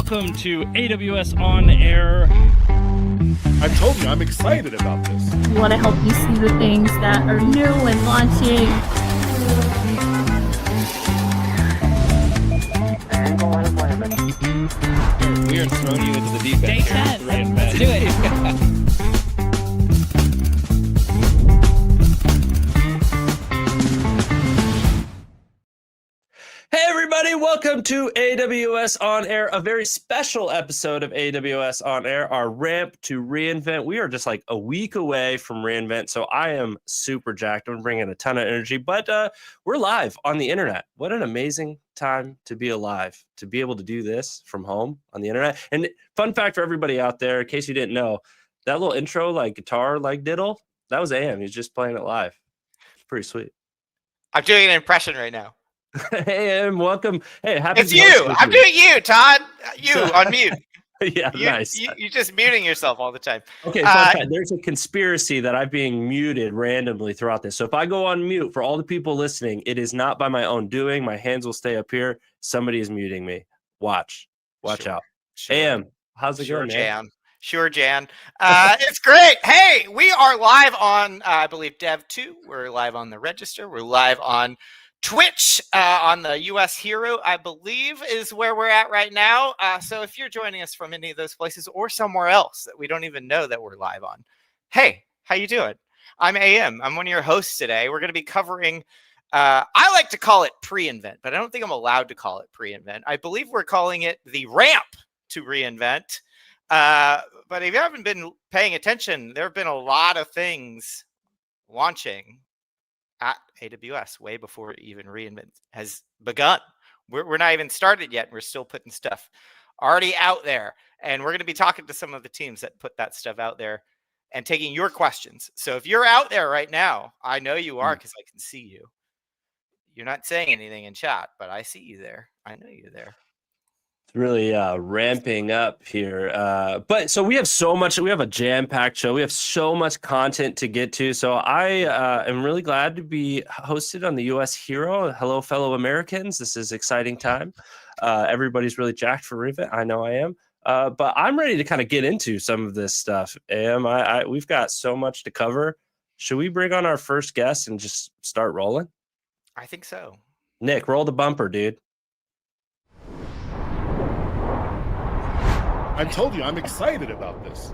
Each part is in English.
welcome to AWS On Air. I told you I'm excited about this. We want to help you see the things that are new and launching. We are throwing you into the deep end. Day 10. Let's do it. Hey everybody, welcome to AWS On Air, a very special episode of AWS On Air, our ramp to reInvent. We are just like a week away from reInvent, so I am super jacked. I'm bringing a ton of energy, but we're live on the internet. What an amazing time to be alive, to be able to do this from home on the internet. And fun fact for everybody out there, in case you didn't know, that little intro, like guitar, like diddle, that was AM. He's just playing it live. It's pretty sweet. I'm doing an impression right now. Hey, Em, welcome. Hey, happy. It's you. I'm doing you, Todd. You on mute. Yeah, nice. You're just muting yourself all the time. Okay, there's a conspiracy that I'm being muted randomly throughout this. So if I go on mute, for all the people listening, it is not by my own doing. My hands will stay up here. Somebody is muting me. Watch out. Sure. Am, how's it going, man? Jan. Sure, Jan. It's great. Hey, we are live on, I believe, Dev2. We're live on the Register. We're live on Twitch, on the US Hero, I believe, is where we're at right now. So if you're joining us from any of those places or somewhere else that we don't even know that we're live on, hey, how you doing? I'm AM. I'm one of your hosts today. We're going to be covering, I like to call it pre-invent, but I don't think I'm allowed to call it pre-invent. I believe we're calling it the ramp to reInvent. But if you haven't been paying attention, there have been a lot of things launching at AWS way before even reInvent has begun. We're not even started yet. We're still putting stuff already out there. And we're going to be talking to some of the teams that put that stuff out there and taking your questions. So if you're out there right now, I know you are because I can see you. You're not saying anything in chat, but I see you there. I know you're there. Really ramping up here. But so we have a jam-packed show. We have so much content to get to. So I am really glad to be hosted on the US Hero. Hello, fellow Americans. This is exciting time. Everybody's really jacked for reInvent. I know I am. But I'm ready to kind of get into some of this stuff. We've got so much to cover. Should we bring on our first guest and just start rolling? I think so. Nick, roll the bumper, dude. I told you I'm excited about this.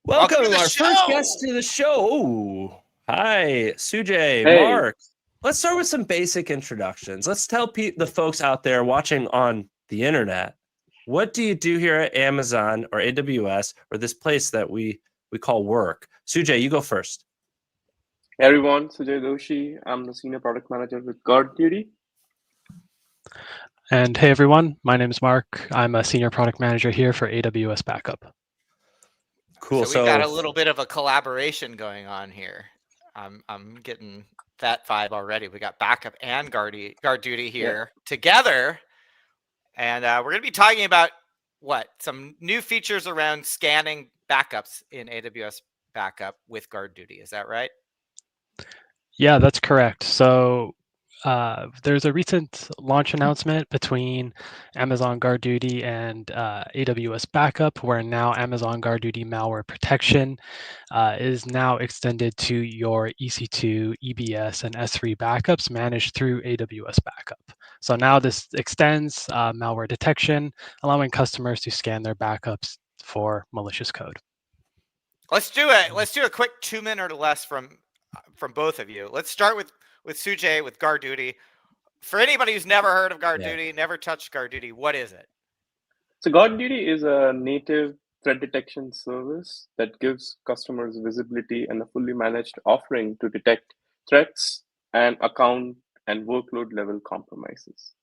Welcome to the our show. first guest to the show. Ooh. Hi, Sujay, Hey. Mark. Let's start with some basic introductions. Let's tell the folks out there watching on the internet, what do you do here at Amazon or AWS or this place that we call work? Sujay, you go first. Hey everyone, Sujay Doshi. I'm the Senior Product Manager with Guard Duty. And hey everyone, my name is Mark. I'm a Senior Product Manager here for AWS Backup. Cool. So we got a little bit of a collaboration going on here. I'm getting that vibe already. We got Backup and Guard Duty here together. And we're going to be talking about some new features around scanning backups in AWS Backup with Guard Duty. Is that right? Yeah, that's correct. So there's a recent launch announcement between Amazon Guard Duty and AWS Backup, where now Amazon Guard Duty malware protection is now extended to your EC2, EBS, and S3 backups managed through AWS Backup. So now this extends malware detection, allowing customers to scan their backups for malicious code. Let's do it. Let's do a quick 2 minute or less from both of you. Let's start with Sujay with Guard Duty. For anybody who's never heard of Guard Duty, never touched Guard Duty, what is it? So Guard Duty is a native threat detection service that gives customers visibility and a fully managed offering to detect threats and account and workload level compromises.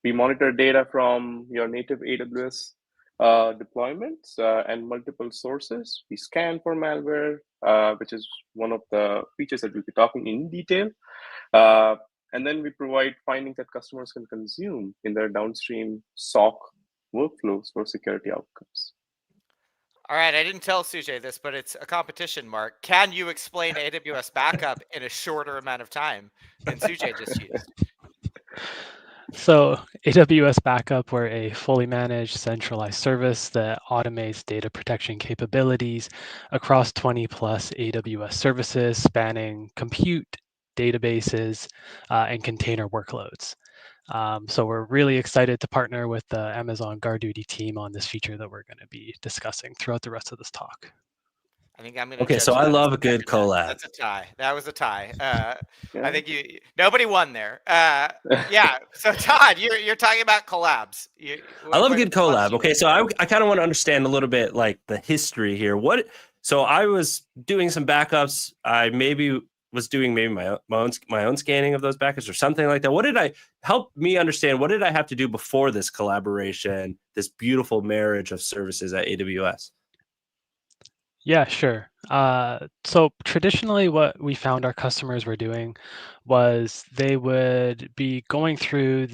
We monitor data from your native AWS deployments and multiple sources. We scan for malware, which is one of the features that we'll be talking in detail. And then we provide findings that customers can consume in their downstream SOC workflows for security outcomes. All right, I didn't tell Sujay this, but it's a competition, Mark. Can you explain AWS backup in a shorter amount of time than Sujay just used? So AWS Backup, we're a fully managed centralized service that automates data protection capabilities across 20 plus AWS services spanning compute, databases, and container workloads. So we're really excited to partner with the Amazon GuardDuty team on this feature that we're going to be discussing throughout the rest of this talk. I think I'm going to Okay, judge so I that as love a a good second then. collab. That's a tie. That was a tie. I Yeah. think nobody won there. Yeah. So Todd, you're talking about collabs. I love a good What's collab. Okay, so I kind of want to understand a little bit like the history here. So I was doing some backups. I maybe was doing my own scanning of those backups or something like that. What did I help me understand? What did I have to do before this collaboration, this beautiful marriage of services at AWS? Yeah, sure. So traditionally, what we found our customers were doing was they would be going through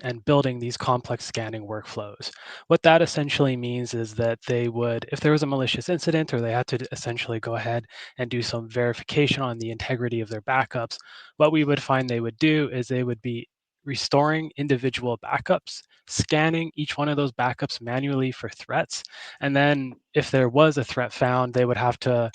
and building these complex scanning workflows. What that essentially means is that they would, if there was a malicious incident or they had to essentially go ahead and do some verification on the integrity of their backups, what we would find they would do is they would be restoring individual backups, scanning each one of those backups manually for threats, and then if there was a threat found, they would have to,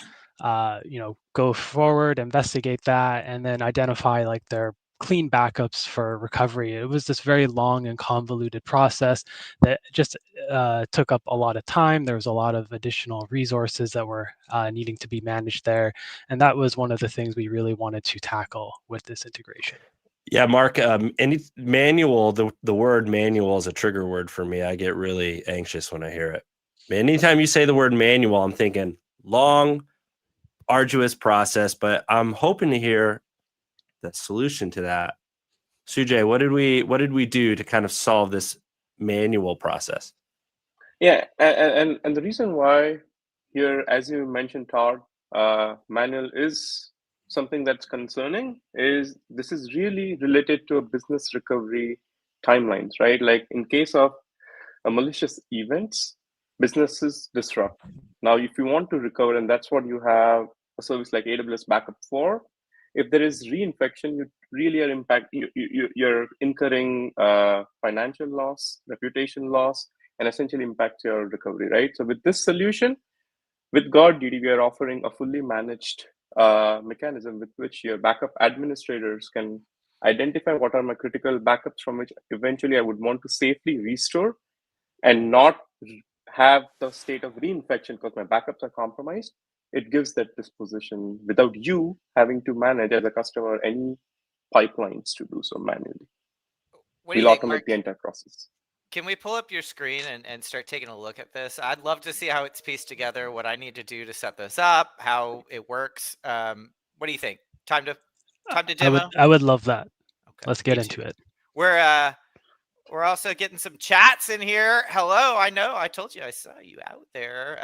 go forward, investigate that, and then identify like their clean backups for recovery. It was this very long and convoluted process that just took up a lot of time. There was a lot of additional resources that were needing to be managed there. And that was one of the things we really wanted to tackle with this integration. Yeah, Mark, any manual, the word manual is a trigger word for me. I get really anxious when I hear it. Anytime you say the word manual, I'm thinking long, arduous process, but I'm hoping to hear the solution to that. Sujay, what did we do to kind of solve this manual process? Yeah, and the reason why here, as you mentioned, Todd, manual is something that's concerning is this is really related to a business recovery timelines, right? Like in case of a malicious events, businesses disrupt. Now, if you want to recover, and that's what you have a service like AWS Backup for, if there is reinfection, you really are you're incurring financial loss, reputation loss, and essentially impact your recovery, right? So with this solution, with GuardDuty, we are offering a fully managed mechanism with which your backup administrators can identify what are my critical backups from which eventually I would want to safely restore and not have the state of reinfection because my backups are compromised. It gives that disposition without you having to manage as a customer any pipelines to do so manually. What do you We'll think, automate Mark? the entire process. Can we pull up your screen and start taking a look at this? I'd love to see how it's pieced together, what I need to do to set this up, how it works. What do you think? Time to demo? I would love that. Okay, Let's me get too. into it. We're also getting some chats in here. Hello, I know I told you I saw you out there.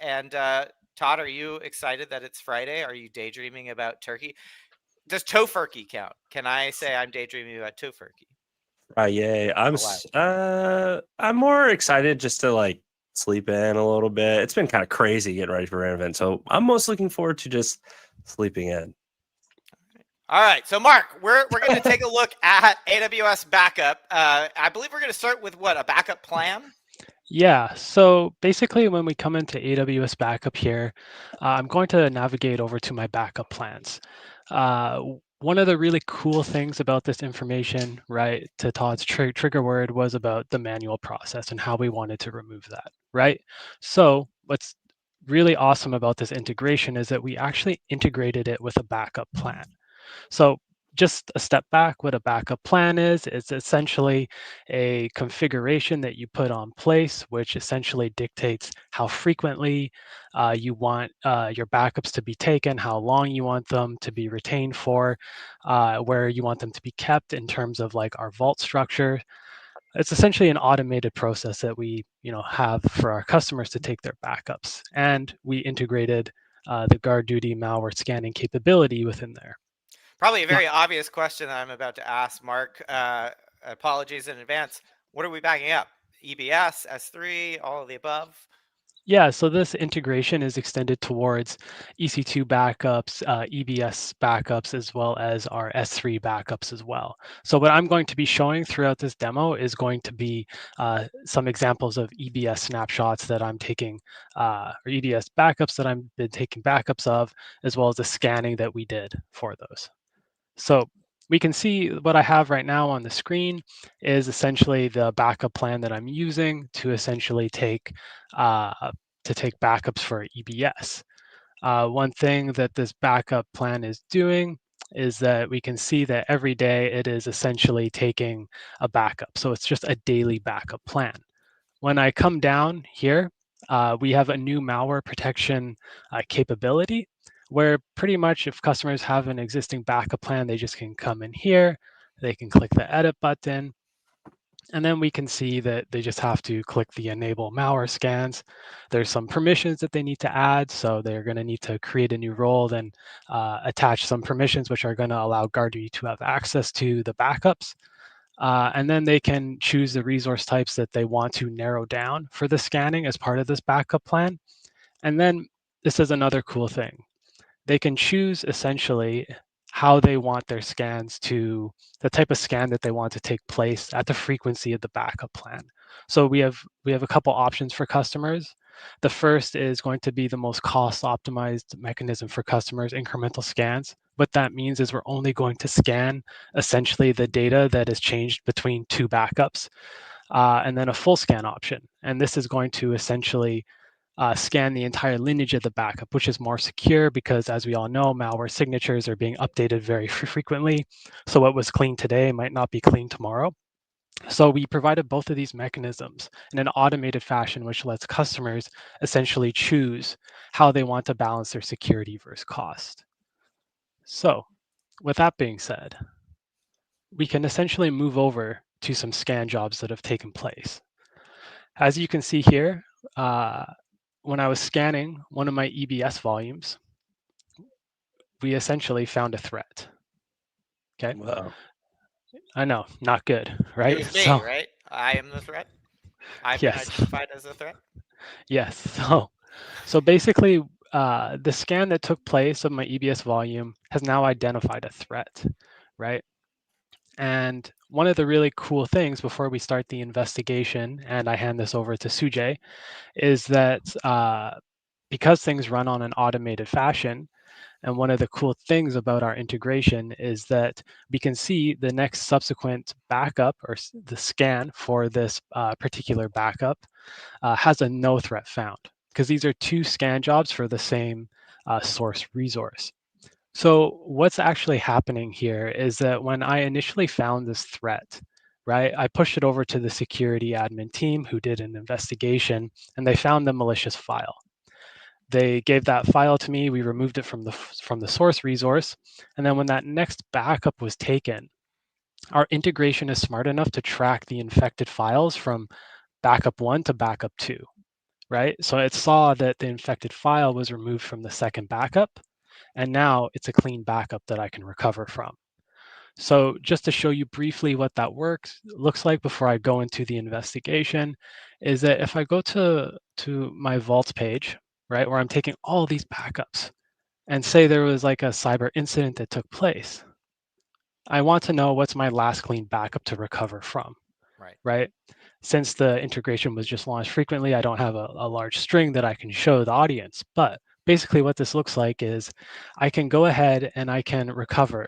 And Todd, are you excited that it's Friday? Are you daydreaming about turkey? Does tofurkey count? Can I say I'm daydreaming about tofurkey? Yay! Allowed. I'm more excited just to like sleep in a little bit. It's been kind of crazy getting ready for an event, so I'm most looking forward to just sleeping in. All right, so Mark, we're going to take a look at AWS backup. I believe we're going to start with what, a backup plan? Yeah, so basically when we come into AWS Backup here, I'm going to navigate over to my backup plans. One of the really cool things about this information, right, to Todd's trigger word was about the manual process and how we wanted to remove that, right? So what's really awesome about this integration is that we actually integrated it with a backup plan. So just a step back, what a backup plan is, it's essentially a configuration that you put on place, which essentially dictates how frequently you want your backups to be taken, how long you want them to be retained for, where you want them to be kept in terms of like our vault structure. It's essentially an automated process that we have for our customers to take their backups. And we integrated the GuardDuty malware scanning capability within there. Probably a very obvious question that I'm about to ask, Mark. Apologies in advance. What are we backing up? EBS, S3, all of the above? Yeah, so this integration is extended towards EC2 backups, EBS backups, as well as our S3 backups as well. So what I'm going to be showing throughout this demo is going to be some examples of EBS snapshots that I'm taking, or EBS backups that I've been taking backups of, as well as the scanning that we did for those. So we can see what I have right now on the screen is essentially the backup plan that I'm using to essentially take backups for EBS. One thing that this backup plan is doing is that we can see that every day it is essentially taking a backup. So it's just a daily backup plan. When I come down here, we have a new malware protection capability where pretty much if customers have an existing backup plan, they just can come in here, they can click the edit button, and then we can see that they just have to click the enable malware scans. There's some permissions that they need to add. So they're going to need to create a new role, then attach some permissions, which are going to allow GuardDuty to have access to the backups. And then they can choose the resource types that they want to narrow down for the scanning as part of this backup plan. And then this is another cool thing. They can choose essentially how they want their scans to, the type of scan that they want to take place at the frequency of the backup plan. So we have a couple options for customers. The first is going to be the most cost optimized mechanism for customers, incremental scans. What that means is we're only going to scan essentially the data that is changed between two backups, and then a full scan option. And this is going to essentially scan the entire lineage of the backup, which is more secure because, as we all know, malware signatures are being updated very frequently. So what was clean today might not be clean tomorrow. So we provided both of these mechanisms in an automated fashion, which lets customers essentially choose how they want to balance their security versus cost. So with that being said, we can essentially move over to some scan jobs that have taken place. As you can see here, when I was scanning one of my EBS volumes, we essentially found a threat. Okay. Wow. I know, not good, It right? was me, right? I am the threat. I've been Yes, identified as a threat. yes. So basically, the scan that took place of my EBS volume has now identified a threat, right? And one of the really cool things before we start the investigation, and I hand this over to Sujay, is that because things run on an automated fashion, and one of the cool things about our integration is that we can see the next subsequent backup or the scan for this particular backup has a no threat found, because these are two scan jobs for the same source resource. So what's actually happening here is that when I initially found this threat, right, I pushed it over to the security admin team who did an investigation, and they found the malicious file. They gave that file to me. We removed it from the source resource. And then when that next backup was taken, our integration is smart enough to track the infected files from backup 1 to backup 2, right? So it saw that the infected file was removed from the second backup, and now it's a clean backup that I can recover from. So just to show you briefly what that looks like before I go into the investigation, is that if I go to my Vault page, right, where I'm taking all these backups, and say there was like a cyber incident that took place, I want to know what's my last clean backup to recover from, Right. right? Since the integration was just launched frequently, I don't have a large string that I can show the audience. But basically what this looks like is I can go ahead and I can recover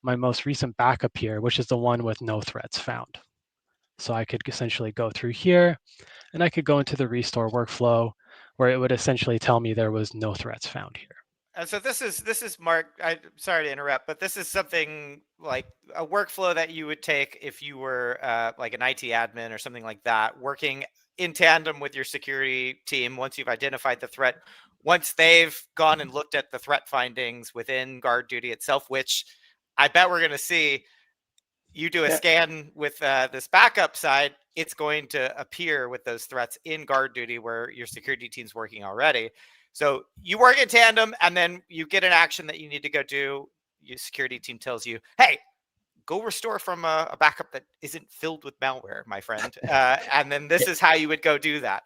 my most recent backup here, which is the one with no threats found. So I could essentially go through here and I could go into the restore workflow where it would essentially tell me there was no threats found here. And so this is Mark. I'm sorry to interrupt, but this is something like a workflow that you would take if you were like an IT admin or something like that, working in tandem with your security team. Once you've identified the threat, once they've gone and looked at the threat findings within GuardDuty itself, which I bet we're going to see. You do a Yeah. scan with this backup side, it's going to appear with those threats in GuardDuty where your security team's working already. So you work in tandem, and then you get an action that you need to go do. Your security team tells you, hey, go restore from a backup that isn't filled with malware, my friend. And then this is how you would go do that.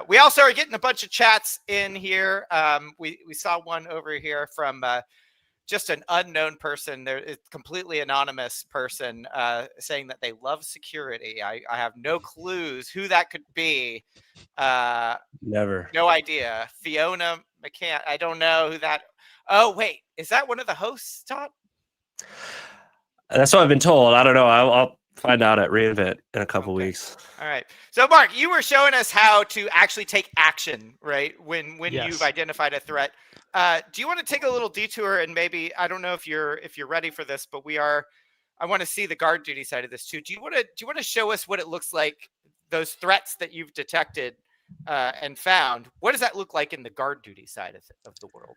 We also are getting a bunch of chats in here. We saw one over here from just an unknown person. There is completely anonymous person saying that they love security. I have no clues who that could be. Never. No idea. Fiona McCann. I don't know who that. Oh, wait. Is that one of the hosts, Todd? That's what I've been told. I don't know. I'll find out at reInvent in a couple Okay. weeks. All right. So, Mark, you were showing us how to actually take action, right? When Yes. you've identified a threat. Do you want to take a little detour and maybe, I don't know if you're ready for this, but I want to see the guard duty side of this too. Do you want to show us what it looks like, those threats that you've detected and found? What does that look like in the guard duty side of the world?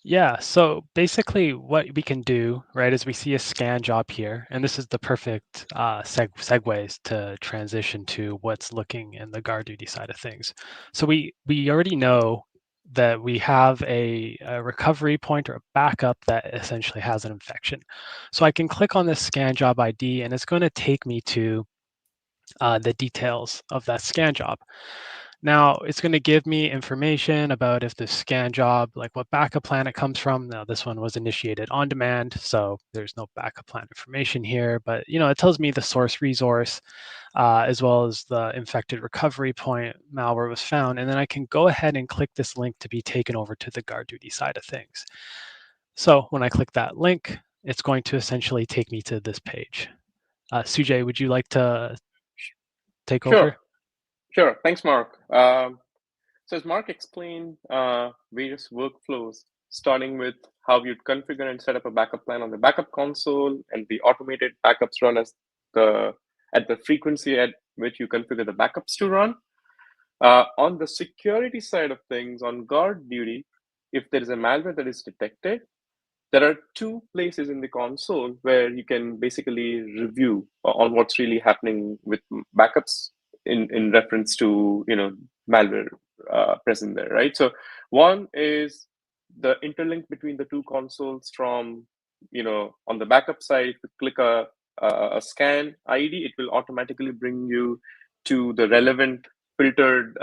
Yeah, so basically what we can do, right, is we see a scan job here, and this is the perfect segues to transition to what's looking in the guard duty side of things. So we already know that we have a recovery point or a backup that essentially has an infection. So I can click on this scan job ID, and it's going to take me to the details of that scan job. Now, it's going to give me information about if the scan job, like what backup plan it comes from. Now, this one was initiated on demand, so there's no backup plan information here, but it tells me the source resource as well as the infected recovery point malware was found. And then I can go ahead and click this link to be taken over to the guard duty side of things. So when I click that link, it's going to essentially take me to this page. Sujay, would you like to take over? Sure. Thanks, Mark. So as Mark explained, various workflows, starting with how you'd configure and set up a backup plan on the backup console, and the automated backups run at the frequency at which you configure the backups to run. On the security side of things, on guard duty, if there is a malware that is detected, there are two places in the console where you can basically review on what's really happening with backups in reference to malware present there, right? So one is the interlink between the two consoles from on the backup side. If you click a scan ID, it will automatically bring you to the relevant filtered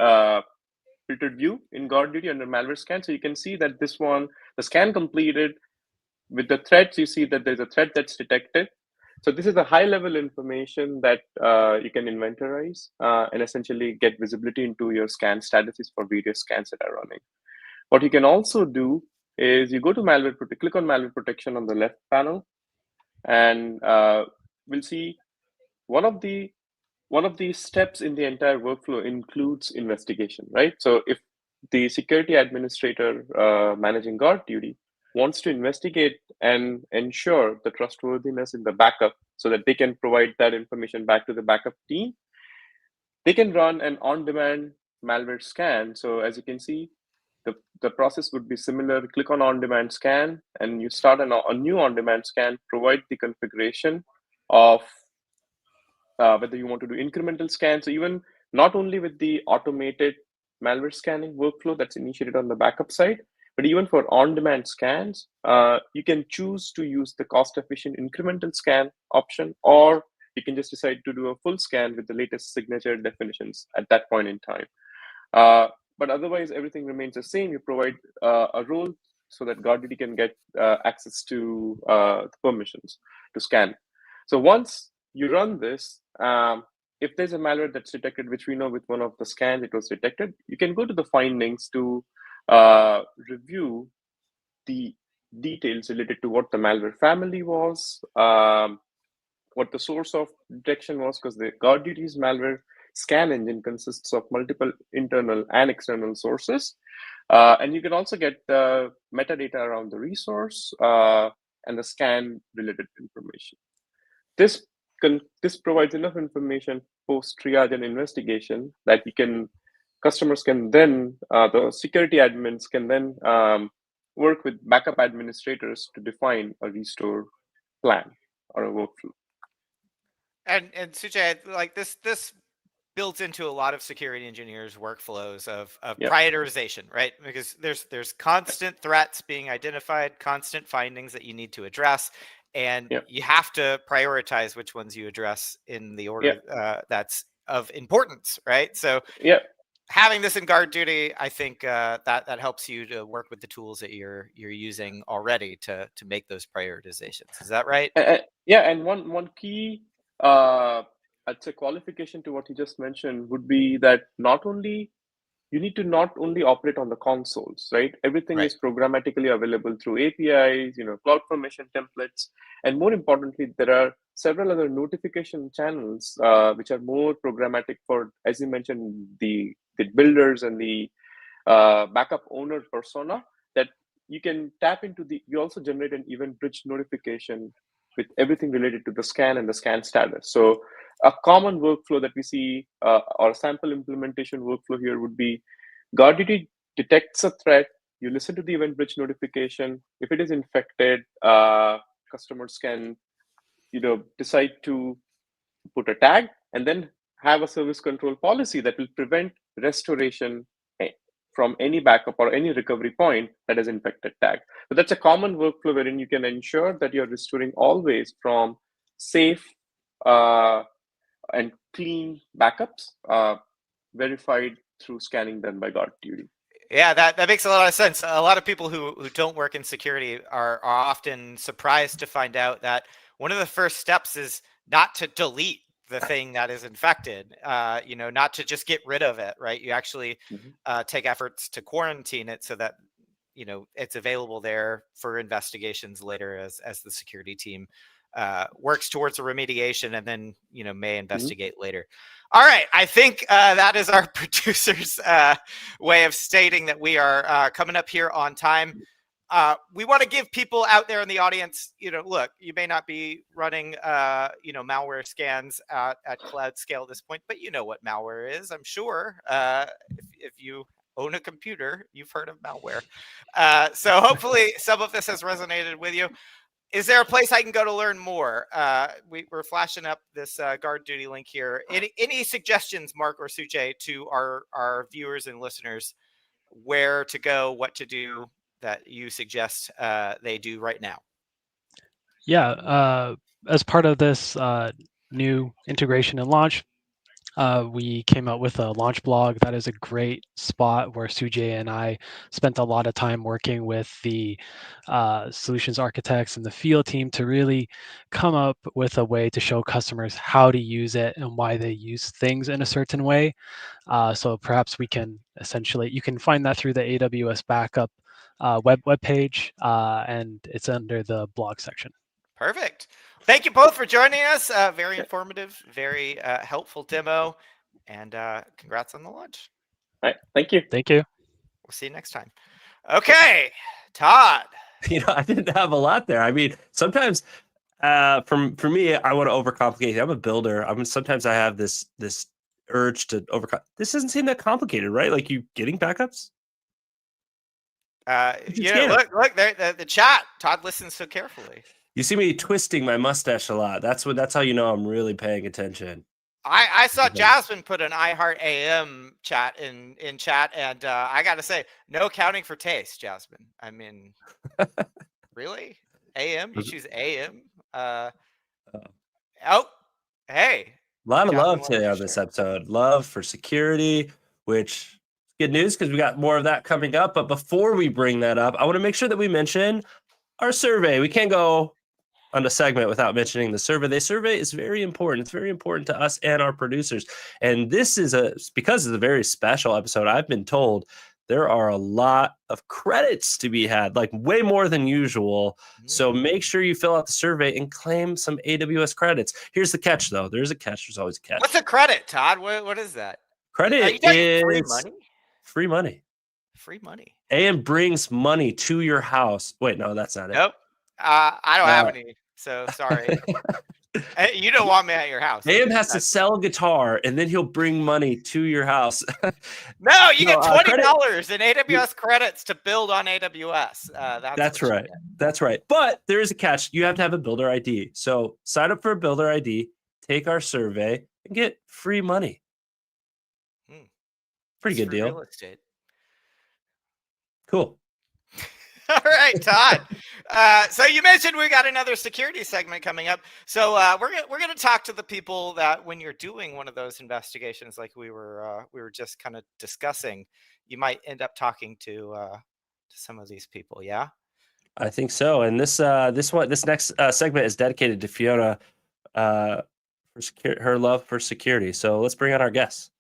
view in guard duty under malware scan. So you can see that this one, the scan completed. With the threats, you see that there's a threat that's detected. So this is the high-level information that you can inventorize and essentially get visibility into your scan statuses for various scans that are running. What you can also do is you go to click on malware protection on the left panel, and we'll see one of the steps in the entire workflow includes investigation, right? So if the security administrator managing guard duty wants to investigate and ensure the trustworthiness in the backup so that they can provide that information back to the backup team, they can run an on-demand malware scan. So as you can see, the process would be similar. Click on on-demand scan, and you start a new on-demand scan, provide the configuration of whether you want to do incremental scans. So even not only with the automated malware scanning workflow that's initiated on the backup side, but even for on-demand scans, you can choose to use the cost-efficient incremental scan option, or you can just decide to do a full scan with the latest signature definitions at that point in time. But otherwise, everything remains the same. You provide a role so that GuardDuty can get access to the permissions to scan. So once you run this, if there's a malware that's detected, which we know with one of the scans it was detected, you can go to the findings to review the details related to what the malware family was, what the source of detection was, because the GuardDuty's malware scan engine consists of multiple internal and external sources. And you can also get the metadata around the resource and the scan related information. This provides enough information post triage and investigation that customers can then, the security admins can then work with backup administrators to define a restore plan or a workflow. And Sujay, like this builds into a lot of security engineers' workflows of prioritization, right? Because there's constant threats being identified, constant findings that you need to address. and Yep. you have to prioritize which ones you address in the order Yep. that's of importance, right? So Yeah. having this in guard duty, I think that helps you to work with the tools that you're using already to make those prioritizations. Is that right? Yeah, and one key, uh, I'd say, qualification to what you just mentioned would be that you need to not only operate on the consoles, right? Everything Right. is programmatically available through APIs, CloudFormation templates, and more importantly, there are several other notification channels which are more programmatic for, as you mentioned, the builders and the backup owner persona, that you can tap into. You also generate an event bridge notification with everything related to the scan and the scan status. So a common workflow that we see, or sample implementation workflow here, would be GuardDuty detects a threat, you listen to the event bridge notification. If it is infected, customers can decide to put a tag and then have a service control policy that will prevent restoration from any backup or any recovery point that is infected tag. So that's a common workflow wherein you can ensure that you're restoring always from safe and clean backups, verified through scanning done by GuardDuty. Yeah, that makes a lot of sense. A lot of people who don't work in security are often surprised to find out that one of the first steps is not to delete the thing that is infected, not to just get rid of it, right? You actually take efforts to quarantine it so that it's available there for investigations later as the security team works towards a remediation and then may investigate later. All right, I think that is our producer's way of stating that we are coming up here on time. We want to give people out there in the audience, look, you may not be running malware scans at cloud scale at this point, but you know what malware is, I'm sure. If you own a computer, you've heard of malware. So hopefully some of this has resonated with you. Is there a place I can go to learn more? We're flashing up this GuardDuty link here. Any suggestions, Mark or Sujay, to our viewers and listeners, where to go, what to do, that you suggest they do right now? Yeah, as part of this new integration and launch, we came out with a launch blog. That is a great spot where Sujay and I spent a lot of time working with the solutions architects and the field team to really come up with a way to show customers how to use it and why they use things in a certain way. So perhaps we can you can find that through the AWS backup web page, and it's under the blog section. Perfect. Thank you both for joining us. Very informative, very helpful demo, and congrats on the launch. All right, thank you. Thank you. We'll see you next time. Okay, Todd. I didn't have a lot there. I mean, sometimes for me, I want to overcomplicate. I'm a builder. Sometimes I have this urge to overcome. This doesn't seem that complicated, right? Like, you getting backups? Look there, the chat. Todd listens so carefully. You see me twisting my mustache a lot. That's how you know I'm really paying attention. I saw Jasmine put an iHeart AM chat in chat, and I got to say, no accounting for taste, Jasmine. I mean, really? AM? You choose AM? Hey. A lot of love today on this episode. Love for security, which is good news because we got more of that coming up. But before we bring that up, I want to make sure that we mention our survey. We can't go on a segment without mentioning the survey. The survey is very important. It's very important to us and our producers. And this is because it's a very special episode. I've been told there are a lot of credits to be had, like way more than usual. So make sure you fill out the survey and claim some AWS credits. Here's the catch, though. There's a catch. There's always a catch. What's a credit, Todd? What is that? Credit is free money. Free money. Free money. AM brings money to your house. Wait, no, that's not it. Nope. I don't have any. So sorry. You don't want me at your house. AM has to sell a guitar and then he'll bring money to your house. No, you get $20 in AWS credits to build on AWS. That's right. That's right. But there is a catch. You have to have a builder ID. So sign up for a builder ID, take our survey, and get free money. Pretty good deal. Real estate. Cool. All right, Todd. So you mentioned we got another security segment coming up. So we're gonna talk to the people that when you're doing one of those investigations, like we were just kind of discussing, you might end up talking to some of these people. Yeah. I think so. And this next segment is dedicated to Fiona, for her love for security. So let's bring on our guests.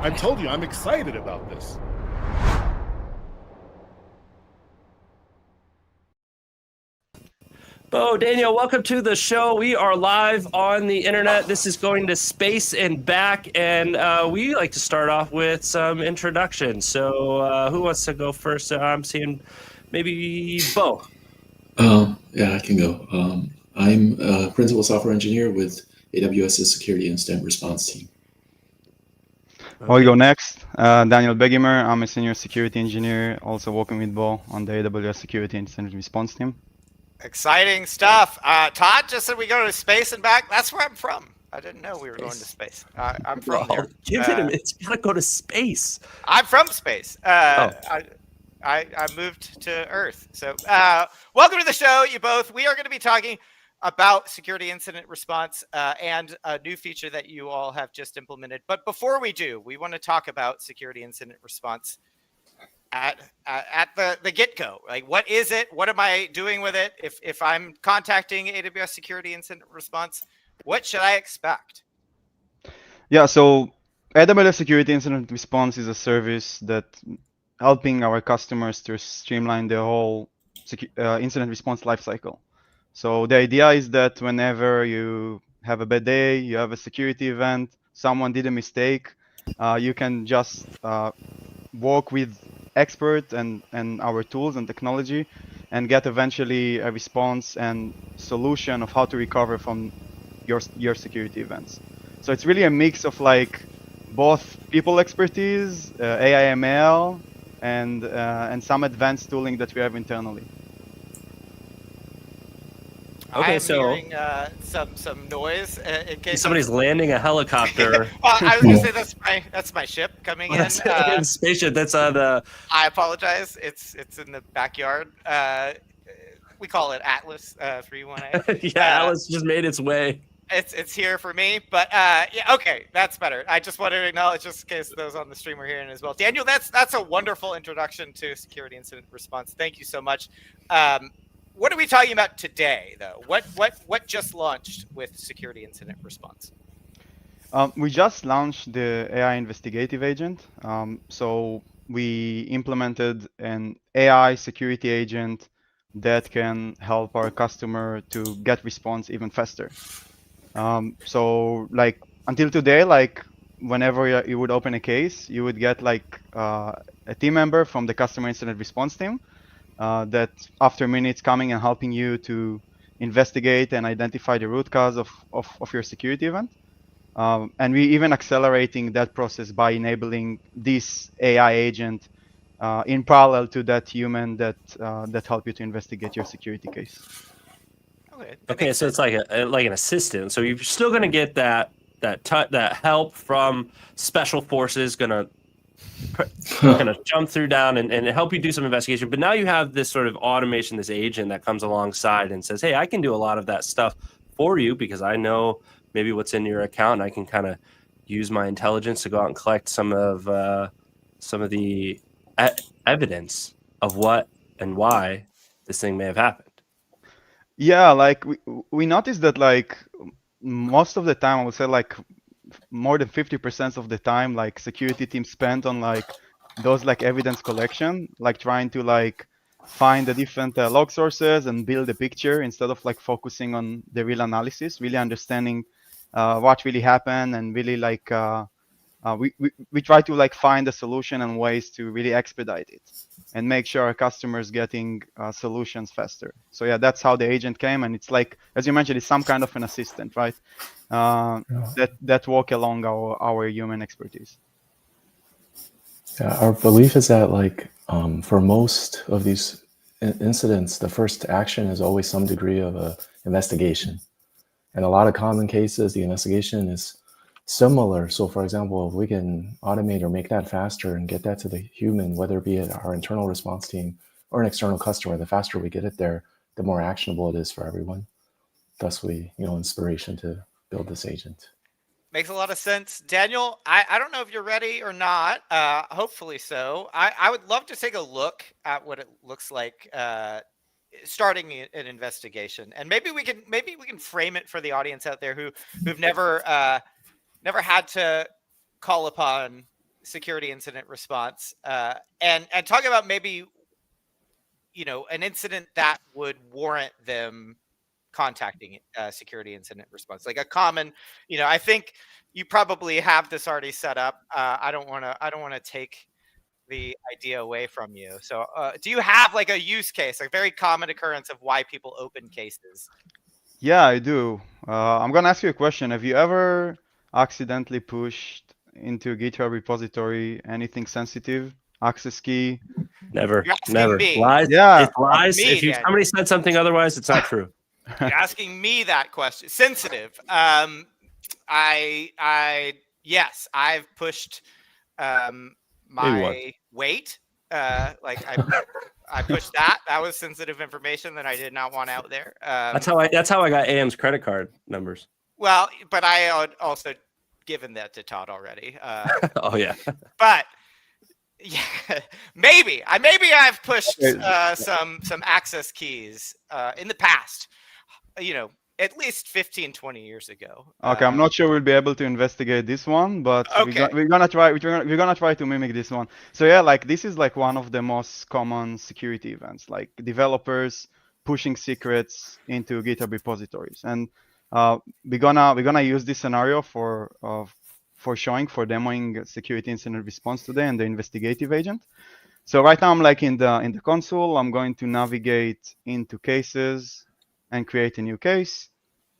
I told you I'm excited about this. Bo, Daniel, welcome to the show. We are live on the internet. This is going to space and back, and we like to start off with some introductions. So who wants to go first? I'm seeing maybe Bo. Yeah, I can go. I'm a principal software engineer with AWS's Security Incident Response team. I'll go next. Daniel Begimer. I'm a senior security engineer, also working with Bo on the AWS Security Incident Response team. Exciting stuff. Todd just said we go to space and back. That's where I'm from. I didn't know we were going to space. I'm from there. Give it a minute. It's got to go to space. I'm from space. I moved to Earth. So welcome to the show, you both. We are going to be talking about security incident response and a new feature that you all have just implemented. But before we do, we want to talk about security incident response at the get-go. Like, what is it? What am I doing with it? If I'm contacting AWS Security Incident Response, what should I expect? Yeah, so AWS Security Incident Response is a service that helping our customers to streamline the whole incident response lifecycle. So the idea is that whenever you have a bad day, you have a security event, someone did a mistake, you can just work with expert and our tools and technology and get eventually a response and solution of how to recover from your security events. So it's really a mix of like both people expertise, AI ML, and some advanced tooling that we have internally. Okay, I'm so hearing some noise in case somebody's landing a helicopter. I was gonna say that's my ship coming in. Spaceship. That's the. I apologize. It's in the backyard. We call it Atlas 318. Yeah, Atlas just made its way. It's here for me, but yeah, okay, that's better. I just wanted to acknowledge, just in case those on the stream are hearing as well. Daniel, that's a wonderful introduction to security incident response. Thank you so much. What are we talking about today, though? What just launched with security incident response? We just launched the AI investigative agent. So we implemented an AI security agent that can help our customer to get response even faster. So like until today, like whenever you would open a case, you would get like a team member from the customer incident response team that after minutes coming and helping you to investigate and identify the root cause of your security event. And we even accelerating that process by enabling this AI agent in parallel to that human that help you to investigate your security case. Okay, so it's like an assistant. So you're still going to get that help from special forces, gonna jump through down and help you do some investigation. But now you have this sort of automation, this agent that comes alongside and says, hey, I can do a lot of that stuff for you because I know maybe what's in your account, and I can kind of use my intelligence to go out and collect some of the evidence of what and why this thing may have happened. Yeah, like we noticed that like most of the time, I would say like more than 50% of the time, like security teams spent on like those like evidence collection, like trying to like find the different log sources and build a picture instead of like focusing on the real analysis, really understanding what really happened, and really like we try to like find a solution and ways to really expedite it and make sure our customers getting solutions faster. So yeah, that's how the agent came, and it's like, as you mentioned, it's some kind of an assistant, right? That walk along our human expertise. Yeah, our belief is that like for most of these incidents, the first action is always some degree of a investigation. In a lot of common cases, the investigation is similar. So for example, if we can automate or make that faster and get that to the human, whether it be at our internal response team or an external customer, the faster we get it there, the more actionable it is for everyone. Thus we, inspiration to build this agent. Makes a lot of sense. Daniel, I don't know if you're ready or not. Hopefully so. I would love to take a look at what it looks like starting an investigation, and maybe we can frame it for the audience out there who've never had to call upon security incident response, and talk about maybe an incident that would warrant them contacting security incident response, like a common. I think you probably have this already set up. I don't want to take the idea away from you. So do you have like a use case, a very common occurrence of why people open cases? Yeah, I do. I'm gonna ask you a question. Have you ever accidentally pushed into a GitHub repository anything sensitive, access key? Never, You're asking never me. lies. Yeah. It's lies. Me, If Daniel. somebody said something otherwise, it's not true. You're asking me that question. Sensitive. Yes, I've pushed my weight. Like I pushed that. That was sensitive information that I did not want out there. That's how I got AM's credit card numbers. Well, but I had also given that to Todd already. Oh yeah. But yeah, maybe I've pushed some access keys in the past. At least 15, 20 years ago. Okay, I'm not sure we'll be able to investigate this one, but we're gonna try to mimic this one. So yeah, like this is like one of the most common security events, like developers pushing secrets into GitHub repositories, and we're gonna use this scenario for demoing security incident response today and the investigative agent. So right now I'm like in the console. I'm going to navigate into cases and create a new case.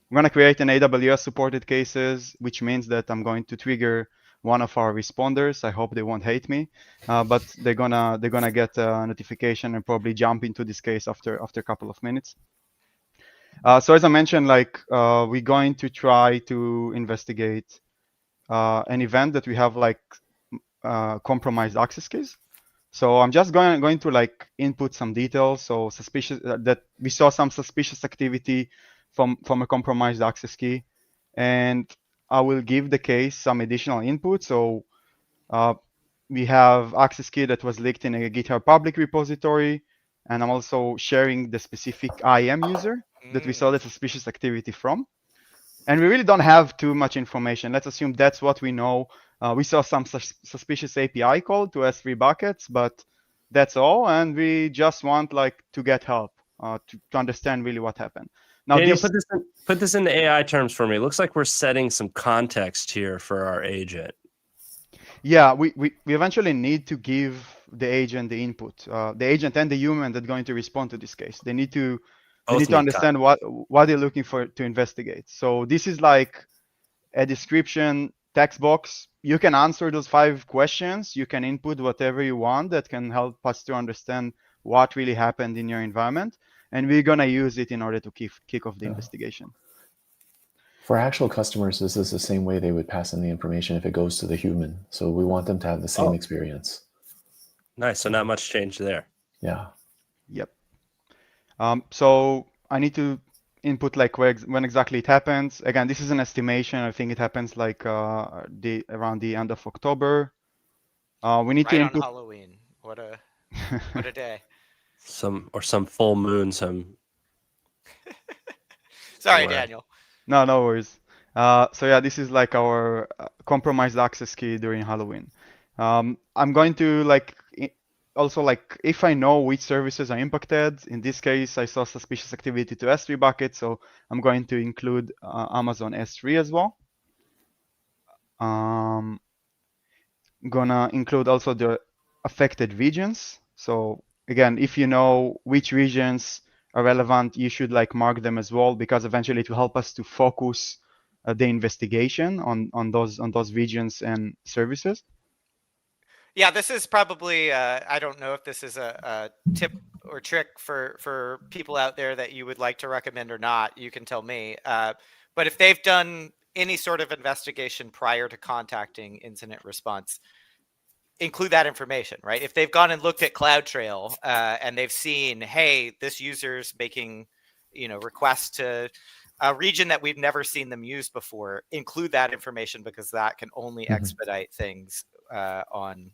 I'm going to create an AWS supported cases, which means that I'm going to trigger one of our responders. I hope they won't hate me, but they're gonna get a notification and probably jump into this case after a couple of minutes. So as I mentioned, like we're going to try to investigate an event that we have like compromised access keys. So I'm just going to like input some details. So suspicious that we saw some suspicious activity from a compromised access key, and I will give the case some additional input. So we have access key that was leaked in a GitHub public repository, and I'm also sharing the specific IAM user that we saw the suspicious activity from. And we really don't have too much information. Let's assume that's what we know. We saw some suspicious API call to S3 buckets, but that's all. And we just want like to get help to understand really what happened. Now, Daniel, put this into AI terms for me. It looks like we're setting some context here for our agent. Yeah, we eventually need to give the agent the input. The agent and the human that's going to respond to this case. They need to understand what they're looking for to investigate. So this is like a description text box. You can answer those 5 questions. You can input whatever you want that can help us to understand what really happened in your environment. And we're going to use it in order to kick off the investigation. For actual customers, this is the same way they would pass in the information if it goes to the human. So we want them to have the same experience. Nice. So not much change there. Yeah. Yep. So I need to input like when exactly it happens. Again, this is an estimation. I think it happens like around the end of October. We need to input on Halloween. What a day. Some full moon. Sorry, somewhere. Daniel. No worries. So yeah, this is like our compromised access key during Halloween. I'm going to like also like if I know which services are impacted. In this case, I saw suspicious activity to S3 bucket, so I'm going to include Amazon S3 as well. Gonna include also the affected regions. So again, if you know which regions are relevant, you should like mark them as well, because eventually it will help us to focus the investigation on those regions and services. Yeah, this is probably I don't know if this is a tip or trick for people out there that you would like to recommend or not. You can tell me. But if they've done any sort of investigation prior to contacting incident response, include that information, right? If they've gone and looked at CloudTrail and they've seen, hey, this user's making, requests to a region that we've never seen them use before, include that information, because that can only expedite things on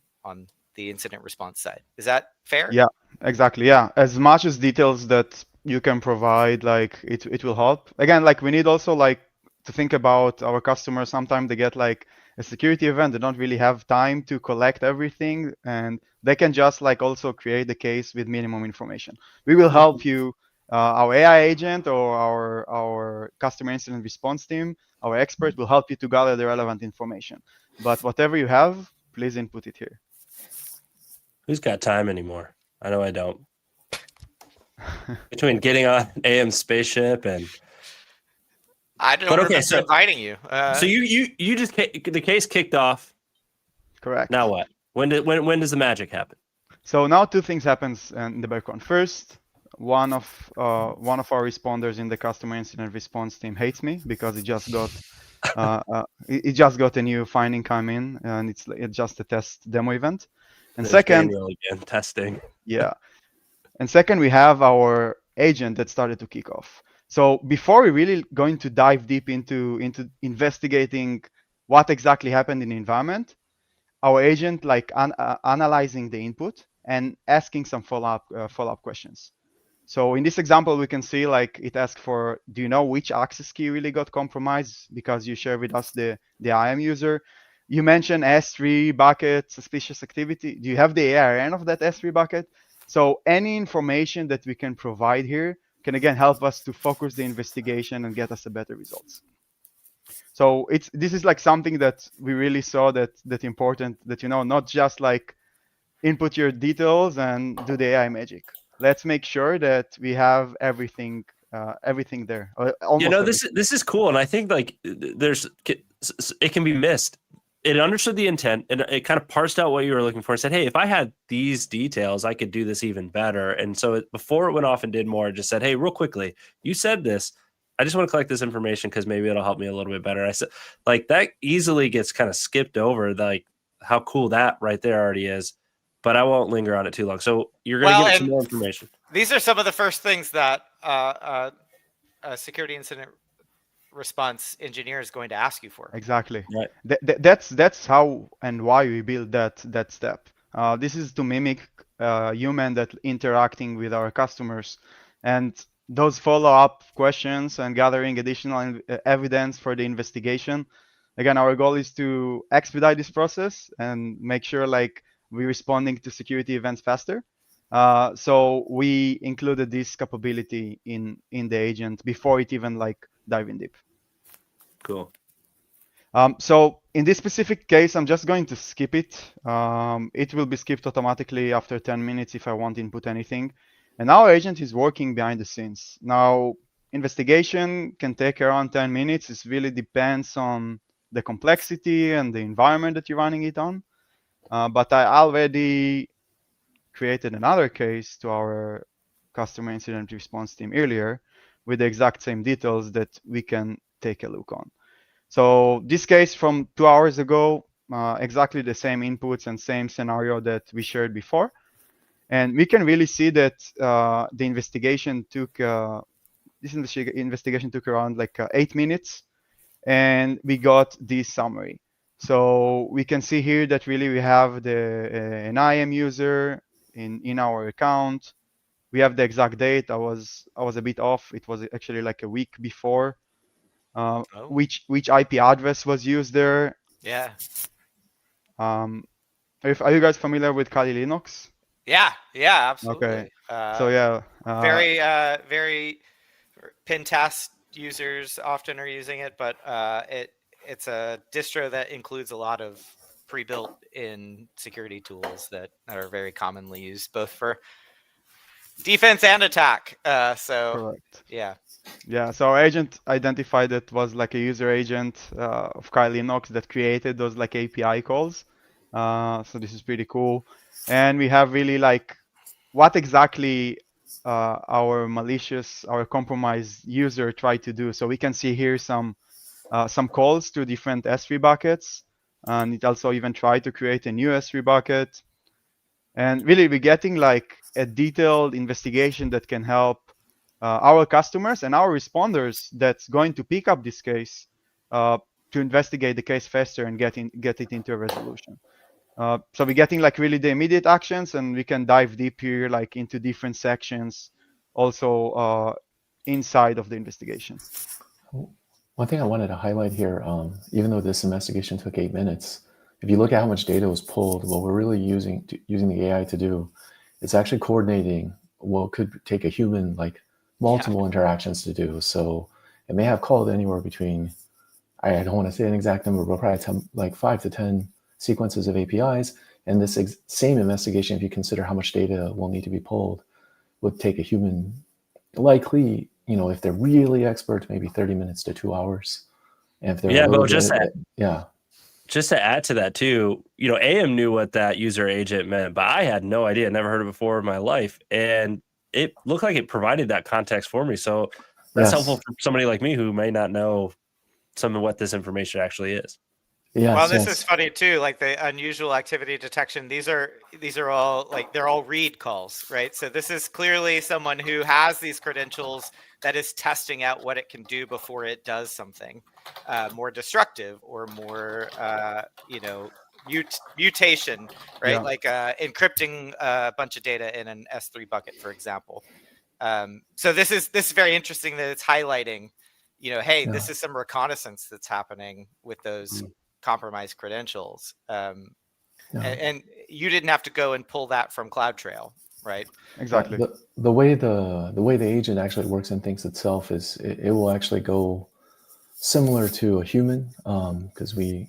the incident response side. Is that fair? Yeah, exactly. Yeah, as much as details that you can provide, like it will help. Again, like we need also like to think about our customers. Sometimes they get like a security event, they don't really have time to collect everything, and they can just like also create the case with minimum information. We will help you, our AI agent or our customer incident response team, our expert will help you to gather the relevant information. But whatever you have, please input it here. Who's got time anymore? I know I don't. Between getting on AM spaceship and I don't But okay, remember so- inviting you. so you just the case kicked off. Correct. Now what? When does the magic happen? So now two things happens in the background. First, one of our responders in the customer incident response team hates me because it just got a new finding come in, and it's just a test demo event. And There's second, Daniel again, testing. yeah. And second, we have our agent that started to kick off. So before we really going to dive deep into investigating what exactly happened in the environment, our agent like analyzing the input and asking some follow-up questions. So in this example, we can see like it asked for, do you know which access key really got compromised? Because you share with us the IAM user. You mentioned S3 bucket, suspicious activity. Do you have the ARN of that S3 bucket? So any information that we can provide here can again help us to focus the investigation and get us a better results. So this is like something that we really saw that important, that not just like input your details and do the AI magic. Let's make sure that we have everything there. This is cool, and I think like it can be missed. It understood the intent, and it kind of parsed out what you were looking for and said, hey, if I had these details, I could do this even better. And so before it went off and did more, it just said, hey, real quickly, you said this. I just want to collect this information because maybe it'll help me a little bit better. I said, like, that easily gets kind of skipped over, like how cool that right there already is. But I won't linger on it too long. So you're going to get some more information. These are some of the first things that a security incident response engineer is going to ask you for. Exactly. Right. That's how and why we build that step. This is to mimic human that interacting with our customers, and those follow-up questions and gathering additional evidence for the investigation. Again, our goal is to expedite this process and make sure like we're responding to security events faster. So we included this capability in the agent before it even like diving deep. Cool. So in this specific case, I'm just going to skip it. It will be skipped automatically after 10 minutes if I want input anything. And our agent is working behind the scenes. Now, investigation can take around 10 minutes. It really depends on the complexity and the environment that you're running it on. But I already created another case to our customer incident response team earlier with the exact same details that we can take a look on. So this case from 2 hours ago, exactly the same inputs and same scenario that we shared before. And we can really see that the investigation took around like 8 minutes, and we got this summary. So we can see here that really we have an IAM user in our account. We have the exact date. I was a bit off. It was actually like a week before. Which IP address was used there? Yeah. Are you guys familiar with Kali Linux? Yeah, absolutely. Okay. So yeah. Very Pentest users often are using it, but it's a distro that includes a lot of pre-built in security tools that are very commonly used both for defense and attack. Correct. Yeah. Yeah, so our agent identified that was like a user agent of Kali Linux that created those like API calls. So this is pretty cool. And we have really like what exactly our compromised user tried to do. So we can see here some some calls to different S3 buckets, and it also even tried to create a new S3 bucket. And really, we're getting like a detailed investigation that can help our customers and our responders that's going to pick up this case to investigate the case faster and get it into a resolution. So we're getting like really the immediate actions, and we can dive deep here like into different sections also inside of the investigation. One thing I wanted to highlight here, even though this investigation took 8 minutes, if you look at how much data was pulled, what we're really using the AI to do, it's actually coordinating what could take a human like multiple interactions to do. So it may have called anywhere between, I don't want to say an exact number, but probably like 5 to 10 sequences of APIs. And this same investigation, if you consider how much data will need to be pulled, would take a human likely, if they're really expert, maybe 30 minutes to 2 hours. And if they're a little bit, just to add to that too, AM knew what that user agent meant, but I had no idea, never heard it before in my life. And it looked like it provided that context for me. So that's helpful for somebody like me who may not know some of what this information actually is. Well, this is funny too, like the unusual activity detection. These are all like, they're all read calls, right? So this is clearly someone who has these credentials that is testing out what it can do before it does something more destructive or more, mutation, right? Yeah. Like encrypting a bunch of data in an S3 bucket, for example. So this is very interesting that it's highlighting, hey, this is some reconnaissance that's happening with those compromised credentials. And you didn't have to go and pull that from CloudTrail, right? Exactly. The way the agent actually works and thinks itself is it will actually go similar to a human, because we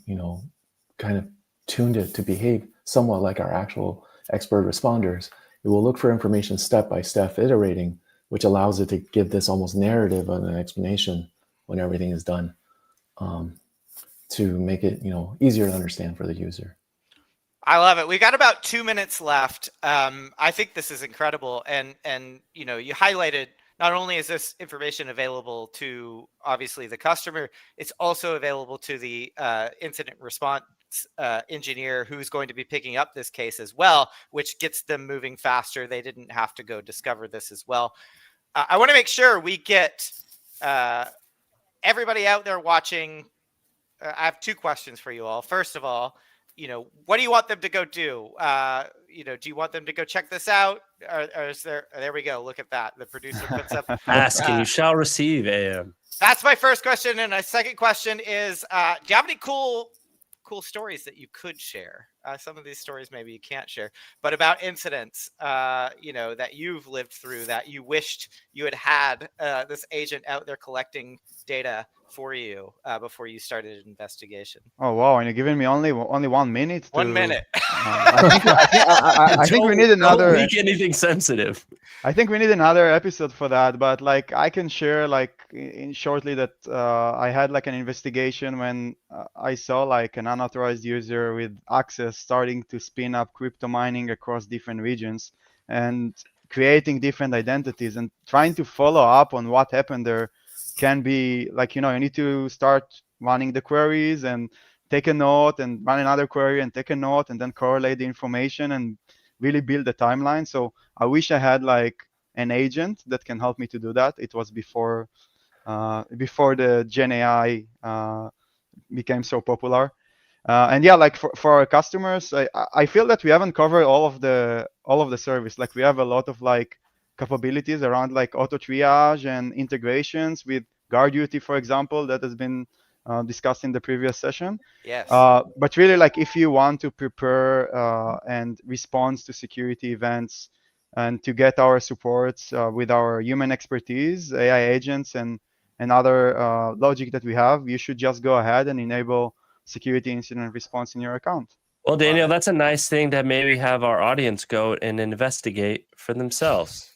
kind of tuned it to behave somewhat like our actual expert responders. It will look for information step by step, iterating, which allows it to give this almost narrative and an explanation when everything is done, to make it easier to understand for the user. I love it. We've got about 2 minutes left. I think this is incredible, and you highlighted, not only is this information available to obviously the customer, it's also available to the incident response engineer who's going to be picking up this case as well, which gets them moving faster. They didn't have to go discover this as well. I want to make sure we get everybody out there watching. I have 2 questions for you all. First of all, what do you want them to go do? Do you want them to go check this out? Or is there we go. Look at that. The producer puts up ask and you shall receive, AM. That's my first question. And my second question is, do you have any cool stories that you could share? Some of these stories maybe you can't share, but about incidents, that you've lived through that you wished you had this agent out there collecting data for you before you started an investigation. Oh wow! And you're giving me only 1 minute. 1 minute. I think we need another. Don't leak anything sensitive. I think we need another episode for that. But like, I can share like in shortly that I had like an investigation when I saw like an unauthorized user with access starting to spin up crypto mining across different regions and creating different identities, and trying to follow up on what happened there can be like, you need to start running the queries and take a note and run another query and take a note and then correlate the information and really build a timeline. So I wish I had like an agent that can help me to do that. It was before the Gen AI became so popular. And yeah, like for our customers, I feel that we haven't covered all of the service. Like we have a lot of like capabilities around like auto triage and integrations with GuardDuty, for example, that has been discussed in the previous session. Yes. But really, like if you want to prepare and respond to security events and to get our supports with our human expertise, AI agents, and other logic that we have, you should just go ahead and enable security incident response in your account. Well, Daniel, that's a nice thing to maybe have our audience go and investigate for themselves.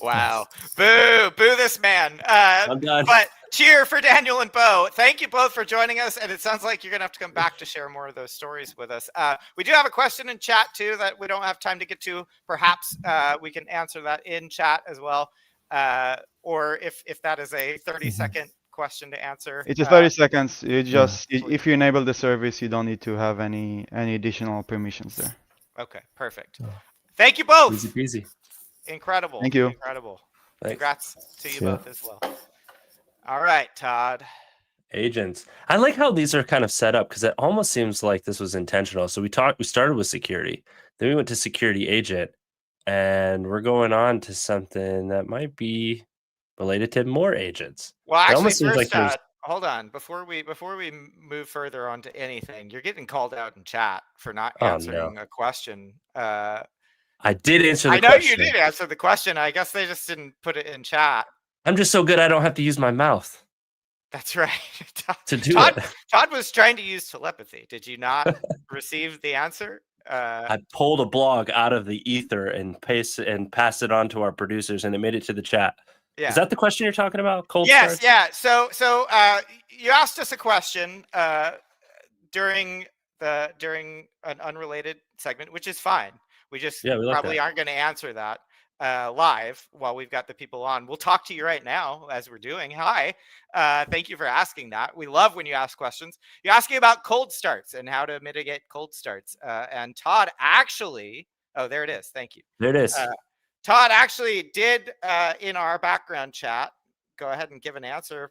Wow. Boo this man. I'm done. But cheer for Daniel and Bo. Thank you both for joining us. And it sounds like you're going to have to come back to share more of those stories with us. We do have a question in chat too that we don't have time to get to. Perhaps we can answer that in chat as well. Or if that is a 30-second question to answer. It's just 30 seconds. You Yeah. just if you enable the service, you don't need to have any additional permissions there. Okay, perfect. Oh. Thank you both. Easy peasy. Incredible. Thank you. Incredible. Thanks. Congrats to you See ya. both as well. All right, Todd. Agents. I like how these are kind of set up because it almost seems like this was intentional. So we started with security, then we went to security agent, and we're going on to something that might be related to more agents. Well, It actually, almost seems first, like there's hold on. Before we move further on to anything, you're getting called out in chat for not Oh, no. answering a question. I did answer the I know question. you did answer the question. I guess they just didn't put it in chat. I'm just so good I don't have to use my mouth That's right. to do Todd, it. Todd was trying to use telepathy. Did you not receive the answer? I pulled a blog out of the ether and passed it on to our producers, and it made it to the chat. Yeah. Is that the question you're talking about? Cold Yes. starts? Yeah. So you asked us a question during an unrelated segment, which is fine. We just Yeah, we like probably that. aren't going to answer that live while we've got the people on. We'll talk to you right now as we're doing. Hi. Thank you for asking that. We love when you ask questions. You're asking about cold starts and how to mitigate cold starts. And Todd actually, oh, there it is. Thank you. There it is. Todd actually did in our background chat, go ahead and give an answer,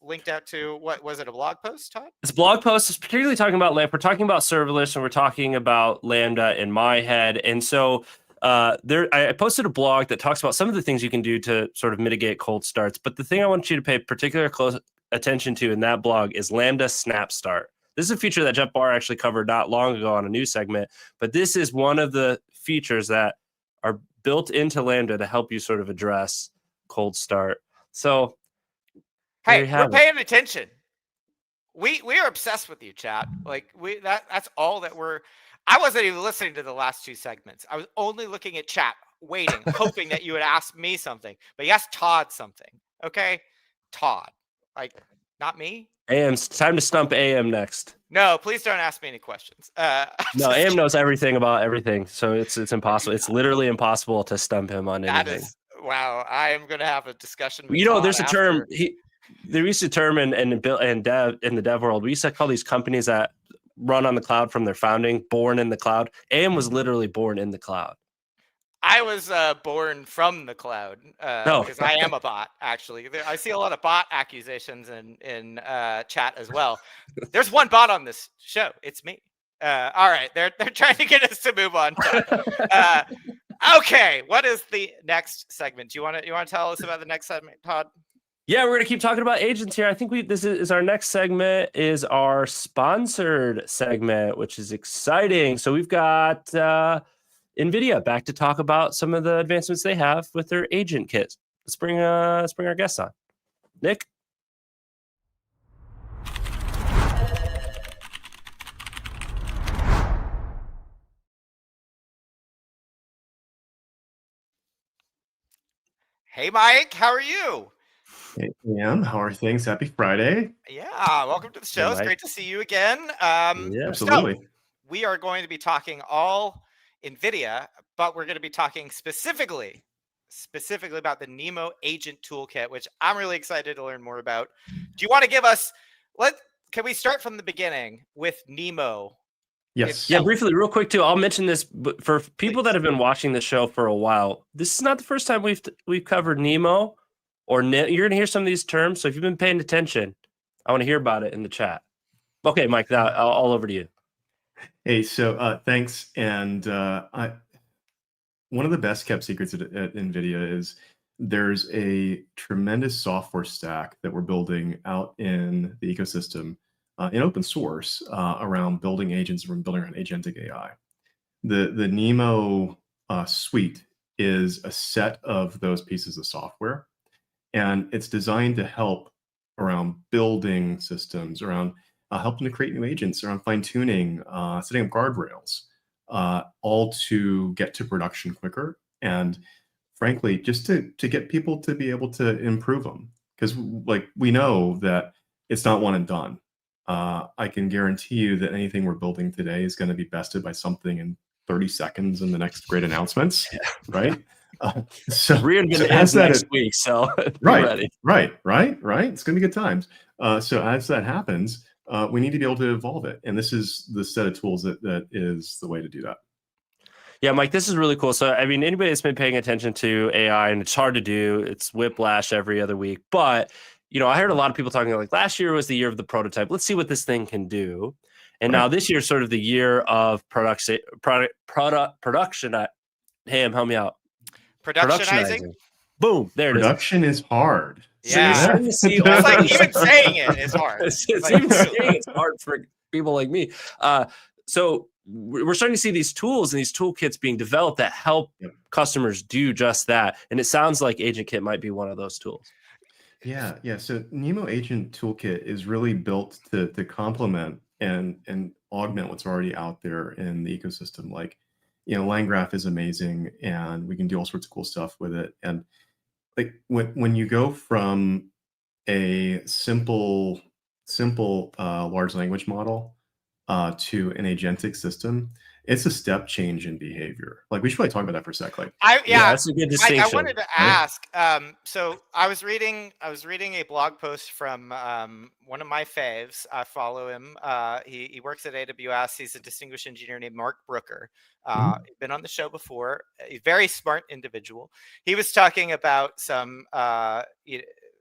linked out to, what was it, a blog post, Todd? This blog post is particularly talking about Lambda. We're talking about serverless, and we're talking about Lambda in my head. And so I posted a blog that talks about some of the things you can do to sort of mitigate cold starts. But the thing I want you to pay particular close attention to in that blog is Lambda Snap Start. This is a feature that Jeff Barr actually covered not long ago on a news segment. But this is one of the features that are built into Lambda to help you sort of address cold start. So hey, we're paying attention. We are obsessed with you, chat. Like that's all that we're. I wasn't even listening to the last two segments. I was only looking at chat, waiting, hoping that you would ask me something. But you asked Todd something. Okay, Todd, like not me. AM, it's time to stump AM next. No, please don't ask me any questions. No, AM knows everything about everything, so it's impossible. It's literally impossible to stump him on anything. That is, wow. I am going to have a discussion with You know, Todd there's a term. after. There used a term in the dev world. We used to call these companies that run on the cloud from their founding born in the cloud. AM was literally born in the cloud. I was born from the cloud because I am a bot, actually. I see a lot of bot accusations in chat as well. There's one bot on this show. It's me. All right. They're trying to get us to move on. Okay. What is the next segment? Do you want to tell us about the next segment, Todd? Yeah, we're going to keep talking about agents here. I think this is our next segment is our sponsored segment, which is exciting. So we've got NVIDIA back to talk about some of the advancements they have with their agent kit. Let's bring our guests on. Nick? Hey, Mike. How are you? Hey, Ian, how are things? Happy Friday. Yeah, welcome to the show. It's great to see you again. Yeah, absolutely. So we are going to be talking all NVIDIA, but we're going to be talking specifically about the Nemo Agent Toolkit, which I'm really excited to learn more about. Do you want to give us, can we start from the beginning with Nemo? Yes. Yeah, briefly, real quick too. I'll mention this, but for people that have been watching the show for a while, this is not the first time we've covered Nemo. Or you're going to hear some of these terms. So if you've been paying attention, I want to hear about it in the chat. Okay, Mike, now all over to you. Hey, so thanks. And one of the best kept secrets at NVIDIA is there's a tremendous software stack that we're building out in the ecosystem in open source around building agents and building around agentic AI. The Nemo suite is a set of those pieces of software. And it's designed to help around building systems, around helping to create new agents, around fine-tuning, setting up guardrails, all to get to production quicker. And frankly, just to get people to be able to improve them. Because we know that it's not one and done. I can guarantee you that anything we're building today is going to be bested by something in 30 seconds in the next great announcements, right? So Reinvent as is that next week, so be right, ready. right. It's going to be good times. So as that happens, we need to be able to evolve it, and this is the set of tools that is the way to do that. Yeah, Mike, this is really cool. So, I mean, anybody that's been paying attention to AI, and it's hard to do, it's whiplash every other week. But, I heard a lot of people talking like last year was the year of the prototype. Let's see what this thing can do. And now this year is sort of the year of production. Ham, help me out. Productionizing. Boom, there it is. Production is hard. So you're starting to see all It's like these- even saying it is hard. it's even saying it's hard for people like me. So we're starting to see these tools and these toolkits being developed that help customers do just that. And it sounds like Agent Kit might be one of those tools. Yeah. So Nemo Agent Toolkit is really built to complement and augment what's already out there in the ecosystem. Like, LangGraph is amazing, and we can do all sorts of cool stuff with it. And like when you go from a simple large language model to an agentic system, it's a step change in behavior. Like, we should probably talk about that for a sec. Like, that's a good distinction. I wanted to ask. So I was reading a blog post from one of my faves. I follow him. He works at AWS. He's a distinguished engineer named Mark Brooker. He's been on the show before. A very smart individual. He was talking about some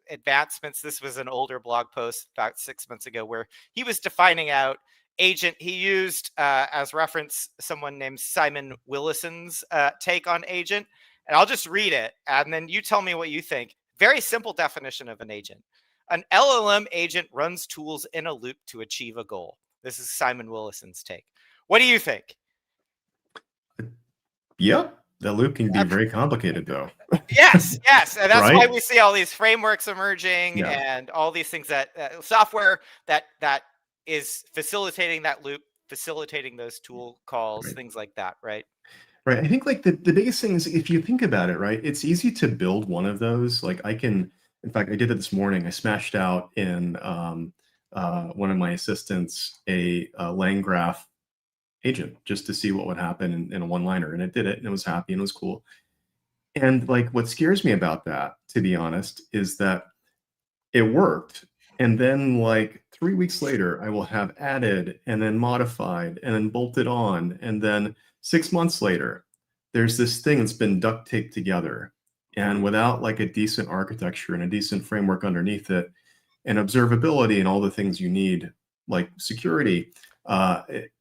advancements. This was an older blog post about 6 months ago, where he was defining out agent. He used as reference someone named Simon Willison's take on agent, and I'll just read it, and then you tell me what you think. Very simple definition of an agent: an LLM agent runs tools in a loop to achieve a goal. This is Simon Willison's take. What do you think? Yep, the loop can be very complicated, though. Yes, and that's Right? why we see all these frameworks emerging and all these things that software that is facilitating that loop, facilitating those tool calls, things like that, right? Right. I think like the biggest thing is, if you think about it, right, it's easy to build one of those. Like, in fact, I did it this morning. I smashed out in one of my assistants a LangGraph agent just to see what would happen in a one-liner, and it did it, and it was happy and it was cool. And like, what scares me about that, to be honest, is that it worked. And then like 3 weeks later, I will have added and then modified and then bolted on. And then 6 months later, there's this thing that's been duct taped together. And without like a decent architecture and a decent framework underneath it, and observability and all the things you need, like security,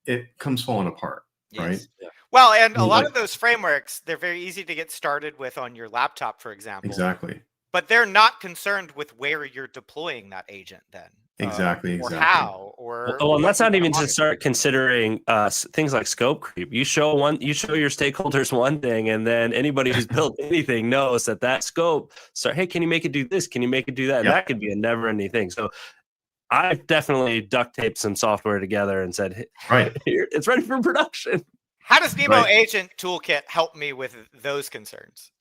it comes falling apart, right? Yeah. Well, and a lot of those frameworks, they're very easy to get started with on your laptop, for example. Exactly. But they're not concerned with where you're deploying that agent then. Exactly. Or how, or and that's not even to start considering things like scope creep. You show your stakeholders one thing, and then anybody who's built anything knows that scope. So, hey, can you make it do this? Can you make it do that? And that could be a never-ending thing. So, I've definitely duct taped some software together and said, right, here, it's ready for production. How does Nemo Agent Toolkit help me with those concerns?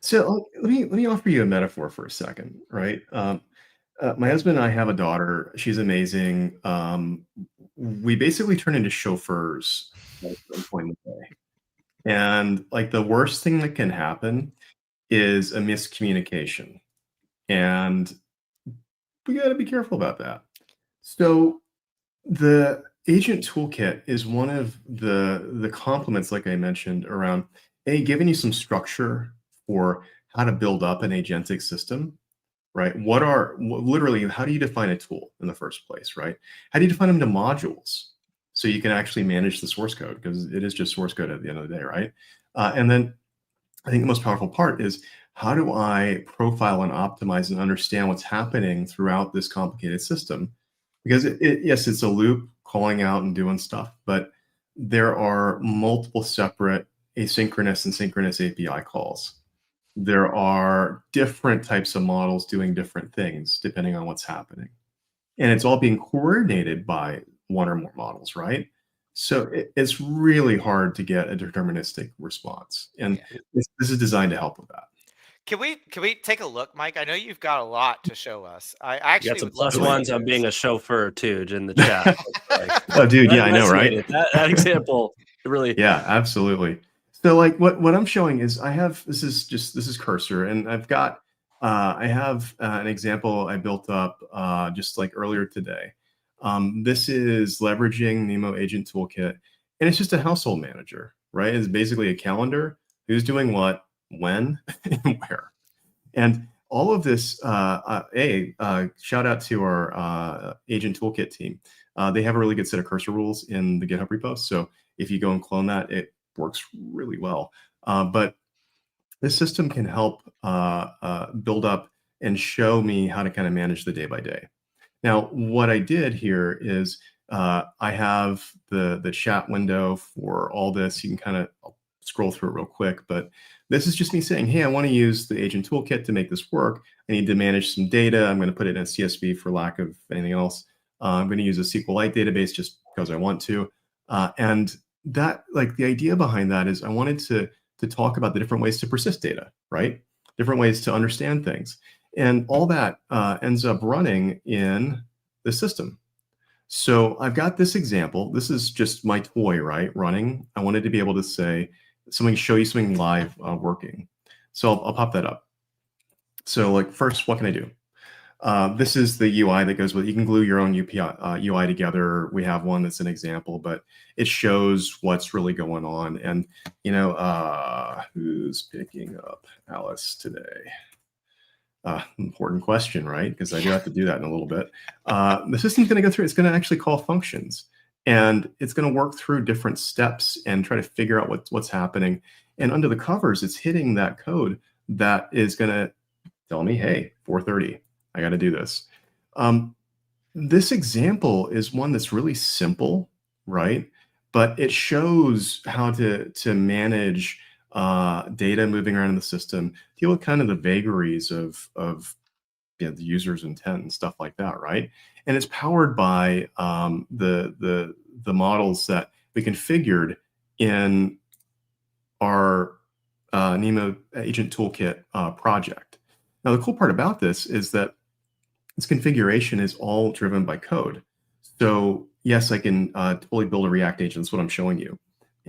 So let me offer you a metaphor for a second, right? My husband and I have a daughter. She's amazing. We basically turn into chauffeurs at some point in the day. And like, the worst thing that can happen is a miscommunication. And we got to be careful about that. So the Agent Toolkit is one of the complements, like I mentioned, around giving you some structure for how to build up an agentic system, right? Literally, how do you define a tool in the first place, right? How do you define them to modules so you can actually manage the source code, because it is just source code at the end of the day, right? And then I think the most powerful part is, how do I profile and optimize and understand what's happening throughout this complicated system? Because yes, it's a loop calling out and doing stuff, but there are multiple separate asynchronous and synchronous API calls. There are different types of models doing different things depending on what's happening. And it's all being coordinated by one or more models, right? So it's really hard to get a deterministic response. And this is designed to help with that. Can we take a look, Mike? I know you've got a lot to show us. I actually got some plus ones on being a chauffeur too in the chat. Oh, dude, yeah, I know, right? That example really. Yeah, absolutely. So like what I'm showing is this is Cursor, and I've got I have an example I built up just like earlier today. This is leveraging Nemo Agent Toolkit, and it's just a household manager, right? It's basically a calendar, who's doing what, when, and where. And all of this, shout out to our Agent Toolkit team. They have a really good set of Cursor rules in the GitHub repo. So if you go and clone that, it works really well. But this system can help build up and show me how to kind of manage the day by day. Now, what I did here is I have the chat window for all this. You can kind of scroll through it real quick, but this is just me saying, hey, I want to use the agent toolkit to make this work. I need to manage some data. I'm going to put it in a CSV for lack of anything else. I'm going to use a SQLite database just because I want to. And that, like, the idea behind that is I wanted to talk about the different ways to persist data, right? Different ways to understand things. And all that ends up running in the system. So I've got this example. This is just my toy, right? Running. I wanted to be able to say, show you something live working. So I'll pop that up. So like first, what can I do? This is the UI that goes with, you can glue your own UI together. We have one that's an example, but it shows what's really going on. And, you know, who's picking up Alice today? Important question, right? Because I do have to do that in a little bit. The system's going to go through, it's going to actually call functions. And it's going to work through different steps and try to figure out what's happening. And under the covers, it's hitting that code that is going to tell me, hey, 4:30, I got to do this. This example is one that's really simple, right? But it shows how to manage data moving around in the system, deal with kind of the vagaries of the user's intent and stuff like that, right? And it's powered by the models that we configured in our Nemo Agent Toolkit project. Now, the cool part about this is that this configuration is all driven by code. So yes, I can totally build a React agent. That's what I'm showing you.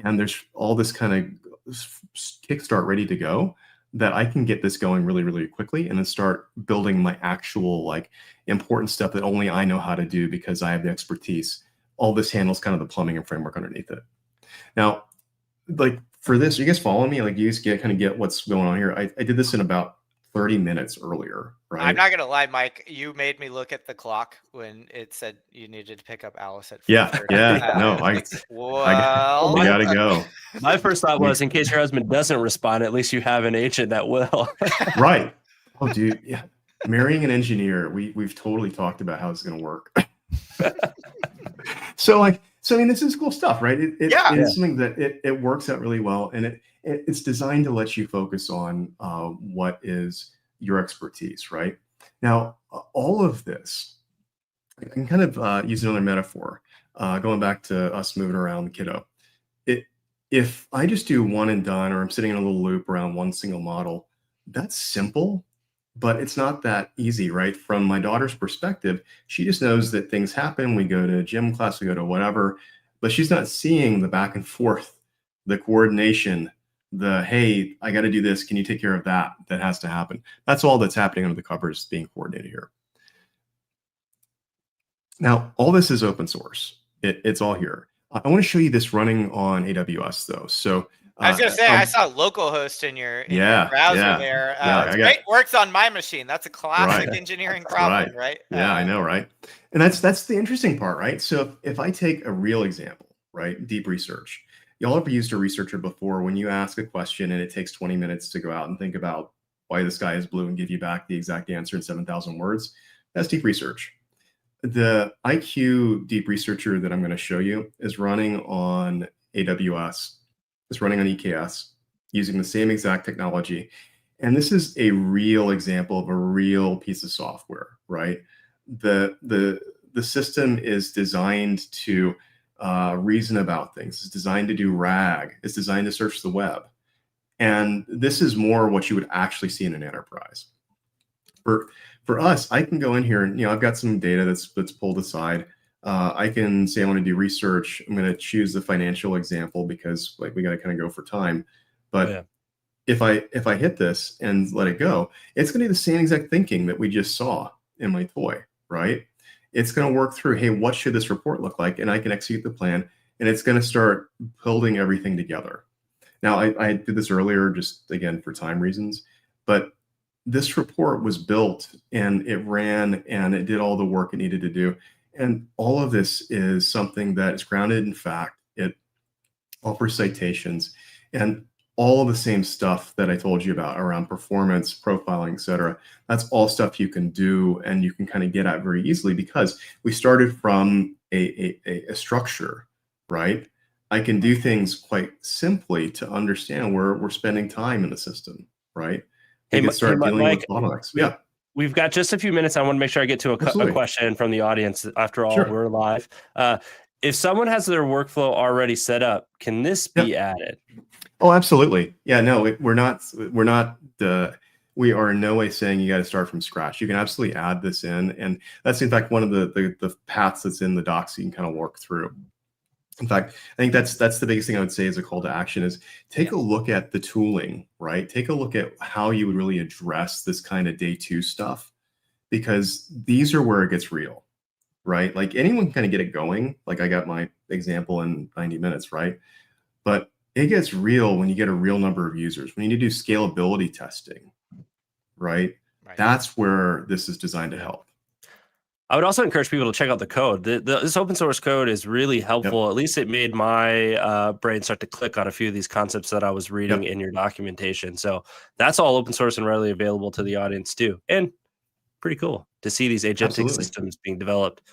And there's all this kind of kickstart ready to go that I can get this going really, really quickly and then start building my actual like important stuff that only I know how to do because I have the expertise. All this handles kind of the plumbing and framework underneath it. Now, like for this, you guys follow me? Like you guys kind of get what's going on here. I did this in about 30 minutes earlier, right? I'm not gonna lie, Mike. You made me look at the clock when it said you needed to pick up Alice at 4:30. No, I gotta go. My first thought was, in case your husband doesn't respond, at least you have an agent that will. Right. Oh, dude. Yeah. Marrying an engineer, we've totally talked about how it's going to work. So I mean, this is cool stuff, right? It's something that it works out really well, and it's designed to let you focus on what is your expertise, right? Now, all of this, I can kind of use another metaphor, going back to us moving around the kiddo. If I just do one and done, or I'm sitting in a little loop around one single model, that's simple, but it's not that easy, right? From my daughter's perspective, she just knows that things happen. We go to gym class, we go to whatever, but she's not seeing the back and forth, the coordination, the, hey, I got to do this. Can you take care of that? That has to happen. That's all that's happening under the covers being coordinated here. Now, all this is open source. It's all here. I want to show you this running on AWS though. So I was gonna say I saw localhost in your browser there. It works on my machine. That's a classic engineering problem, right? Yeah, I know, right? And that's the interesting part, right? So if I take a real example, right, deep research. Y'all ever used a researcher before when you ask a question and it takes 20 minutes to go out and think about why the sky is blue and give you back the exact answer in 7,000 words? That's deep research. The IQ deep researcher that I'm going to show you is running on AWS. It's running on EKS using the same exact technology. And this is a real example of a real piece of software, right? The system is designed to reason about things. It's designed to do RAG. It's designed to search the web. And this is more what you would actually see in an enterprise. For us, I can go in here and, I've got some data that's pulled aside. I can say I want to do research. I'm going to choose the financial example because like we got to kind of go for time. But yeah. if I hit this and let it go, it's going to be the same exact thinking that we just saw in my toy, right? It's going to work through, hey, what should this report look like? And I can execute the plan, and it's going to start building everything together. Now, I did this earlier, just again for time reasons, but this report was built and it ran and it did all the work it needed to do. And all of this is something that is grounded in fact. It offers citations and all of the same stuff that I told you about around performance, profiling, et cetera. That's all stuff you can do and you can kind of get at very easily because we started from a structure, right? I can do things quite simply to understand where we're spending time in the system, right? We can start dealing Mike, with bottlenecks. Yeah. We've got just a few minutes. I want to make sure I get to a question from the audience. After all, Sure. we're live. If someone has their workflow already set up, can this be added? Oh, absolutely. Yeah, no, we are in no way saying you got to start from scratch. You can absolutely add this in. And that's in fact one of the paths that's in the docs you can kind of work through. In fact, I think that's the biggest thing I would say as a call to action is take a look at the tooling, right? Take a look at how you would really address this kind of day two stuff, because these are where it gets real, right? Like anyone can kind of get it going. Like I got my example in 90 minutes, right? But it gets real when you get a real number of users. When you need to do scalability testing, right? That's where this is designed to help. I would also encourage people to check out the code. This open source code is really helpful. At least it made my brain start to click on a few of these concepts that I was reading in your documentation. So that's all open source and readily available to the audience too. And pretty cool to see these agentic systems being developed.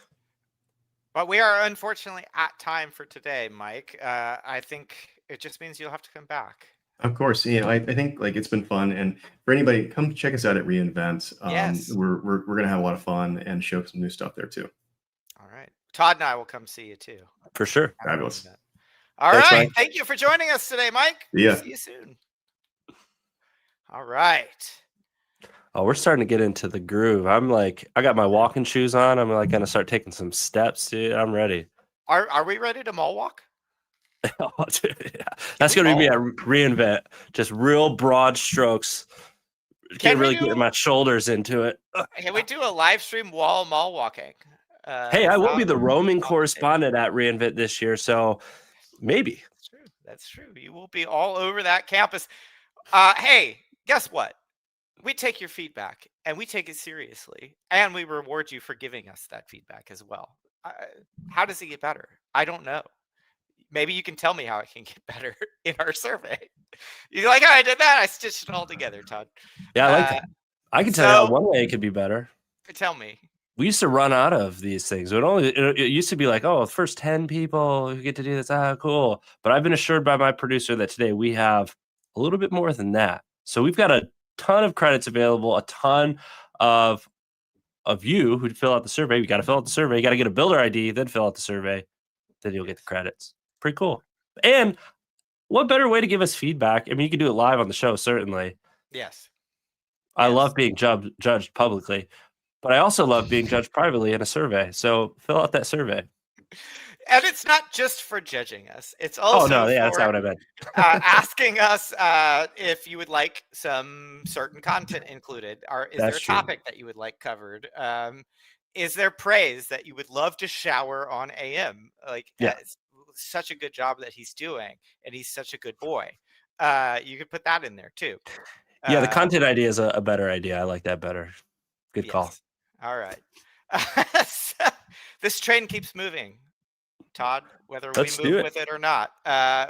But we are unfortunately at time for today, Mike. I think it just means you'll have to come back. Of course, I think like it's been fun, and for anybody, come check us out at reInvent. Yes, we're gonna have a lot of fun and show some new stuff there too. All right, Todd and I will come see you too. For sure. Fabulous. All right, Mike. Thank you for joining us today, Mike. Yeah. See you soon. All right. Oh, we're starting to get into the groove. I got my walking shoes on. I'm like gonna start taking some steps, dude. I'm ready. Are we ready to mall walk? Oh, dude, yeah. That's going to be me at reInvent. Just real broad strokes. Can't really get my shoulders into it. Can we do a live stream mall walking? Hey, I will be the roaming correspondent at reInvent this year, so maybe. That's true. You will be all over that campus. Hey, guess what? We take your feedback and we take it seriously, and we reward you for giving us that feedback as well. How does it get better? I don't know. Maybe you can tell me how it can get better in our survey. You're like, oh, I did that. I stitched it all together, Todd. Yeah, I like that. I can tell you how one way it could be better. Tell me. We used to run out of these things. It used to be like, oh, the first 10 people who get to do this. Ah, cool. But I've been assured by my producer that today we have a little bit more than that. So we've got a ton of credits available, a ton of you who fill out the survey. You got to fill out the survey. You got to get a builder ID, then fill out the survey. Then you'll get the credits. Pretty cool. And what better way to give us feedback? I mean, you can do it live on the show, certainly. Yes. I love being judged publicly, but I also love being judged privately in a survey. So fill out that survey. And it's not just for judging us. It's also that's not what I meant. Asking us if you would like some certain content included. Is there a topic that you would like covered? Is there praise that you would love to shower on AM? It's such a good job that he's doing, and he's such a good boy. You could put that in there too. Yeah, the content idea is a better idea. I like that better. Good call. All right. This train keeps moving, Todd, whether we move with it or not.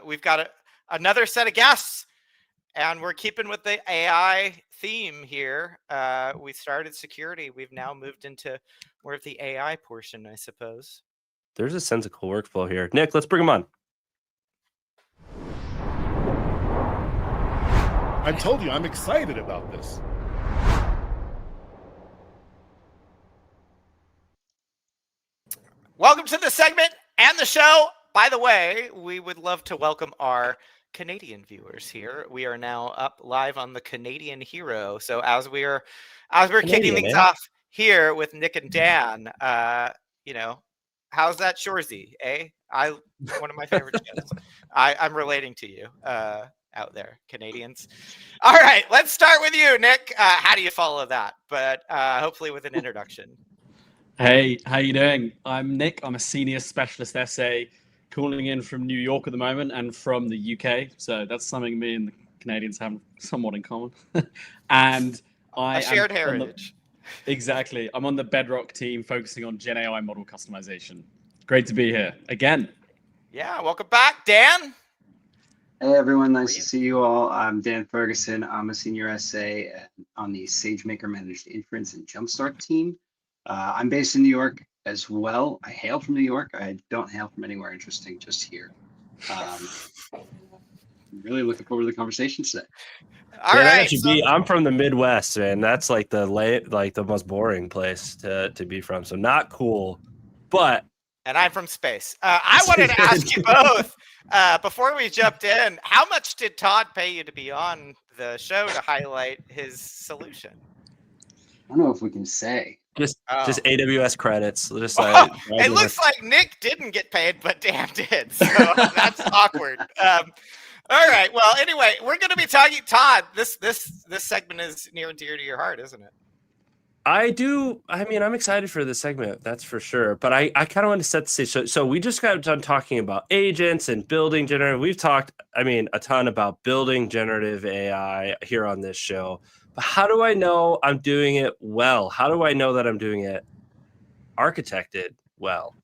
We've got another set of guests, and we're keeping with the AI theme here. We started security. We've now moved into more of the AI portion, I suppose. There's a sensical workflow here. Nick, let's bring him on. I told you, I'm excited about this. Welcome to the segment and the show. By the way, we would love to welcome our Canadian viewers here. We are now up live on the Canadian Hero. So as we're kicking things off here with Nick and Dan, how's that Shorzy? One of my favorite shows. I'm relating to you out there, Canadians. All right, let's start with you, Nick. How do you follow that? But hopefully with an introduction. Hey, how you doing? I'm Nick. I'm a senior specialist essay calling in from New York at the moment and from the UK. So that's something me and the Canadians have somewhat in common. And I a shared am heritage. Exactly. I'm on the Bedrock team focusing on Gen AI model customization. Great to be here again. Yeah, welcome back, Dan. Hey everyone, nice to see you all. I'm Dan Ferguson. I'm a senior essay on the SageMaker Managed Inference and Jumpstart team. I'm based in New York as well. I hail from New York. I don't hail from anywhere interesting, just here. I'm really looking forward to the conversation today. All right, I'm from the Midwest, man. That's like the most boring place to be from. So not cool, but. And I'm from space. I wanted to ask you both before we jumped in. How much did Todd pay you to be on the show to highlight his solution? I don't know if we can say. Just AWS credits. Just it looks like Nick didn't get paid, but Dan did. So that's awkward. All right. Well, anyway, we're going to be talking. Todd, this segment is near and dear to your heart, isn't it? I do. I mean, I'm excited for this segment, that's for sure. But I kind of want to set the stage. So we just got done talking about agents and building generative. We've talked, a ton about building generative AI here on this show. But how do I know I'm doing it well? How do I know that I'm doing it architected well?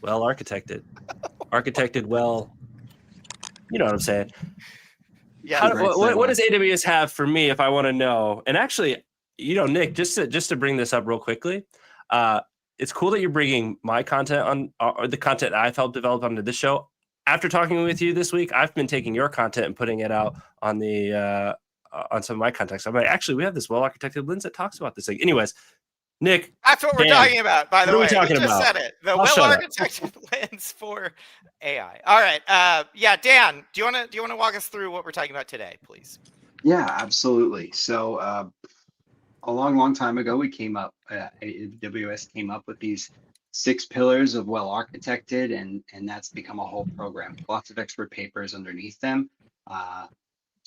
Well architected. Architected well. You know what I'm saying? Yeah. What does AWS have for me if I want to know? And actually, Nick, just to bring this up real quickly, it's cool that you're bringing my content on, or the content I've helped develop onto this show. After talking with you this week, I've been taking your content and putting it out on the on some of my context. I'm like, actually, we have this well-architected lens that talks about this thing. Anyways, Nick, that's what we're talking about. By the way, we just said it. The well-architected lens for AI. All right. Yeah, Dan, do you want to walk us through what we're talking about today, please? Yeah, absolutely. So a long time ago, we came up. AWS came up with these 6 pillars of well-architected, and that's become a whole program. Lots of expert papers underneath them.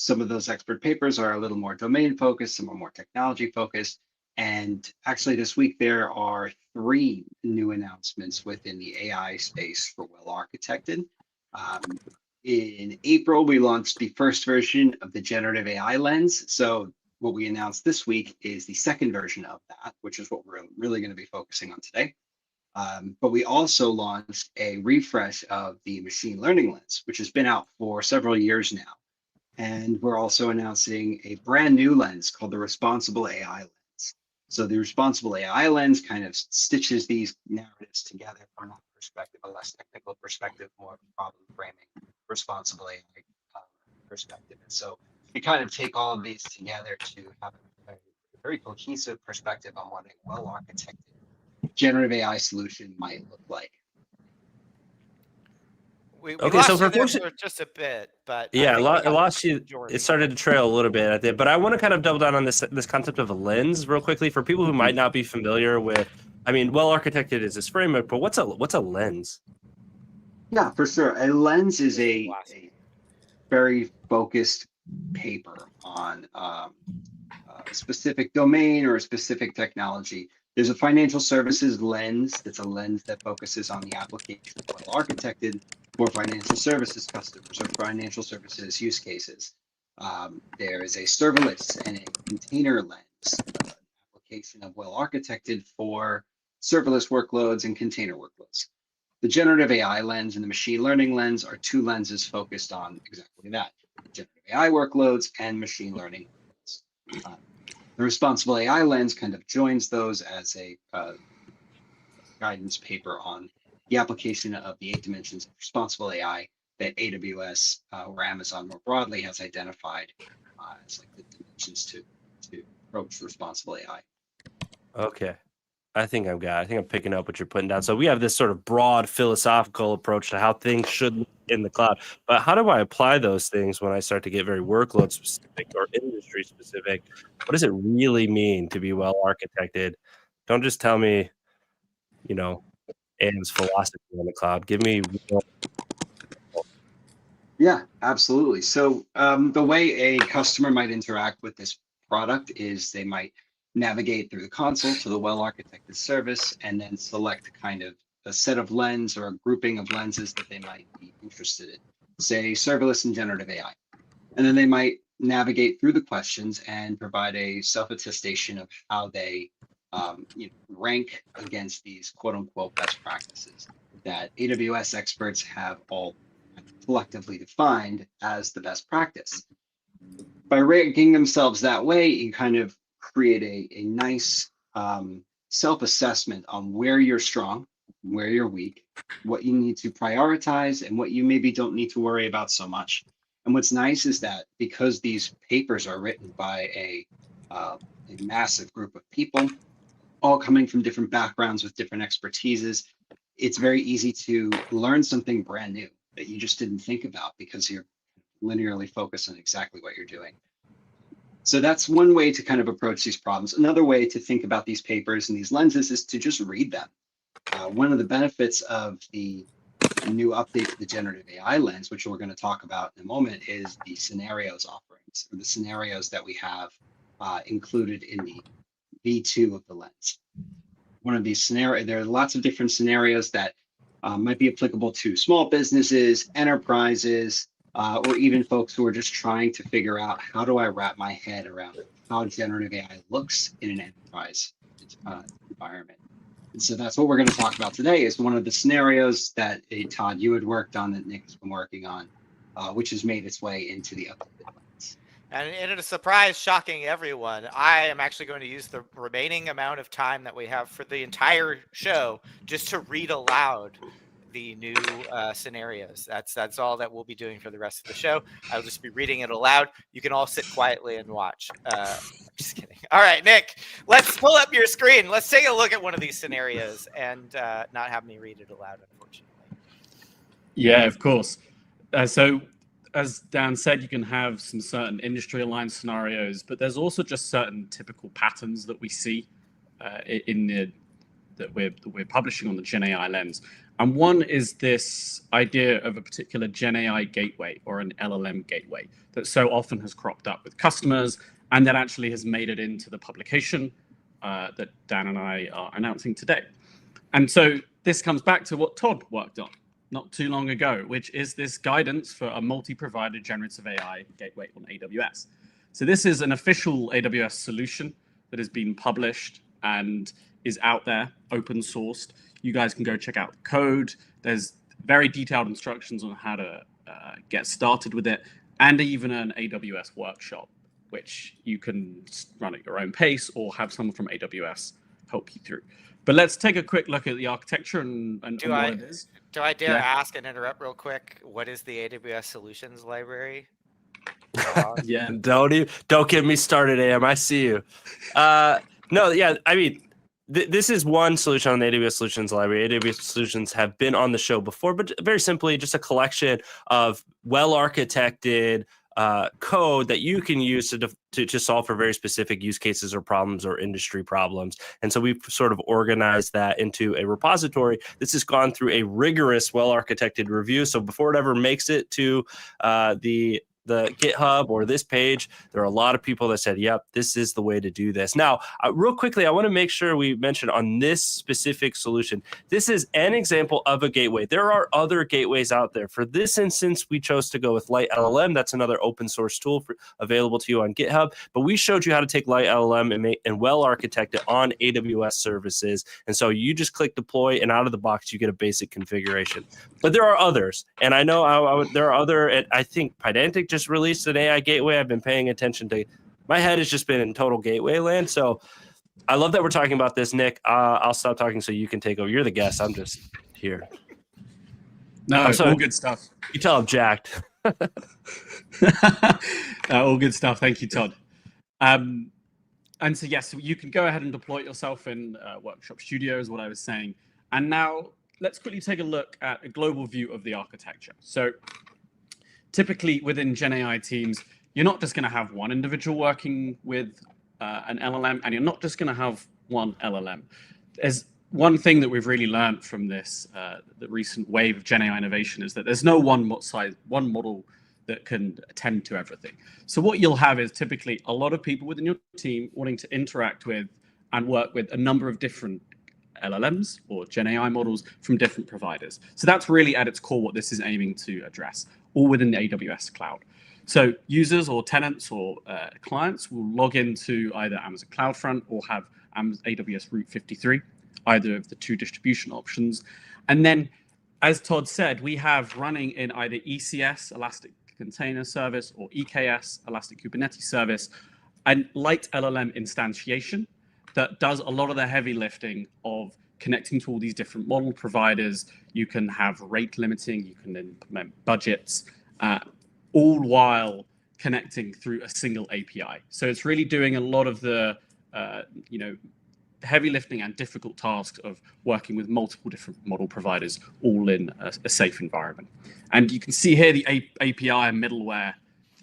Some of those expert papers are a little more domain focused, some are more technology focused. And actually this week, there are 3 new announcements within the AI space for well-architected. In April, we launched the first version of the generative AI lens. So what we announced this week is the second version of that, which is what we're really going to be focusing on today. But we also launched a refresh of the machine learning lens, which has been out for several years now. And we're also announcing a brand new lens called the Responsible AI lens. So the Responsible AI lens kind of stitches these narratives together from a perspective, a less technical perspective, more of a problem framing, responsible AI perspective. And so we kind of take all of these together to have a very cohesive perspective on what a well-architected generative AI solution might look like. We lost you there for just a bit, but yeah, I lost you. It started to trail a little bit at the end, but I want to kind of double down on this concept of a lens real quickly for people who might not be familiar with. Well architected is this framework, but what's a lens? Yeah, for sure. A lens is a very focused paper on a specific domain or a specific technology. There's a financial services lens. That's a lens that focuses on the application of well-architected for financial services customers or financial services use cases. There is a serverless and a container lens, application of well-architected for serverless workloads and container workloads. The generative AI lens and the machine learning lens are 2 lenses focused on exactly that, generative AI workloads and machine learning workloads. The Responsible AI lens kind of joins those as a guidance paper on the application of the 8 dimensions of responsible AI that AWS or Amazon more broadly has identified as like the dimensions to approach responsible AI. Okay. I think I'm picking up what you're putting down. So we have this sort of broad philosophical approach to how things should look in the cloud. But how do I apply those things when I start to get very workload specific or industry specific? What does it really mean to be well architected? Don't just tell me, AM's philosophy on the cloud. Give me real. Yeah, absolutely. So the way a customer might interact with this product is they might navigate through the console to the well-architected service and then select kind of a set of lens or a grouping of lenses that they might be interested in, say serverless and generative AI. And then they might navigate through the questions and provide a self-attestation of how they rank against these quote unquote best practices that AWS experts have all collectively defined as the best practice. By ranking themselves that way, you kind of create a nice self-assessment on where you're strong, where you're weak, what you need to prioritize, and what you maybe don't need to worry about so much. And what's nice is that because these papers are written by a massive group of people, all coming from different backgrounds with different expertises, it's very easy to learn something brand new that you just didn't think about because you're linearly focused on exactly what you're doing. So that's one way to kind of approach these problems. Another way to think about these papers and these lenses is to just read them. One of the benefits of the new update to the generative AI lens, which we're going to talk about in a moment, is the scenarios offerings, or the scenarios that we have included in the V2 of the lens. One of these scenarios, there are lots of different scenarios that might be applicable to small businesses, enterprises, or even folks who are just trying to figure out how do I wrap my head around how generative AI looks in an enterprise environment. And so that's what we're going to talk about today, is one of the scenarios that Todd, you had worked on, that Nick has been working on, which has made its way into the updated lens. And in a surprise, shocking everyone, I am actually going to use the remaining amount of time that we have for the entire show just to read aloud the new scenarios. That's all that we'll be doing for the rest of the show. I'll just be reading it aloud. You can all sit quietly and watch. I'm just kidding. All right, Nick, let's pull up your screen. Let's take a look at one of these scenarios and not have me read it aloud, unfortunately. Yeah, of course. So as Dan said, you can have some certain industry-aligned scenarios, but there's also just certain typical patterns that we see that we're publishing on the Gen AI lens. And one is this idea of a particular Gen AI gateway or an LLM gateway that so often has cropped up with customers, and that actually has made it into the publication that Dan and I are announcing today. And so this comes back to what Todd worked on not too long ago, which is this guidance for a multi-provider generative AI gateway on AWS. So this is an official AWS solution that has been published and is out there, open sourced. You guys can go check out the code. There's very detailed instructions on how to get started with it, and even an AWS workshop, which you can run at your own pace or have someone from AWS help you through. But let's take a quick look at the architecture and what it is. Do I dare ask and interrupt real quick? What is the AWS Solutions Library? Yeah. Don't get me started, AM. I see you. No, yeah, I mean, this is one solution on the AWS Solutions Library. AWS Solutions have been on the show before, but very simply just a collection of well-architected code that you can use to solve for very specific use cases or problems or industry problems. And so we've sort of organized that into a repository. This has gone through a rigorous, well-architected review. So before it ever makes it to the GitHub or this page, there are a lot of people that said, yep, this is the way to do this. Now, real quickly, I want to make sure we mention on this specific solution, this is an example of a gateway. There are other gateways out there. For this instance, we chose to go with Light LLM. That's another open source tool available to you on GitHub. But we showed you how to take Light LLM and well architect it on AWS services. And so you just click deploy, and out of the box, you get a basic configuration. But there are others. And I know there are other, I think Pydantic just released an AI gateway. I've been paying attention to. My head has just been in total gateway land. So I love that we're talking about this, Nick. I'll stop talking so you can take over. You're the guest. I'm just here. No, all good stuff. You tell I'm jacked. All good stuff. Thank you, Todd. And so, yes, you can go ahead and deploy it yourself in Workshop Studio, is what I was saying. And now let's quickly take a look at a global view of the architecture. So typically within Gen AI teams, you're not just going to have one individual working with an LLM, and you're not just going to have one LLM. There's one thing that we've really learned from this, the recent wave of Gen AI innovation, is that there's no one model that can attend to everything. So what you'll have is typically a lot of people within your team wanting to interact with and work with a number of different LLMs or Gen AI models from different providers. So that's really at its core what this is aiming to address, all within the AWS cloud. So users or tenants or clients will log into either Amazon CloudFront or have AWS Route 53, either of the two distribution options. And then, as Todd said, we have running in either ECS, Elastic Container Service, or EKS, Elastic Kubernetes Service, a light LLM instantiation that does a lot of the heavy lifting of connecting to all these different model providers. You can have rate limiting, you can implement budgets, all while connecting through a single API. So it's really doing a lot of the heavy lifting and difficult tasks of working with multiple different model providers, all in a safe environment. And you can see here the API and middleware.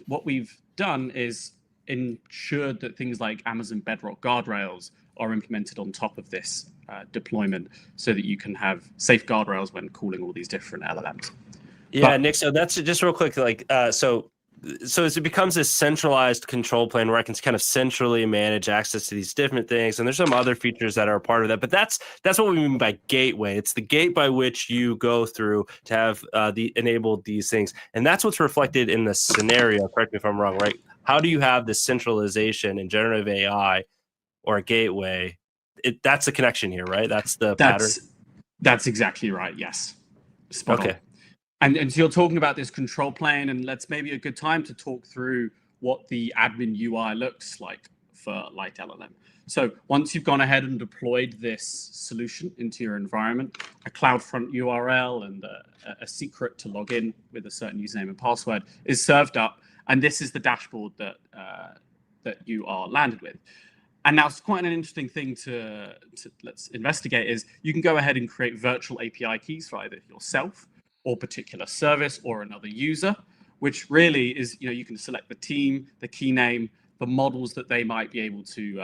What we've done is ensured that things like Amazon Bedrock guardrails are implemented on top of this deployment, so that you can have safe guardrails when calling all these different LLMs. Yeah, Nick. So that's just real quick. So as it becomes this centralized control plane where I can kind of centrally manage access to these different things, and there's some other features that are a part of that. But that's what we mean by gateway. It's the gate by which you go through to have enabled these things, and that's what's reflected in the scenario. Correct me if I'm wrong, right? How do you have this centralization in generative AI or a gateway? That's the connection here, right? That's the pattern. That's exactly right. Yes. Spot on. And so you're talking about this control plane, and let's maybe a good time to talk through what the admin UI looks like for Light LLM. So once you've gone ahead and deployed this solution into your environment, a CloudFront URL and a secret to log in with a certain username and password is served up, and this is the dashboard that you are landed with. And now it's quite an interesting thing to let's investigate is you can go ahead and create virtual API keys for either yourself or particular service or another user, which really is, you can select the team, the key name, the models that they might be able to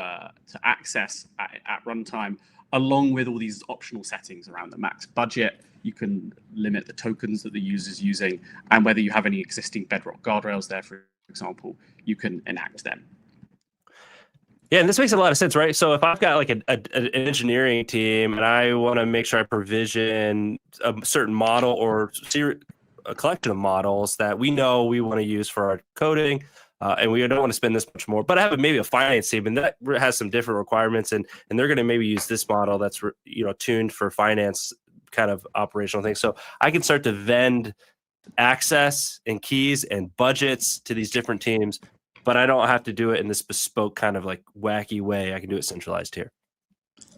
access at runtime, along with all these optional settings around the max budget. You can limit the tokens that the user's using, and whether you have any existing Bedrock guardrails there, for example, you can enact them. Yeah, and this makes a lot of sense, right? So if I've got like an engineering team and I want to make sure I provision a certain model or a collection of models that we know we want to use for our coding, and we don't want to spend this much more, but I have maybe a finance team and that has some different requirements, and they're going to maybe use this model that's tuned for finance kind of operational things. So I can start to vend access and keys and budgets to these different teams, but I don't have to do it in this bespoke kind of like wacky way. I can do it centralized here.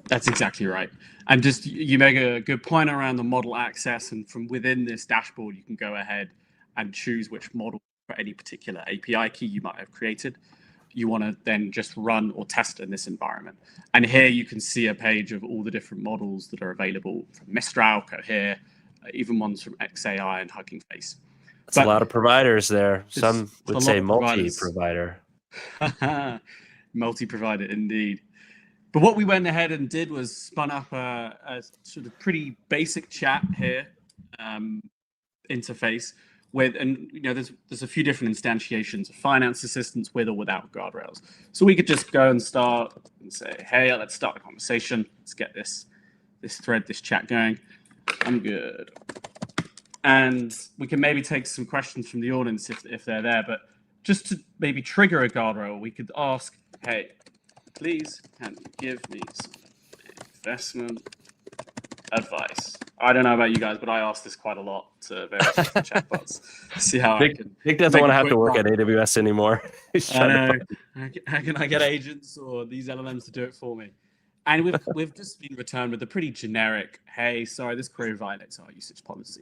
That's exactly right. And just you make a good point around the model access, and from within this dashboard, you can go ahead and choose which model for any particular API key you might have created you want to then just run or test in this environment. And here you can see a page of all the different models that are available from Mistral, Cohere, even ones from XAI and Hugging Face. That's a lot of providers there. Some would say multi-provider. Multi-provider, indeed. But what we went ahead and did was spun up a sort of pretty basic chat here interface with, and there's a few different instantiations of finance assistants with or without guardrails. So we could just go and start and say, hey, let's start a conversation. Let's get this thread, this chat going. I'm good. And we can maybe take some questions from the audience if they're there. But just to maybe trigger a guardrail, we could ask, hey, please can you give me some investment advice? I don't know about you guys, but I ask this quite a lot to various chatbots. See how I can. Nick doesn't want to have to work at AWS anymore. I know. How can I get agents or these LLMs to do it for me? And we've just been returned with a pretty generic, hey, sorry, this query violates our usage policy.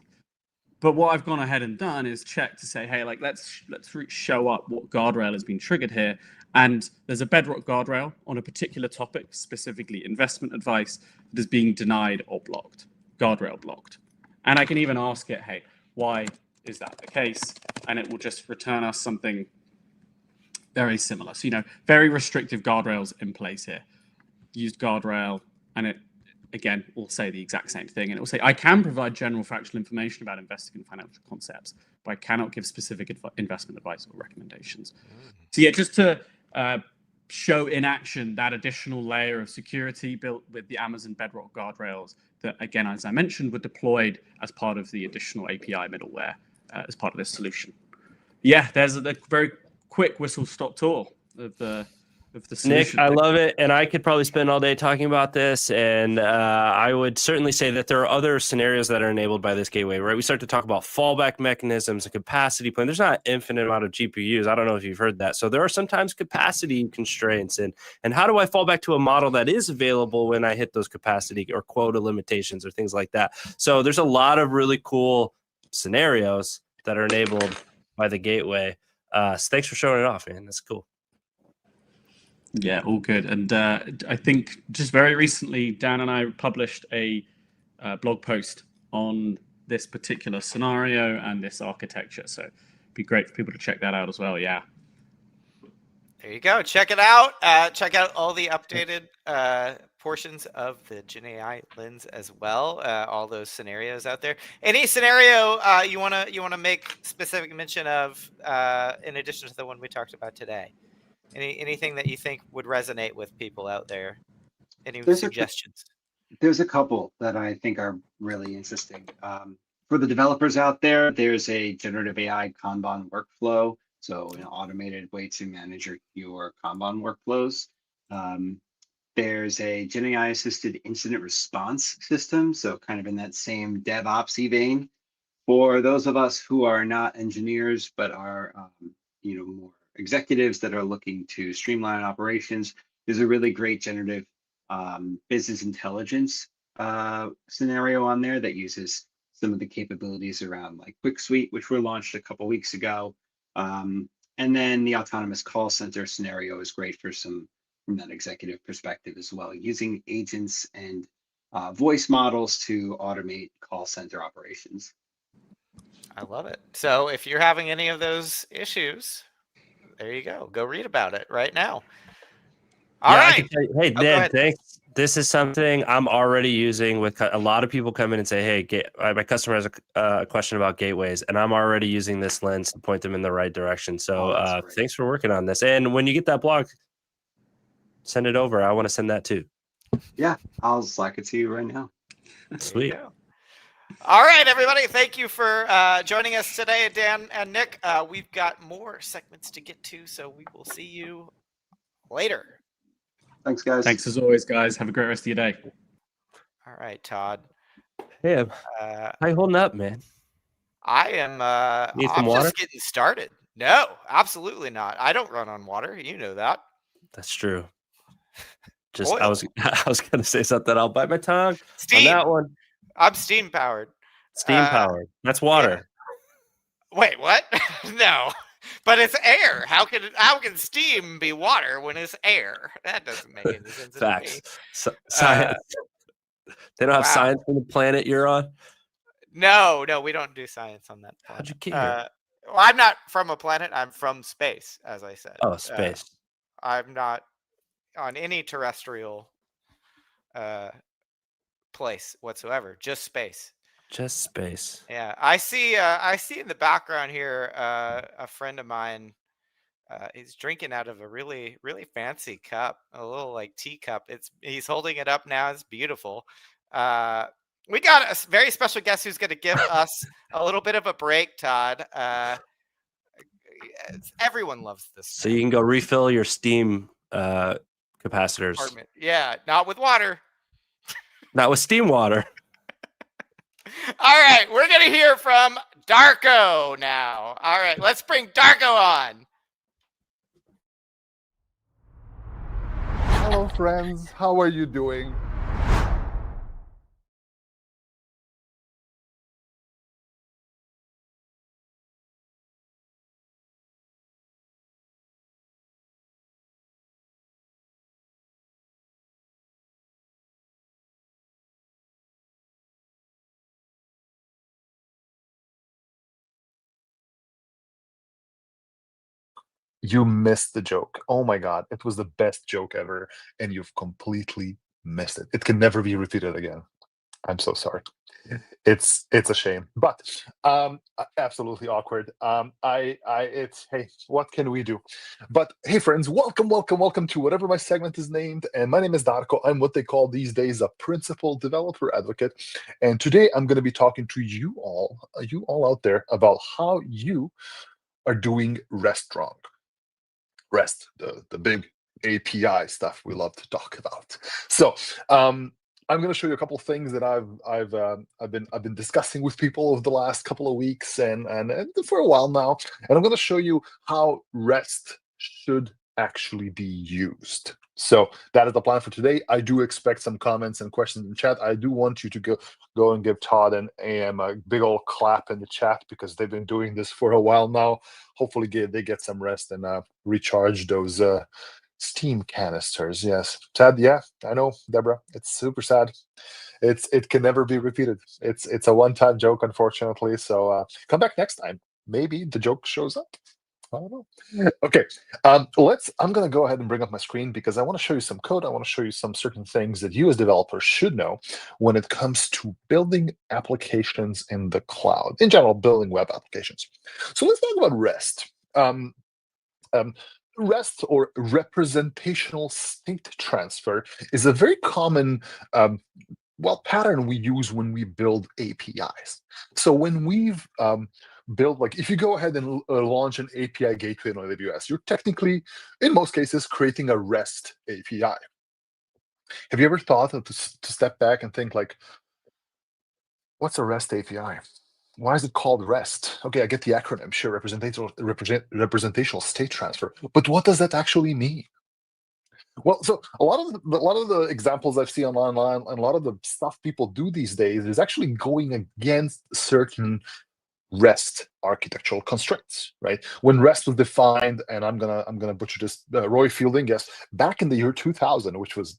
But what I've gone ahead and done is check to say, hey, let's show up what guardrail has been triggered here. And there's a Bedrock guardrail on a particular topic, specifically investment advice, that is being denied or blocked, guardrail blocked. And I can even ask it, hey, why is that the case? And it will just return us something very similar. So, very restrictive guardrails in place here. Used guardrail, and it again, will say the exact same thing, and it will say, I can provide general factual information about investing in financial concepts, but I cannot give specific investment advice or recommendations. So yeah, just to show in action that additional layer of security built with the Amazon Bedrock guardrails that, again, as I mentioned, were deployed as part of the additional API middleware as part of this solution. Yeah, there's a very quick whistle-stop tour of the solution. Nick, I love it, and I could probably spend all day talking about this, and I would certainly say that there are other scenarios that are enabled by this gateway, right? We start to talk about fallback mechanisms, a capacity plan. There's not an infinite amount of GPUs. I don't know if you've heard that. So there are sometimes capacity constraints, and how do I fall back to a model that is available when I hit those capacity or quota limitations or things like that? So there's a lot of really cool scenarios that are enabled by the gateway. So thanks for showing it off, man. That's cool. Yeah, all good. And I think just very recently, Dan and I published a blog post on this particular scenario and this architecture. So it'd be great for people to check that out as well. Yeah. There you go. Check it out. Check out all the updated portions of the GenAI lens as well. All those scenarios out there. Any scenario you wanna make specific mention of in addition to the one we talked about today? Anything that you think would resonate with people out there? Any suggestions? There's a couple that I think are really interesting. For the developers out there, there's a generative AI Kanban workflow. So an automated way to manage your Kanban workflows. There's a GenAI assisted incident response system. So kind of in that same DevOps vein. For those of us who are not engineers, but are more executives that are looking to streamline operations, there's a really great generative business intelligence scenario on there that uses some of the capabilities around like Quick Suite, which were launched a couple weeks ago. And then the autonomous call center scenario is great for from that executive perspective as well, using agents and voice models to automate call center operations. I love it. So if you're having any of those issues, there you go. Go read about it right now. All right. I can tell you, hey, Dan, thanks. This is something I'm already using with a lot of people come in and say, hey, my customer has a question about gateways, and I'm already using this lens to point them in the right direction. So thanks for working on this. And when you get that blog, send it over. I want to send that too. Yeah, I'll Slack it to you right now. Sweet. All right, everybody. Thank you for joining us today, Dan and Nick. We've got more segments to get to, so we will see you later. Thanks, guys. Thanks as always, guys. Have a great rest of your day. All right, Todd. Hey, how you holding up, man? I am. Need some I'm water? just getting started. No, absolutely not. I don't run on water. You know that. That's true. Oil. I was gonna say something. I'll bite my tongue Steam. on that one. I'm steam powered. Steam powered. That's water. Yeah. Wait, what? No, but it's air. How can steam be water when it's air? That doesn't make any sense. Facts. Science. They don't have science on the planet you're on. No, we don't do science on that planet. How'd you get here? Well, I'm not from a planet. I'm from space, as I said. Oh, space. I'm not on any terrestrial place whatsoever. Just space. Just space. Yeah, I see in the background here a friend of mine. He's drinking out of a really, really fancy cup, a little like teacup. He's holding it up now. It's beautiful. We got a very special guest who's going to give us a little bit of a break, Todd. Everyone loves this. So you can go refill your steam capacitors. Yeah, not with water. Not with steam water. All right, we're going to hear from Darko now. All right, let's bring Darko on. Hello, friends. How are you doing? You missed the joke. Oh my God, it was the best joke ever, and you've completely missed it. It can never be repeated again. I'm so sorry. It's a shame, but absolutely awkward. It's hey, what can we do? But hey, friends, welcome to whatever my segment is named. And my name is Darko. I'm what they call these days a principal developer advocate. And today I'm going to be talking to you all out there about how you are doing REST wrong. REST, the big API stuff we love to talk about. So I'm going to show you a couple of things that I've been discussing with people over the last couple of weeks and for a while now, and I'm going to show you how REST should actually be used. So that is the plan for today. I do expect some comments and questions in chat. I do want you to go and give Todd and AM a big old clap in the chat because they've been doing this for a while now. Hopefully they get some rest and recharge those steam canisters. Yes, sad. Yeah, I know, Deborah. It's super sad. It can never be repeated. It's a one-time joke, unfortunately. So come back next time. Maybe the joke shows up. I don't know. Okay, I'm going to go ahead and bring up my screen because I want to show you some code. I want to show you some certain things that you as developers should know when it comes to building applications in the cloud. In general, building web applications. So let's talk about REST. REST, or representational state transfer, is a very common pattern we use when we build APIs. So when we've built, like if you go ahead and launch an API gateway on AWS, you're technically, in most cases, creating a REST API. Have you ever thought to step back and think like, what's a REST API? Why is it called REST? Okay, I get the acronym, sure, representational state transfer, but what does that actually mean? Well, so a lot of the examples I've seen online and a lot of the stuff people do these days is actually going against certain REST architectural constraints, right? When REST was defined, and I'm gonna butcher this, Roy Fielding, yes, back in the year 2000, which was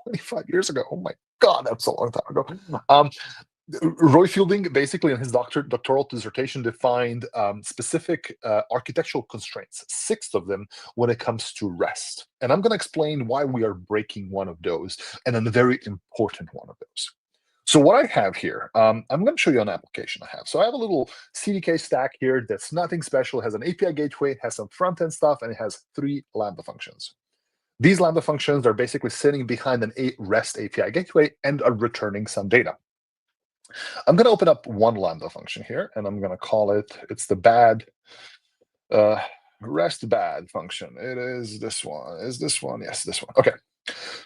25 years ago. Oh my God, that's a long time ago. Roy Fielding, basically in his doctoral dissertation, defined specific architectural constraints, 6 of them, when it comes to REST. And I'm going to explain why we are breaking one of those, and a very important one of those. So what I have here, I'm going to show you an application I have. So I have a little CDK stack here that's nothing special. It has an API gateway, it has some front-end stuff, and it has 3 Lambda functions. These Lambda functions are basically sitting behind an REST API gateway and are returning some data. I'm going to open up one Lambda function here, and I'm going to call it, it's the bad, REST bad function. It is this one. Is this one? Yes, this one. Okay.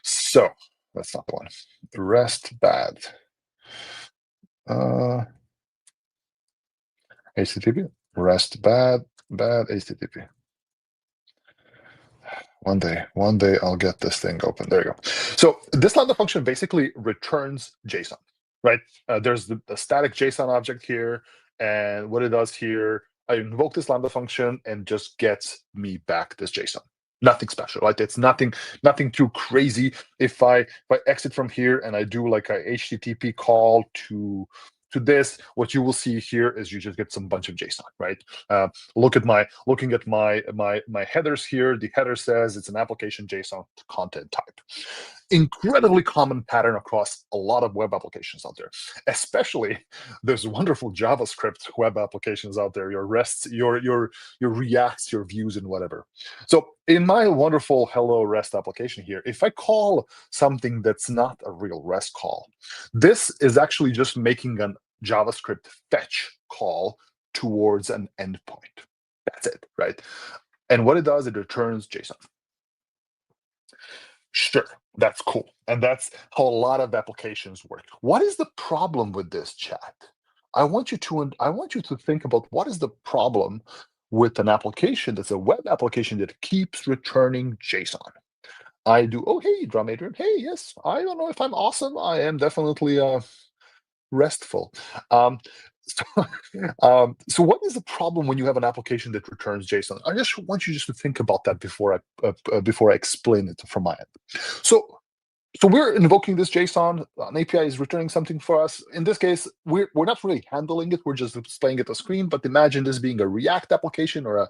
So that's not the one. REST bad. HTTP. REST bad HTTP. One day I'll get this thing open. There you go. So this Lambda function basically returns JSON. Right, there's the static JSON object here, and what it does here, I invoke this Lambda function and just gets me back this JSON. Nothing special, right? It's nothing too crazy. If I exit from here and I do like a HTTP call to this, what you will see here is you just get some bunch of JSON, right? Looking at my headers here, the header says it's an application JSON content type. Incredibly common pattern across a lot of web applications out there. Especially there's wonderful JavaScript web applications out there, your RESTs, your Reacts, your Views, and whatever. So in my wonderful Hello REST application here, if I call something that's not a real REST call, this is actually just making an JavaScript fetch call towards an endpoint. That's it, right? And what it does, it returns JSON. Sure, that's cool. And that's how a lot of applications work. What is the problem with this, chat? I want you to think about what is the problem with an application that's a web application that keeps returning JSON. I do, oh, hey, Drum Adrian. Hey, yes, I don't know if I'm awesome. I am definitely restful. So what is the problem when you have an application that returns JSON? I just want you to think about that before I explain it from my end. So So we're invoking this JSON. An API is returning something for us. In this case, we're not really handling it. We're just displaying it on screen. But imagine this being a React application or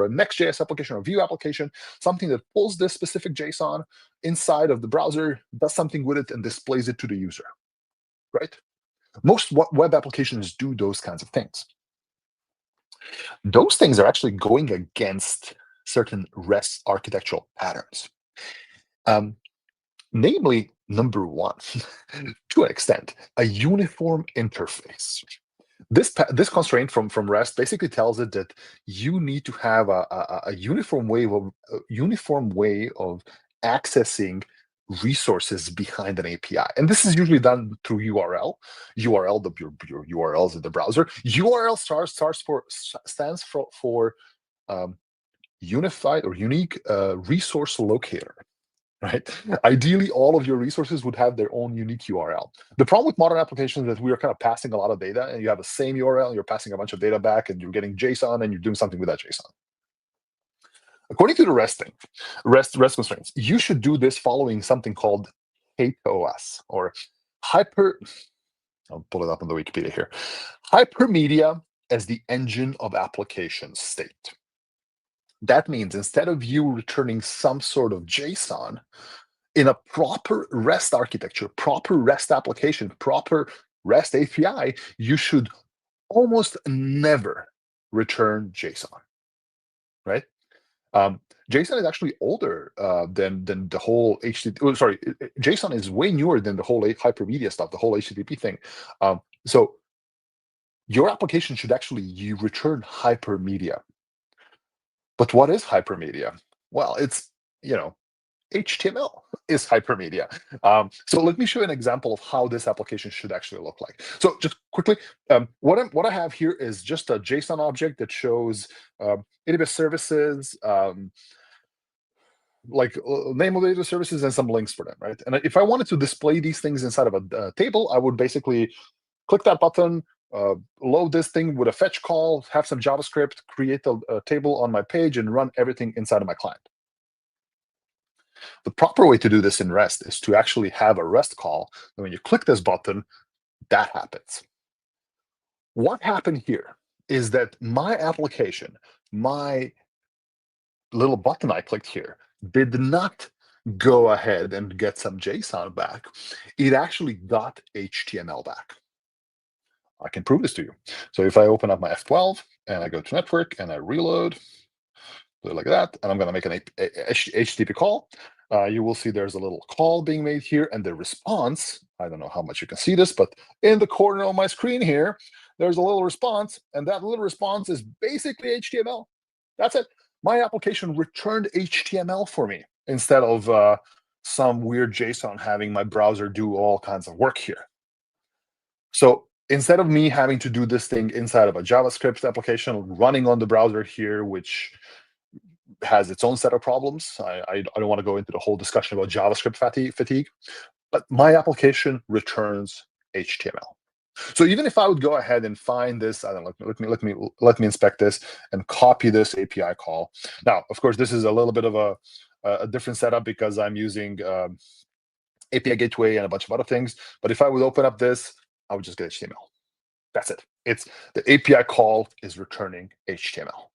a Next.js application or Vue application, something that pulls this specific JSON inside of the browser, does something with it, and displays it to the user, right? Most web applications do those kinds of things. Those things are actually going against certain REST architectural patterns. Namely, number one, to an extent, a uniform interface. This constraint from REST basically tells it that you need to have a uniform way of accessing resources behind an API, and this is usually done through URL. Your URLs in the browser. URL stands for unified or unique resource locator. Right? Ideally, all of your resources would have their own unique URL. The problem with modern applications is that we are kind of passing a lot of data, and you have the same URL, and you're passing a bunch of data back, and you're getting JSON, and you're doing something with that JSON. According to the REST constraints, you should do this following something called HOS, or hyper. I'll pull it up on the Wikipedia here. Hypermedia as the engine of application state. That means instead of you returning some sort of JSON, in a proper REST architecture, proper REST application, proper REST API, you should almost never return JSON, right? JSON is actually older than the whole HTTP. Oh, sorry, JSON is way newer than the whole hypermedia stuff, the whole HTTP thing. So your application should actually return hypermedia. But what is hypermedia? Well, it's, HTML is hypermedia. So let me show you an example of how this application should actually look like. So just quickly, what I have here is just a JSON object that shows AWS services, like name of AWS services and some links for them, right? And if I wanted to display these things inside of a table, I would basically click that button, load this thing with a fetch call, have some JavaScript, create a table on my page, and run everything inside of my client. The proper way to do this in REST is to actually have a REST call, and when you click this button, that happens. What happened here is that my application, my little button I clicked here, did not go ahead and get some JSON back. It actually got HTML back. I can prove this to you. So if I open up my F12 and I go to network and I reload, do it like that, and I'm going to make an HTTP call, you will see there's a little call being made here, and the response, I don't know how much you can see this, but in the corner of my screen here, there's a little response, and that little response is basically HTML. That's it. My application returned HTML for me instead of some weird JSON having my browser do all kinds of work here. So instead of me having to do this thing inside of a JavaScript application running on the browser here, which has its own set of problems, I don't want to go into the whole discussion about JavaScript fatigue, but my application returns HTML. So even if I would go ahead and find this, I don't know, let me inspect this and copy this API call. Now, of course, this is a little bit of a different setup because I'm using API gateway and a bunch of other things. But if I would open up this, I would just get HTML. That's it. It's the API call is returning HTML.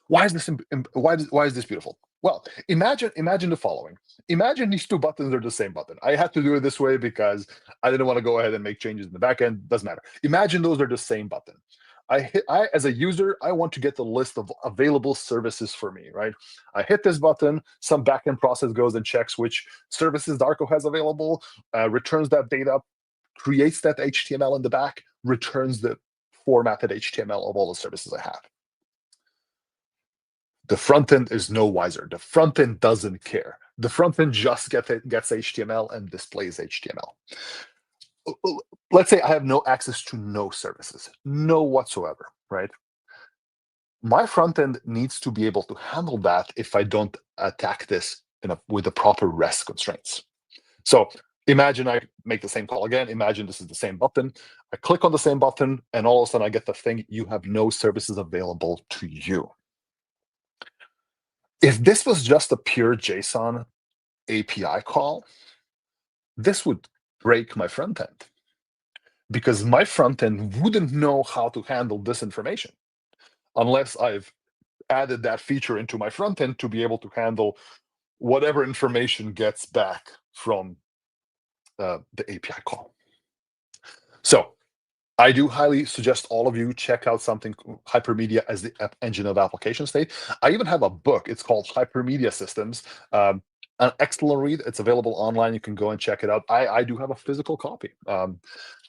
Why is this beautiful? Well, imagine the following. Imagine these two buttons are the same button. I had to do it this way because I didn't want to go ahead and make changes in the backend. Doesn't matter. Imagine those are the same button. I as a user, I want to get the list of available services for me, right? I hit this button, some backend process goes and checks which services Darko has available, returns that data, creates that HTML in the back, returns the formatted HTML of all the services I have. The front end is no wiser. The front end doesn't care. The front end just gets HTML and displays HTML. Let's say I have no access to no services, no whatsoever, right? My front end needs to be able to handle that if I don't attack this with the proper REST constraints. So imagine I make the same call again. Imagine this is the same button. I click on the same button, and all of a sudden I get the thing, you have no services available to you. If this was just a pure JSON API call, this would break my front end, because my front end wouldn't know how to handle this information unless I've added that feature into my front end to be able to handle whatever information gets back from the API call. So I do highly suggest all of you check out something, Hypermedia as the engine of application state. I even have a book. It's called Hypermedia Systems. An excellent read. It's available online. You can go and check it out. I do have a physical copy.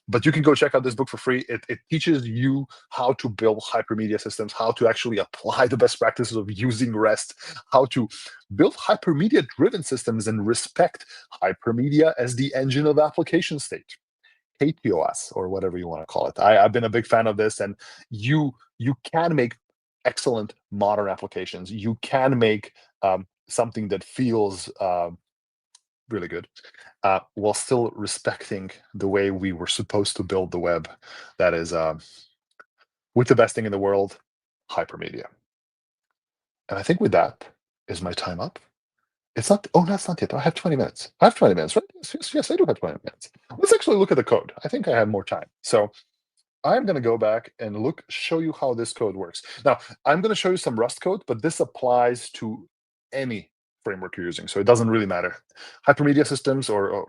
But you can go check out this book for free. It teaches you how to build hypermedia systems, how to actually apply the best practices of using REST, how to build hypermedia-driven systems and respect hypermedia as the engine of application state, KTOS, or whatever you want to call it. I've been a big fan of this, and you can make excellent modern applications. You can make something that feels really good, while still respecting the way we were supposed to build the web. That is, with the best thing in the world, hypermedia. And I think with that, is my time up? It's not, oh, that's not yet. I have 20 minutes. I have 20 minutes, right? Yes, I do have 20 minutes. Let's actually look at the code. I think I have more time. So I'm going to go back and show you how this code works. Now, I'm going to show you some Rust code, but this applies to any framework you're using, so it doesn't really matter. Hypermedia systems or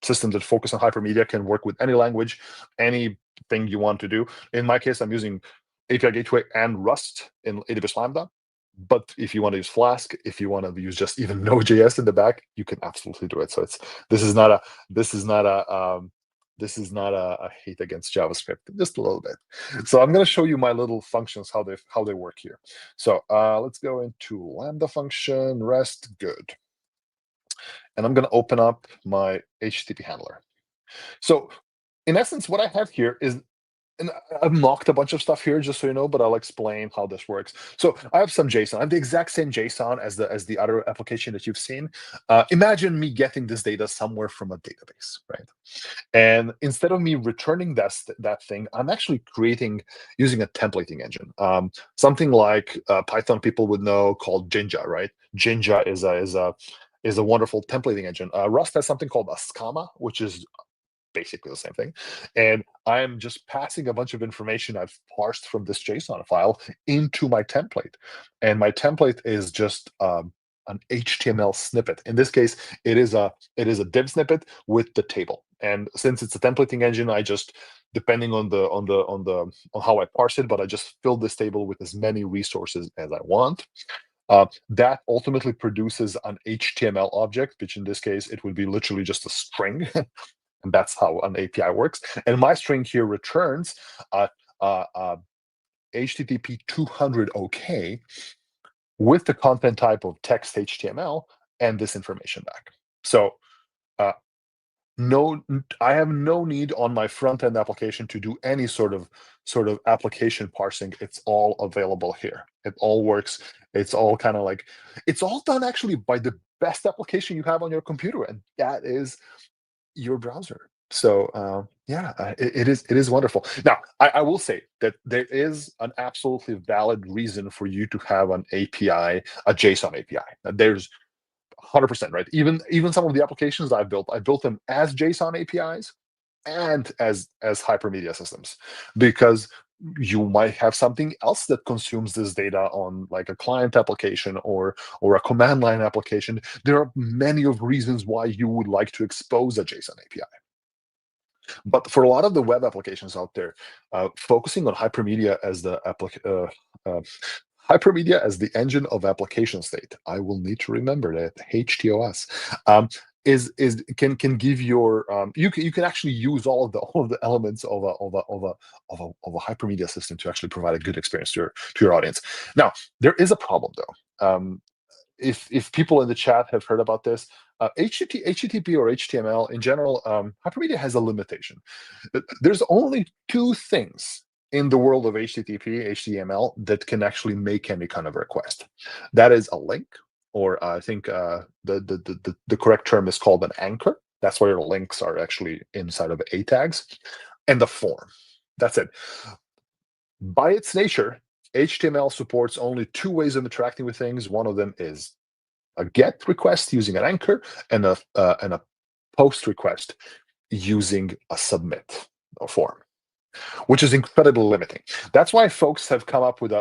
systems that focus on hypermedia can work with any language, anything you want to do. In my case, I'm using API Gateway and Rust in AWS Lambda. But if you want to use Flask, if you want to use just even Node.js in the back, you can absolutely do it. So this is not a hate against JavaScript, just a little bit. So I'm going to show you my little functions, how they work here. So let's go into Lambda function, REST, good. And I'm going to open up my HTTP handler. So in essence, what I have here is, and I've mocked a bunch of stuff here, just so you know, but I'll explain how this works. So I have some JSON. I have the exact same JSON as the other application that you've seen. Imagine me getting this data somewhere from a database, right? And instead of me returning that thing, I'm actually using a templating engine. Something like Python people would know, called Jinja, right? Jinja is a wonderful templating engine. Rust has something called a schema, which is basically the same thing. And I'm just passing a bunch of information I've parsed from this JSON file into my template. And my template is just an HTML snippet. In this case, it is a div snippet with the table. And since it's a templating engine, I just, depending on how I parse it, but I just fill this table with as many resources as I want. That ultimately produces an HTML object, which in this case, it would be literally just a string. And that's how an API works. And my string here returns HTTP 200 OK with the content type of text HTML and this information back. So I have no need on my front end application to do any sort of application parsing. It's all available here. It all works. It's all kind of like, it's all done actually by the best application you have on your computer, and that is your browser. So yeah, it is wonderful. Now, I will say that there is an absolutely valid reason for you to have an API, a JSON API. There's 100%, right? Even some of the applications I built them as JSON APIs and as hypermedia systems, because you might have something else that consumes this data on, like a client application or a command line application. There are many of reasons why you would like to expose a JSON API. But for a lot of the web applications out there, focusing on hypermedia as the hypermedia as the engine of application state, I will need to remember that, HTOS, can give your you can actually use all of the elements of a hypermedia system to actually provide a good experience to your audience. Now, there is a problem though. If people in the chat have heard about this, HTTP or HTML in general, hypermedia has a limitation. There's only two things in the world of HTTP, HTML that can actually make any kind of request. That is a link, or I think the correct term is called an anchor. That's where your links are actually inside of A tags, and the form. That's it. By its nature, HTML supports only two ways of interacting with things. One of them is a GET request using an anchor, and a post request using a submit form, which is incredibly limiting. That's why folks have come up with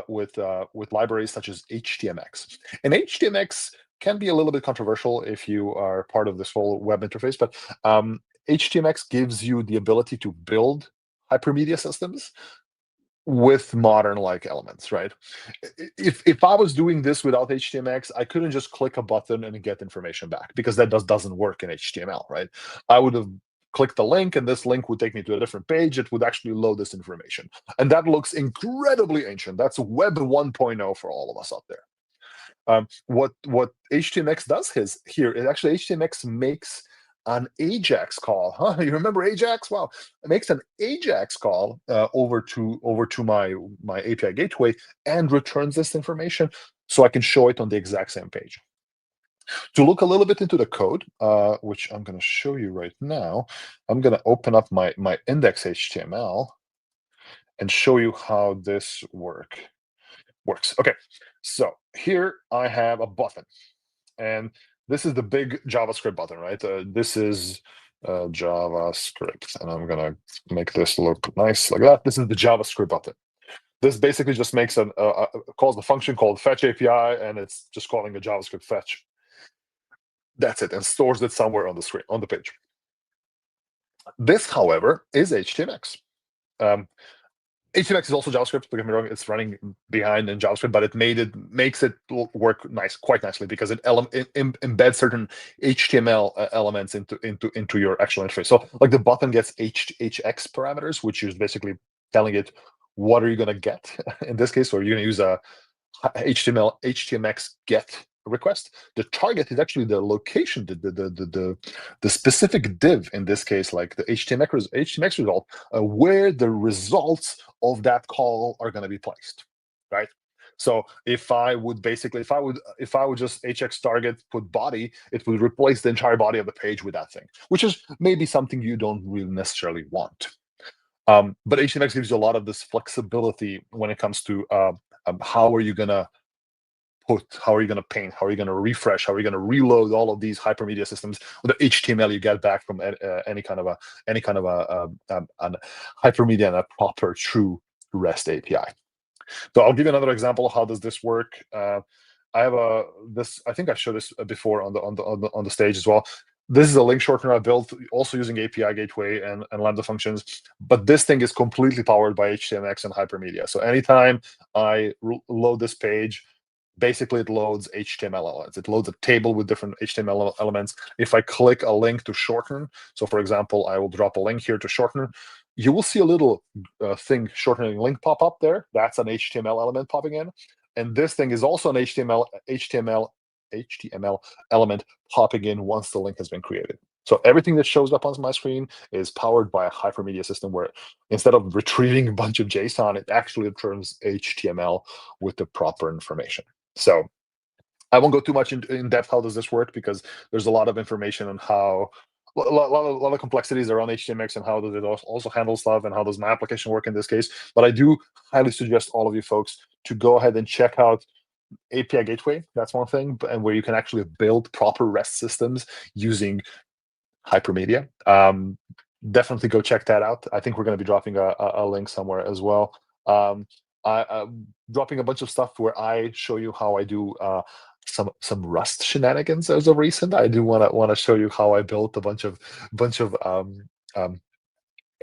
libraries such as HTMX. And HTMX can be a little bit controversial if you are part of this whole web interface, but HTMX gives you the ability to build hypermedia systems with modern like elements, right? If I was doing this without HTMX, I couldn't just click a button and get information back, because that doesn't work in HTML, right? I would have clicked the link and this link would take me to a different page. It would actually load this information. And that looks incredibly ancient. That's Web 1.0 for all of us out there. What HTMX does here is actually HTMX makes an AJAX call. Huh? You remember AJAX? Wow. It makes an AJAX call over to my API gateway and returns this information so I can show it on the exact same page. To look a little bit into the code, which I'm going to show you right now, I'm going to open up my index.html and show you how this works. Okay, so here I have a button, and this is the big JavaScript button, right? This is JavaScript, and I'm gonna make this look nice like that. This is the JavaScript button. This basically just makes calls the function called fetch API, and it's just calling a JavaScript fetch. That's it, and stores it somewhere on the screen, on the page. This, however, is HTMX. HTMX is also JavaScript. Don't get me wrong; it's running behind in JavaScript, but it makes it work quite nicely, because it embeds certain HTML elements into your actual interface. So, like the button gets HX parameters, which is basically telling it what are you going to get in this case, or you're going to use a HTMX get request. The target is actually the location, the specific div in this case, like the HTMX result, where the results of that call are going to be placed, right? So if I would just HX target put body, it would replace the entire body of the page with that thing, which is maybe something you don't really necessarily want. But HTMX gives you a lot of this flexibility when it comes to how are you going to how are you going to paint, how are you going to refresh, how are you going to reload all of these hypermedia systems with the HTML you get back from any kind of a hypermedia and a proper true REST API. So I'll give you another example of how does this work. I have I think I showed this before on the stage as well. This is a link shortener I built also using API gateway and Lambda functions, but this thing is completely powered by HTMX and hypermedia. So anytime I load this page, basically it loads HTML elements. It loads a table with different HTML elements. If I click a link to shorten, so for example, I will drop a link here to shorten, you will see a little thing shortening link pop up there. That's an HTML element popping in. And this thing is also an HTML element popping in once the link has been created. So everything that shows up on my screen is powered by a hypermedia system where instead of retrieving a bunch of JSON, it actually returns HTML with the proper information. So I won't go too much in depth how does this work, because there's a lot of information on how a lot of complexities around HTMX and how does it also handle stuff and how does my application work in this case. But I do highly suggest all of you folks to go ahead and check out API Gateway. That's one thing, and where you can actually build proper REST systems using hypermedia. Definitely go check that out. I think we're going to be dropping a link somewhere as well. I'm dropping a bunch of stuff where I show you how I do some Rust shenanigans as of recent. I do want to show you how I built a bunch of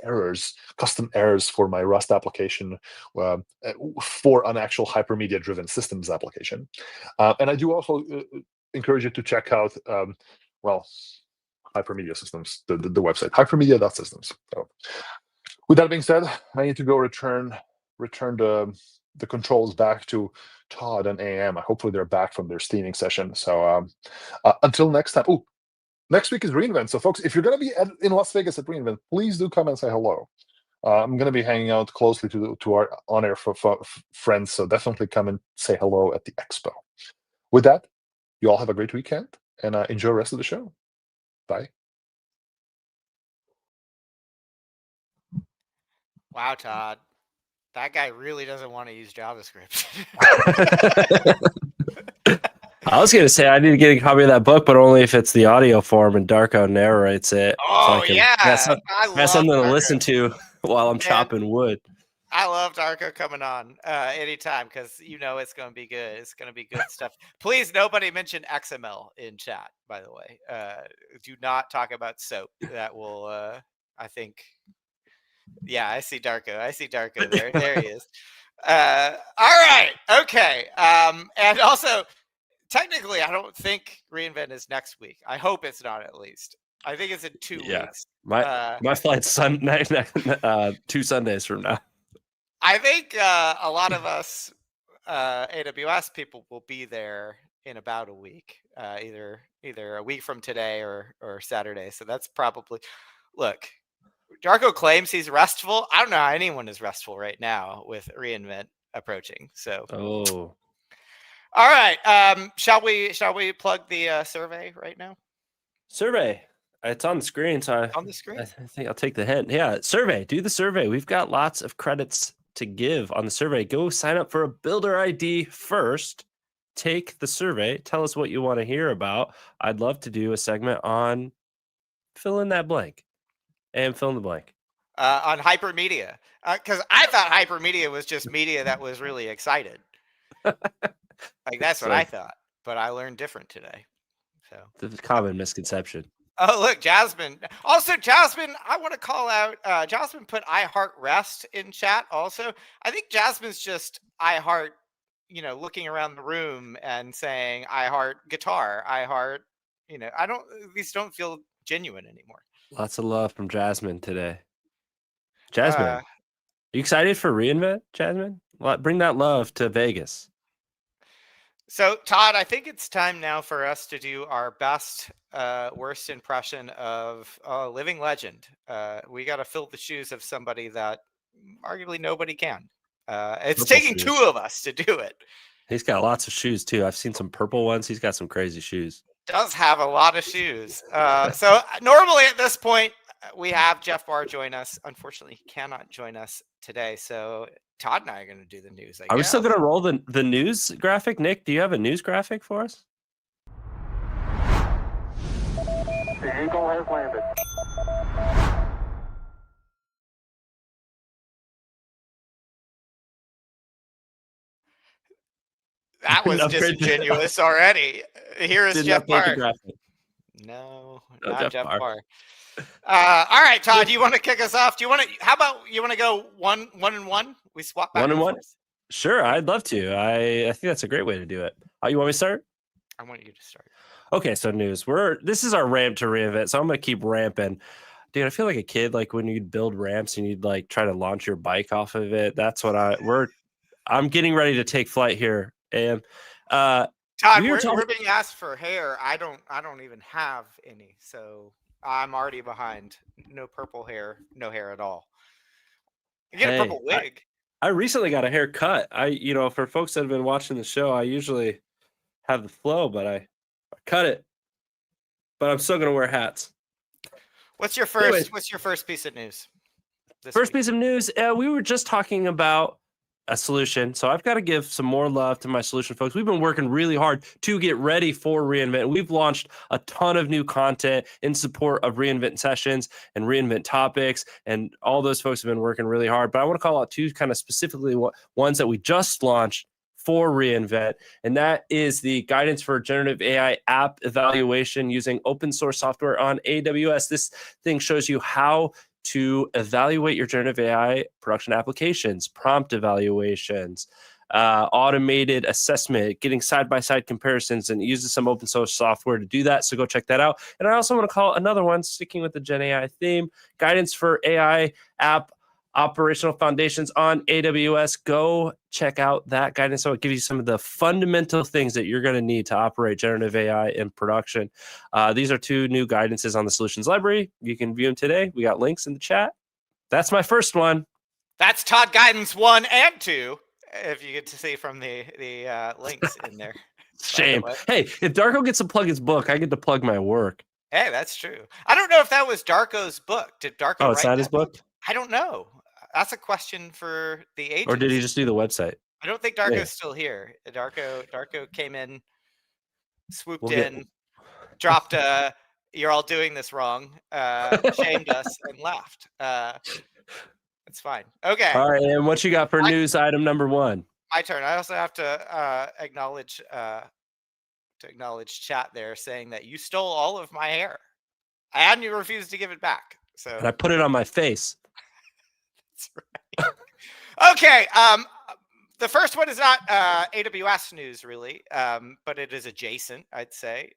errors, custom errors for my Rust application for an actual hypermedia driven systems application. And I do also encourage you to check out hypermedia systems, the website hypermedia.systems. So with that being said, I need to go return the controls back to Todd and AM. Hopefully they're back from their steaming session. So until next time. Oh, next week is reInvent. So folks, if you're going to be in Las Vegas at reInvent, please do come and say hello. I'm going to be hanging out closely to our on-air friends. So definitely come and say hello at the expo. With that, you all have a great weekend and enjoy the rest of the show. Bye. Wow, Todd. That guy really doesn't want to use JavaScript. I was gonna say I need to get a copy of that book, but only if it's the audio form and Darko narrates it, so I Oh can yeah, have I love something to Darko. listen to while I'm Man, chopping wood. I love Darko coming on anytime because you know it's going to be good. It's going to be good stuff. Please, nobody mention XML in chat. By the way, do not talk about soap. That will, I think. Yeah, I see Darko. I see Darko there. There he is. All right. Okay. And also, technically, I don't think reInvent is next week. I hope it's not, at least. I think it's in 2 Yeah, weeks. my flight's Sunday, 2 Sundays from now. I think a lot of us AWS people will be there in about a week, either a week from today or Saturday. So that's probably, look, Darko claims he's restful. I don't know how anyone is restful right now with reInvent approaching. So Oh, all right, shall we plug the survey right now? survey. It's on the screen, so On the screen? I think I'll take the hint. Yeah, survey. Do the survey. We've got lots of credits to give on the survey. Go sign up for a builder ID first. Take the survey. Tell us what you want to hear about. I'd love to do a segment on fill in that blank and fill in the blank. On hypermedia, because I thought hypermedia was just media that was really excited. Like that's what I thought, but I learned different today. So the common misconception. Oh, look, Jasmine. Also, Jasmine, I want to call out. Jasmine put "I heart rest" in chat. Also, I think Jasmine's just "I heart," looking around the room and saying "I heart guitar." I heart. I don't. These don't feel genuine anymore. Lots of love from Jasmine today. Jasmine, are you excited for reInvent, Jasmine? Bring that love to Vegas. So, Todd, I think it's time now for us to do our best, worst impression of a living legend. We got to fill the shoes of somebody that arguably nobody can. It's Purple taking shoes. 2 of us to do it. He's got lots of shoes too. I've seen some purple ones. He's got some crazy shoes. Does have a lot of shoes. So normally at this point, we have Jeff Barr join us. Unfortunately, he cannot join us today. So Todd and I are going to do the news. Are we still going to roll the news graphic? Nick, do you have a news graphic for us? The Eagle has landed. That was disingenuous already. Here is Jeff Barr. No, not Jeff Barr. All right, Todd, do you want to kick us off? How about you want to go one and one? We swap back 1 and 1. forth? Sure, I'd love to. I think that's a great way to do it. You want me to start? I want you to start. Okay, so news. This is our ramp to reInvent, so I'm gonna keep ramping. Dude, I feel like a kid, like when you'd build ramps and you'd like try to launch your bike off of it. That's what I'm getting ready to take flight here. And Todd, we're being asked for hair. I don't even have any, so I'm already behind. No purple hair, no hair at all. You get a purple wig. I recently got a haircut. For folks that have been watching the show, I usually have the flow, but I cut it. But I'm still gonna wear hats. What's your first piece of news? Piece of news. We were just talking about a solution, so I've got to give some more love to my solution folks. We've been working really hard to get ready for reInvent. We've launched a ton of new content in support of reInvent sessions and reInvent topics, and all those folks have been working really hard. But I want to call out 2 kind of specifically ones that we just launched for reInvent, and that is the guidance for generative AI app evaluation using open source software on AWS. This thing shows you how to evaluate your generative AI production applications, prompt evaluations, automated assessment, getting side-by-side comparisons, and it uses some open source software to do that. So go check that out. And I also want to call another one, sticking with the Gen AI theme, guidance for AI app operational foundations on AWS. Go check out that guidance. So it gives you some of the fundamental things that you're going to need to operate generative AI in production. These are 2 new guidances on the solutions library. You can view them today. We got links in the chat. That's my first one. That's Todd Guidance 1 and 2, if you get to see from the links in there. Shame. Hey, if Darko gets to plug his book, I get to plug my work. Hey, that's true. I don't know if that was Darko's book. Did Darko write it's not his book? I don't know. That's a question for the agent. Or did he just do the website? I don't think Darko's still here. Darko came in swooped We'll get- in, dropped a "You're all doing this wrong," shamed us, and left. It's fine. Okay, All right, and what you got for news item number 1? my turn. I also have to acknowledge chat there saying that you stole all of my hair and you refused to give it back. So And I put it on my face. that's right. Okay. The first one is not AWS news really, but it is adjacent, I'd say.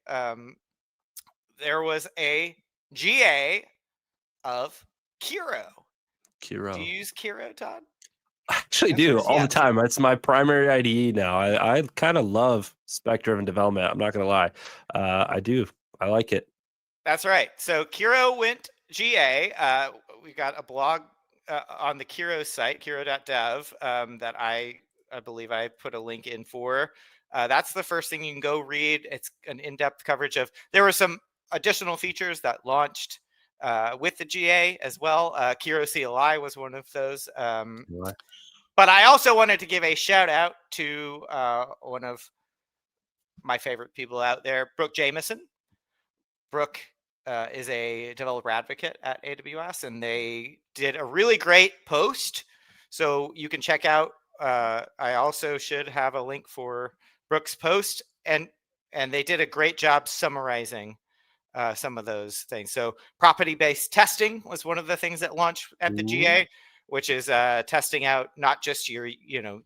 There was a GA of Kiro. Do Kiro. you use Kiro, Todd? I actually Answer do is all the yes. time. It's my primary IDE now. I kind of love spec-driven development. I'm not going to lie. I do. I like it. That's right. So Kiro went GA. We got a blog on the Kiro site, kiro.dev, that I believe I put a link in for. That's the first thing you can go read. It's an in-depth coverage of. There were some additional features that launched with the GA as well. Kiro CLI was one of those. But I also wanted to give a shout out to one of my favorite people out there, Brooke Jameson. Brooke is a developer advocate at AWS, and they did a really great post. So you can check out. I also should have a link for Brooke's post, and they did a great job summarizing some of those things. So property-based testing was one of the things that launched at the GA, which is testing out not just your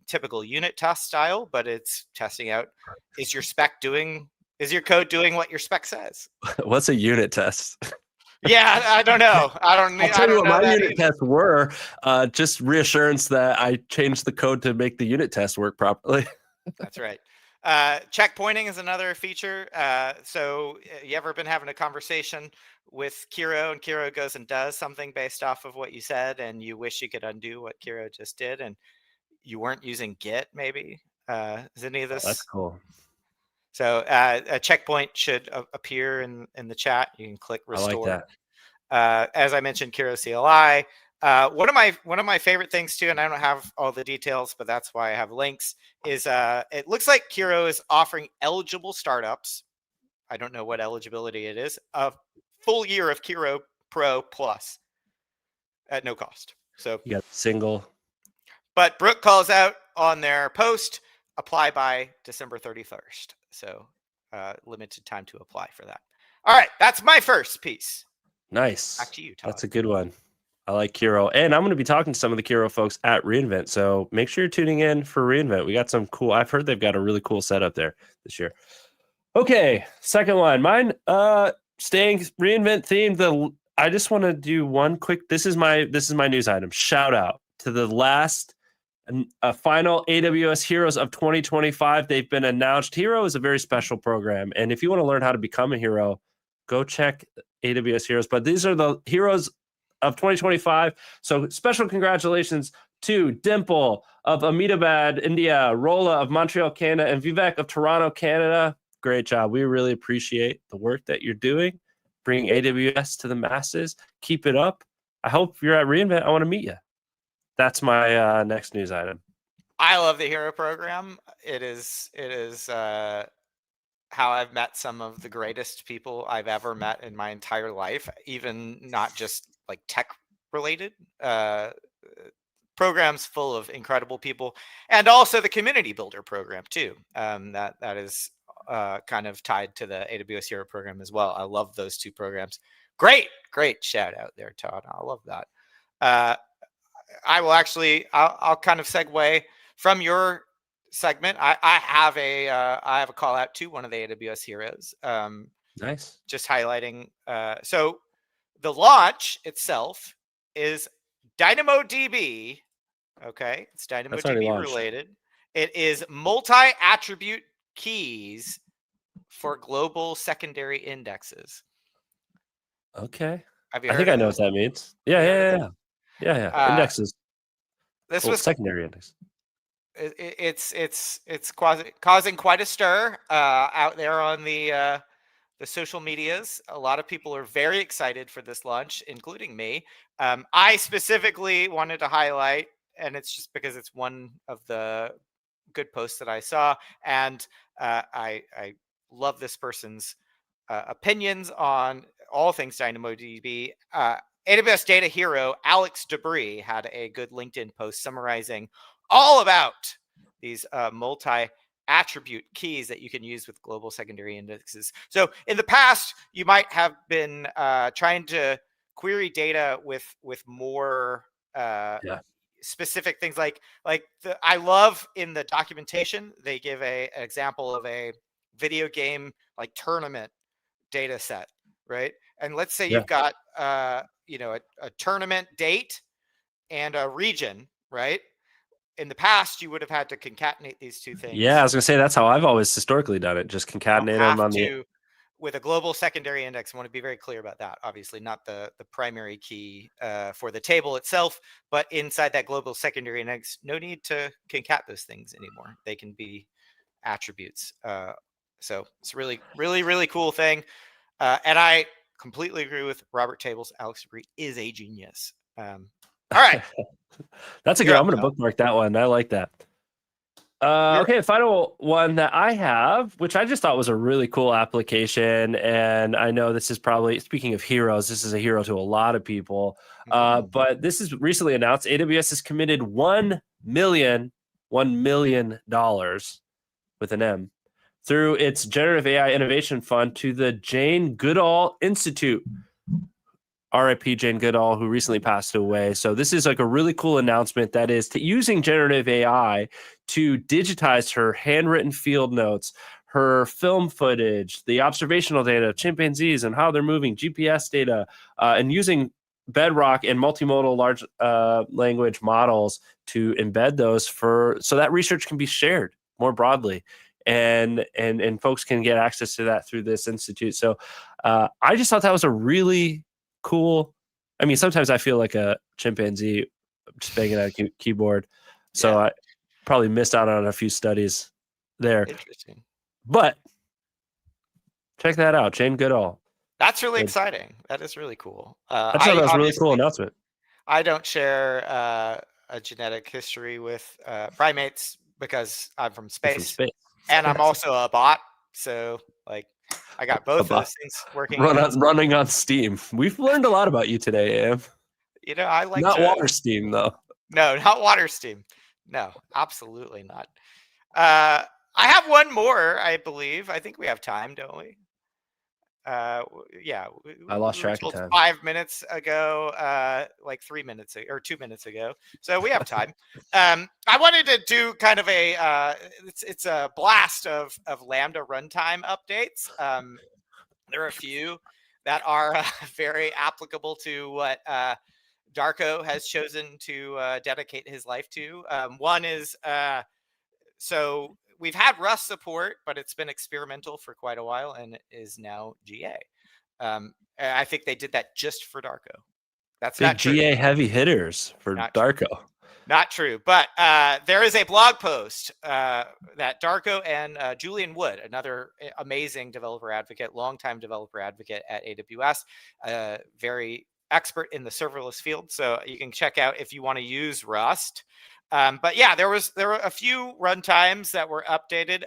typical unit test style, but it's testing out is your code doing what your spec says? What's a unit test? Yeah, I don't know. I'll tell you what my unit tests were. Just reassurance that I changed the code to make the unit test work properly. That's right. Checkpointing is another feature. So you ever been having a conversation with Kiro, and Kiro goes and does something based off of what you said, and you wish you could undo what Kiro just did, and you weren't using Git, maybe? Is any of this? That's cool. So a checkpoint should appear in the chat. You can click restore. I like that. As I mentioned, Kiro CLI. One of my favorite things too, and I don't have all the details, but that's why I have links, is it looks like Kiro is offering eligible startups. I don't know what eligibility it is. A full year of Kiro Pro Plus at no cost. So you got single. But Brooke calls out on their post, apply by December 31st. So limited time to apply for that. All right, that's my first piece. Nice. Back to you, Todd. That's a good one. I like Kiro. And I'm going to be talking to some of the Kiro folks at reInvent. So make sure you're tuning in for reInvent. We got some cool, I've heard they've got a really cool setup there this year. Okay, second one. Mine, staying reInvent themed. I just want to do one quick, this is my news item. Shout out to the last final AWS Heroes of 2025. They've been announced. Hero is a very special program. And if you want to learn how to become a hero, go check AWS Heroes. But these are the heroes of 2025. So special congratulations to Dimple of Ahmedabad, India, Rola of Montreal, Canada, and Vivek of Toronto, Canada. Great job. We really appreciate the work that you're doing, bringing AWS to the masses. Keep it up. I hope you're at reInvent. I want to meet you. That's my next news item. I love the Hero program. It is how I've met some of the greatest people I've ever met in my entire life, even not just like tech related programs full of incredible people, and also the community builder program too. That is kind of tied to the AWS Hero program as well. I love those two programs. Great shout out there, Todd. I love that. I will actually, I'll kind of segue from your segment. I have a call out to one of the AWS heroes. Nice. Just highlighting. So the launch itself is DynamoDB. Okay, it's DynamoDB related. It is multi-attribute keys for global secondary indexes. Okay. Have you I heard think of I know this? what that means. Yeah. Indexes. This cool. was Secondary index. It's causing quite a stir out there on the social medias. A lot of people are very excited for this launch, including me. I specifically wanted to highlight, and it's just because it's one of the good posts that I saw, and I love this person's opinions on all things DynamoDB. AWS Data Hero Alex Debris had a good LinkedIn post summarizing all about these multi-attribute keys that you can use with global secondary indexes. So in the past, you might have been trying to query data with more specific things I love in the documentation, they give an example of a video game like tournament data set, right? And let's say you've got a tournament date and a region, right? In the past, you would have had to concatenate these two things. Yeah, I was gonna say that's how I've always historically done it. Just concatenate them on the. With a global secondary index, I want to be very clear about that. Obviously, not the primary key for the table itself, but inside that global secondary index, no need to concat those things anymore. They can be attributes. So it's really, really, really cool thing. And I completely agree with Robert Tables. Alex Debris is a genius. All right. That's a good. I'm going to bookmark that one. I like that. Okay, final one that I have, which I just thought was a really cool application, and I know this is probably, speaking of heroes, this is a hero to a lot of people. But this is recently announced. AWS has committed $1 million with an M through its Generative AI Innovation Fund to the Jane Goodall Institute. RIP Jane Goodall, who recently passed away. So this is like a really cool announcement that is using generative AI to digitize her handwritten field notes, her film footage, the observational data of chimpanzees and how they're moving, GPS data, and using Bedrock and multimodal large language models to embed those so that research can be shared more broadly. And folks can get access to that through this institute. So I just thought that was a really cool. I mean, sometimes I feel like a chimpanzee just banging at a keyboard. So I probably missed out on a few studies there. Interesting. But check that out, Jane Goodall. That's really exciting. That is really cool. I thought that was a really cool announcement. I don't share a genetic history with primates because I'm from space. And I'm also a bot. So I got both of those things working. Running on Steam. We've learned a lot about you today, Am. I like not water steam though. No, not water steam. No, absolutely not. I have one more, I believe. I think we have time, don't we? Yeah. I lost track of time. 5 minutes ago, like 3 minutes or 2 minutes ago. So we have time. I wanted to do kind of it's a blast of Lambda runtime updates. There are a few that are very applicable to what Darko has chosen to dedicate his life to. One is so we've had Rust support, but it's been experimental for quite a while and is now GA. I think they did that just for Darko. That's big not true. GA heavy hitters for Darko. Not true, but there is a blog post that Darko and Julian Wood, another amazing developer advocate, longtime developer advocate at AWS, very expert in the serverless field. So you can check out if you want to use Rust. But yeah, there were a few runtimes that were updated.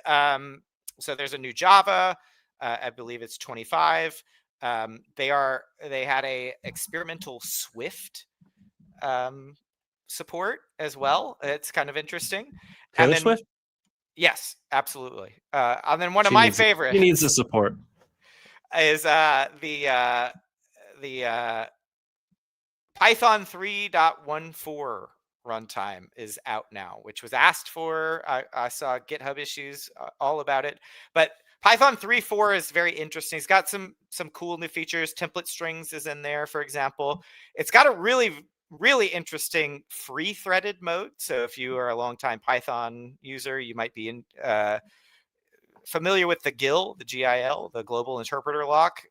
So there's a new Java, I believe it's 25. They had a experimental Swift support as well. It's kind of interesting. Taylor Swift? Yes, absolutely. And then one of my favorites. He needs the support. Is the Python 3.14 runtime is out now, which was asked for. I saw GitHub issues all about it, but Python 3.4 is very interesting. It's got some cool new features. Template strings is in there, for example. It's got a really interesting free threaded mode. So if you are a longtime Python user, you might be familiar with the GIL, the GIL, the global interpreter lock.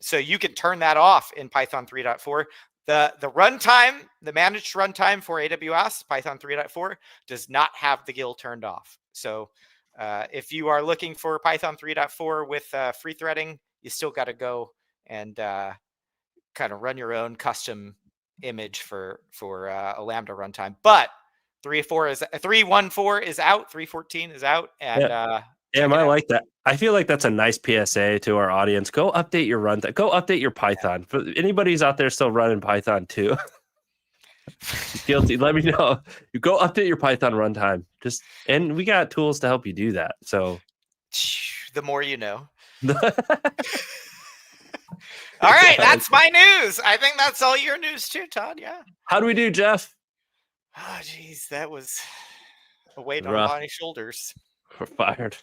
So you can turn that off in Python 3.4. The runtime, the managed runtime for AWS, Python 3.4, does not have the GIL turned off. So if you are looking for Python 3.4 with free threading, you still got to go and kind of run your own custom image for a Lambda runtime. But 3.14 is out, 3.14 is out, and Damn, I like that. I feel like that's a nice PSA to our audience. Go update your runtime. Go update your Python. For anybody who's out there still running Python too, guilty. Let me know. You go update your Python runtime. And we got tools to help you do that. So the more you know. All right, that's my news. I think that's all your news too, Todd. Yeah. How do we do, Jeff? Oh, geez, that was a weight Rough. on my shoulders. We're fired.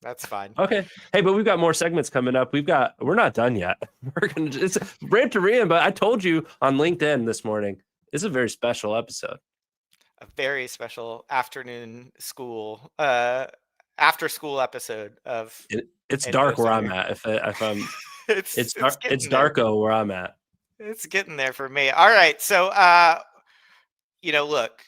That's fine. Okay. Hey, but we've got more segments coming up. We're not done yet. It's Rant to Rian, but I told you on LinkedIn this morning, it's a very special episode. A very special afternoon school, after school episode of. It's dark where I'm at. If I'm, it's darko where I'm at. It's getting there for me. All right, so look,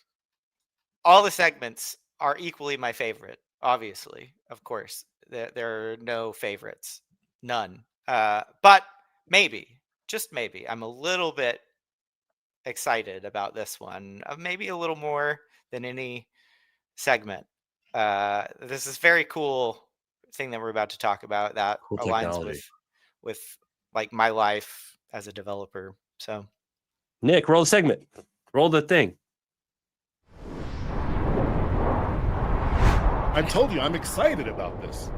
all the segments are equally my favorite. Obviously, of course, there are no favorites, none. But maybe, just maybe, I'm a little bit excited about this one. Maybe a little more than any segment. This is very cool thing that we're about to talk about that Cool aligns technology. with like my life as a developer. So, Nick, roll the segment. Roll the thing. I told you I'm excited about this.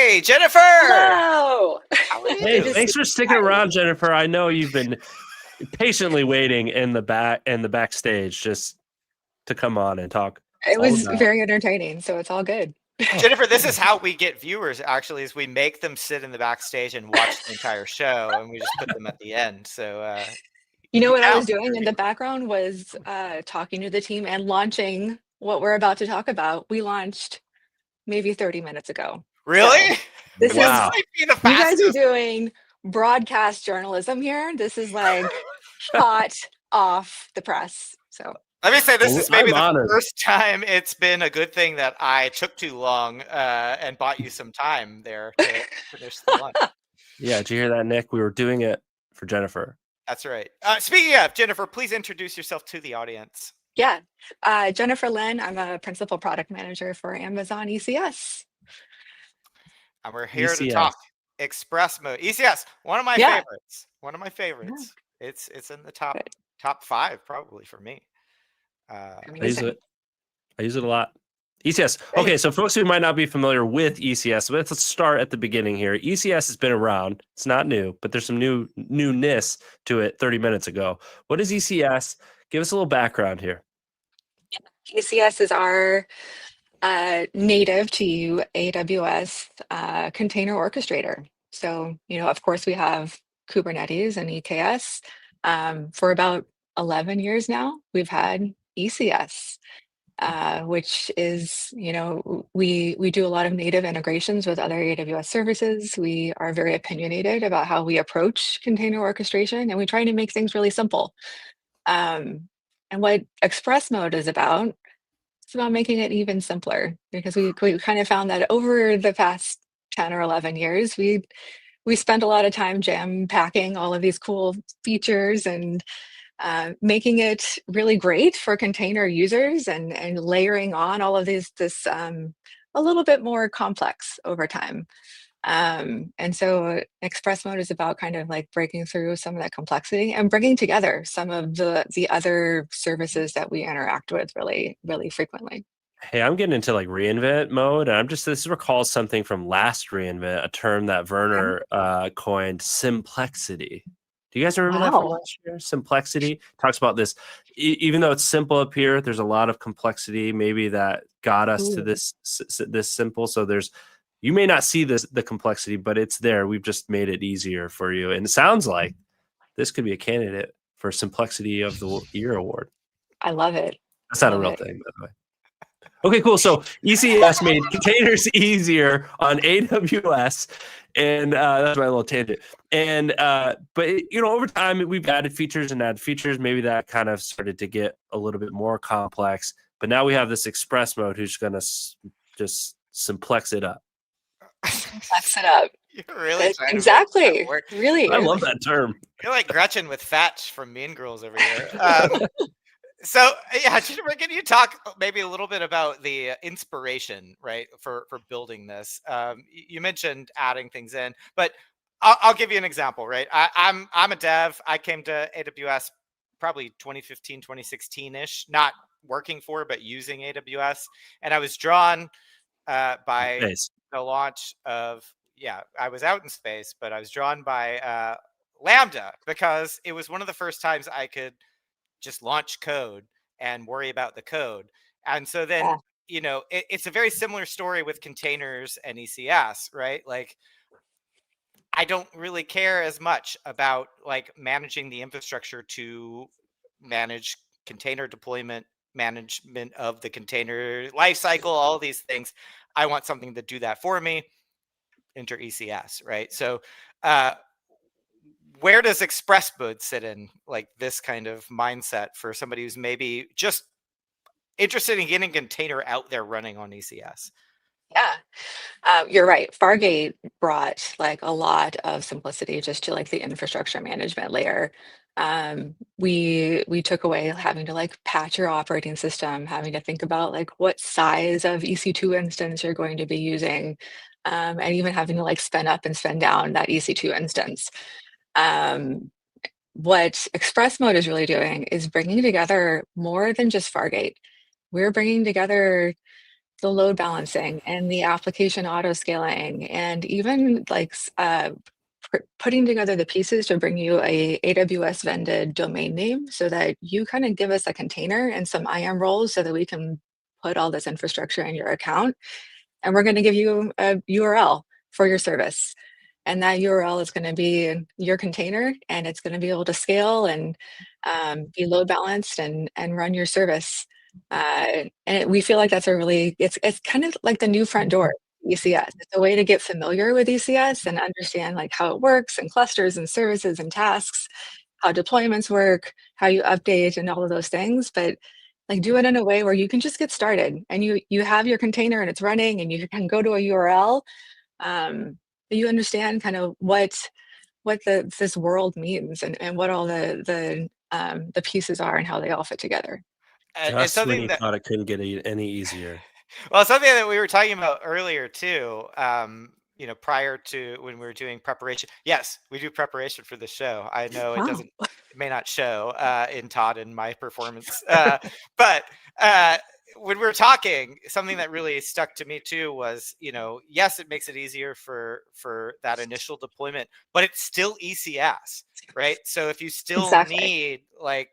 hey, Jennifer. Hello. Hey, thanks for sticking around, Jennifer. I know you've been patiently waiting in the backstage just to come on and talk. It was very entertaining, so it's all good. Jennifer, this is how we get viewers, actually, is we make them sit in the backstage and watch the entire show, and we just put them at the end. So, you know what I was doing in the background was talking to the team and launching what we're about to talk about. We launched maybe 30 minutes ago. Really? So this Wow. you guys are doing broadcast journalism here. This is like hot off the press. So let me say, this is maybe I'm the honored. first time it's been a good thing that I took too long and bought you some time there to finish the lunch. Yeah, did you hear that, Nick? We were doing it for Jennifer. That's right. Speaking of, Jennifer, please introduce yourself to the audience. yeah, Jennifer Lin. I'm a principal product manager for Amazon ECS. And we're here to talk Express Mode. ECS, one of my favorites. One of my favorites. Yeah. It's in the top 5 probably for me. I use it a lot. ECS. Okay, so folks who might not be familiar with ECS, let's start at the beginning here. ECS has been around. It's not new, but there's some newness to it 30 minutes ago. What is ECS? Give us a little background here. ECS is our native to AWS container orchestrator. So, of course, we have Kubernetes and EKS. For about 11 years now, we've had ECS, which is, we do a lot of native integrations with other AWS services. We are very opinionated about how we approach container orchestration, and we try to make things really simple. And what Express Mode is about, it's about making it even simpler, because we kind of found that over the past 10 or 11 years, we spent a lot of time jam packing all of these cool features and making it really great for container users and layering on all of this a little bit more complex over time. And so Express Mode is about kind of like breaking through some of that complexity and bringing together some of the other services that we interact with really, really frequently. Hey, I'm getting into like reinvent mode, and this recalls something from last reinvent, a term that Werner coined, simplexity. Do you guys remember that from last year? Simplexity talks about this. Even though it's simple up here, there's a lot of complexity maybe that got us to this simple. So you may not see the complexity, but it's there. We've just made it easier for you. And it sounds like this could be a candidate for Simplexity of the Year award. I love it. That's not a real thing, by the way. Okay, cool. So ECS made containers easier on AWS, and that's my little tangent. And but over time we've added features. Maybe that kind of started to get a little bit more complex. But now we have this Express Mode who's going to just simplex it up. Flex it up. You're really trying to make that Exactly. work. Really. I love that term. You're like Gretchen with Fatch from Mean Girls over here. So yeah, Jennifer, can you talk maybe a little bit about the inspiration, right, for building this? You mentioned adding things in, but I'll give you an example, right? I'm a dev. I came to AWS probably 2015, 2016-ish, not working for, but using AWS. And I was drawn by Nice. the launch of, yeah, I was out in space, but I was drawn by Lambda because it was one of the first times I could just launch code and worry about the code. And so then, Yeah. you know, it's a very similar story with containers and ECS, right? Like, I don't really care as much about like managing the infrastructure to manage container deployment, management of the container lifecycle, all these things. I want something to do that for me. Enter ECS, right? So, where does Express Mode sit in like this kind of mindset for somebody who's maybe just interested in getting a container out there running on ECS? Yeah. You're right. Fargate brought like a lot of simplicity just to like the infrastructure management layer. We took away having to like patch your operating system, having to think about like what size of EC2 instance you're going to be using, and even having to like spin up and spin down that EC2 instance. What Express Mode is really doing is bringing together more than just Fargate. We're bringing together the load balancing and the application auto scaling, and even like putting together the pieces to bring you a AWS vended domain name so that you kind of give us a container and some IAM roles so that we can put all this infrastructure in your account. And we're going to give you a URL for your service. And that URL is going to be your container, and it's going to be able to scale and be load balanced and run your service. And we feel like that's a really, it's kind of like the new front door, ECS. It's a way to get familiar with ECS and understand like how it works and clusters and services and tasks, how deployments work, how you update and all of those things. But like do it in a way where you can just get started and you have your container and it's running and you can go to a URL. You understand kind of what this world means and what all the pieces are and how they all fit together. And it's Just when something you that, thought it couldn't get any easier. well, something that we were talking about earlier too, you know, prior to when we were doing preparation. Yes, we do preparation for the show. I know it Wow. doesn't, it may not show in Todd and my performance, but when we were talking, something that really stuck to me too was, you know, yes, it makes it easier for that initial deployment, but it's still ECS, right? So if you still Exactly. need like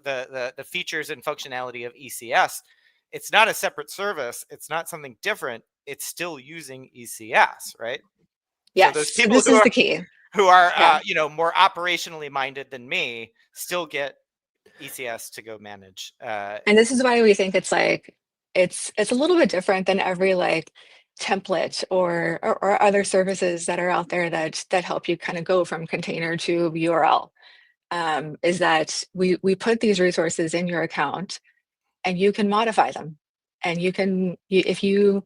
the features and functionality of ECS, it's not a separate service. It's not something different. It's still using ECS, right? Yes. So those So people this is the key. who are Yeah. you know, more operationally minded than me still get ECS to go manage. And this is why we think it's like it's a little bit different than every like template or other services that are out there that help you kind of go from container to URL. Is that we put these resources in your account and you can modify them. And you can, if you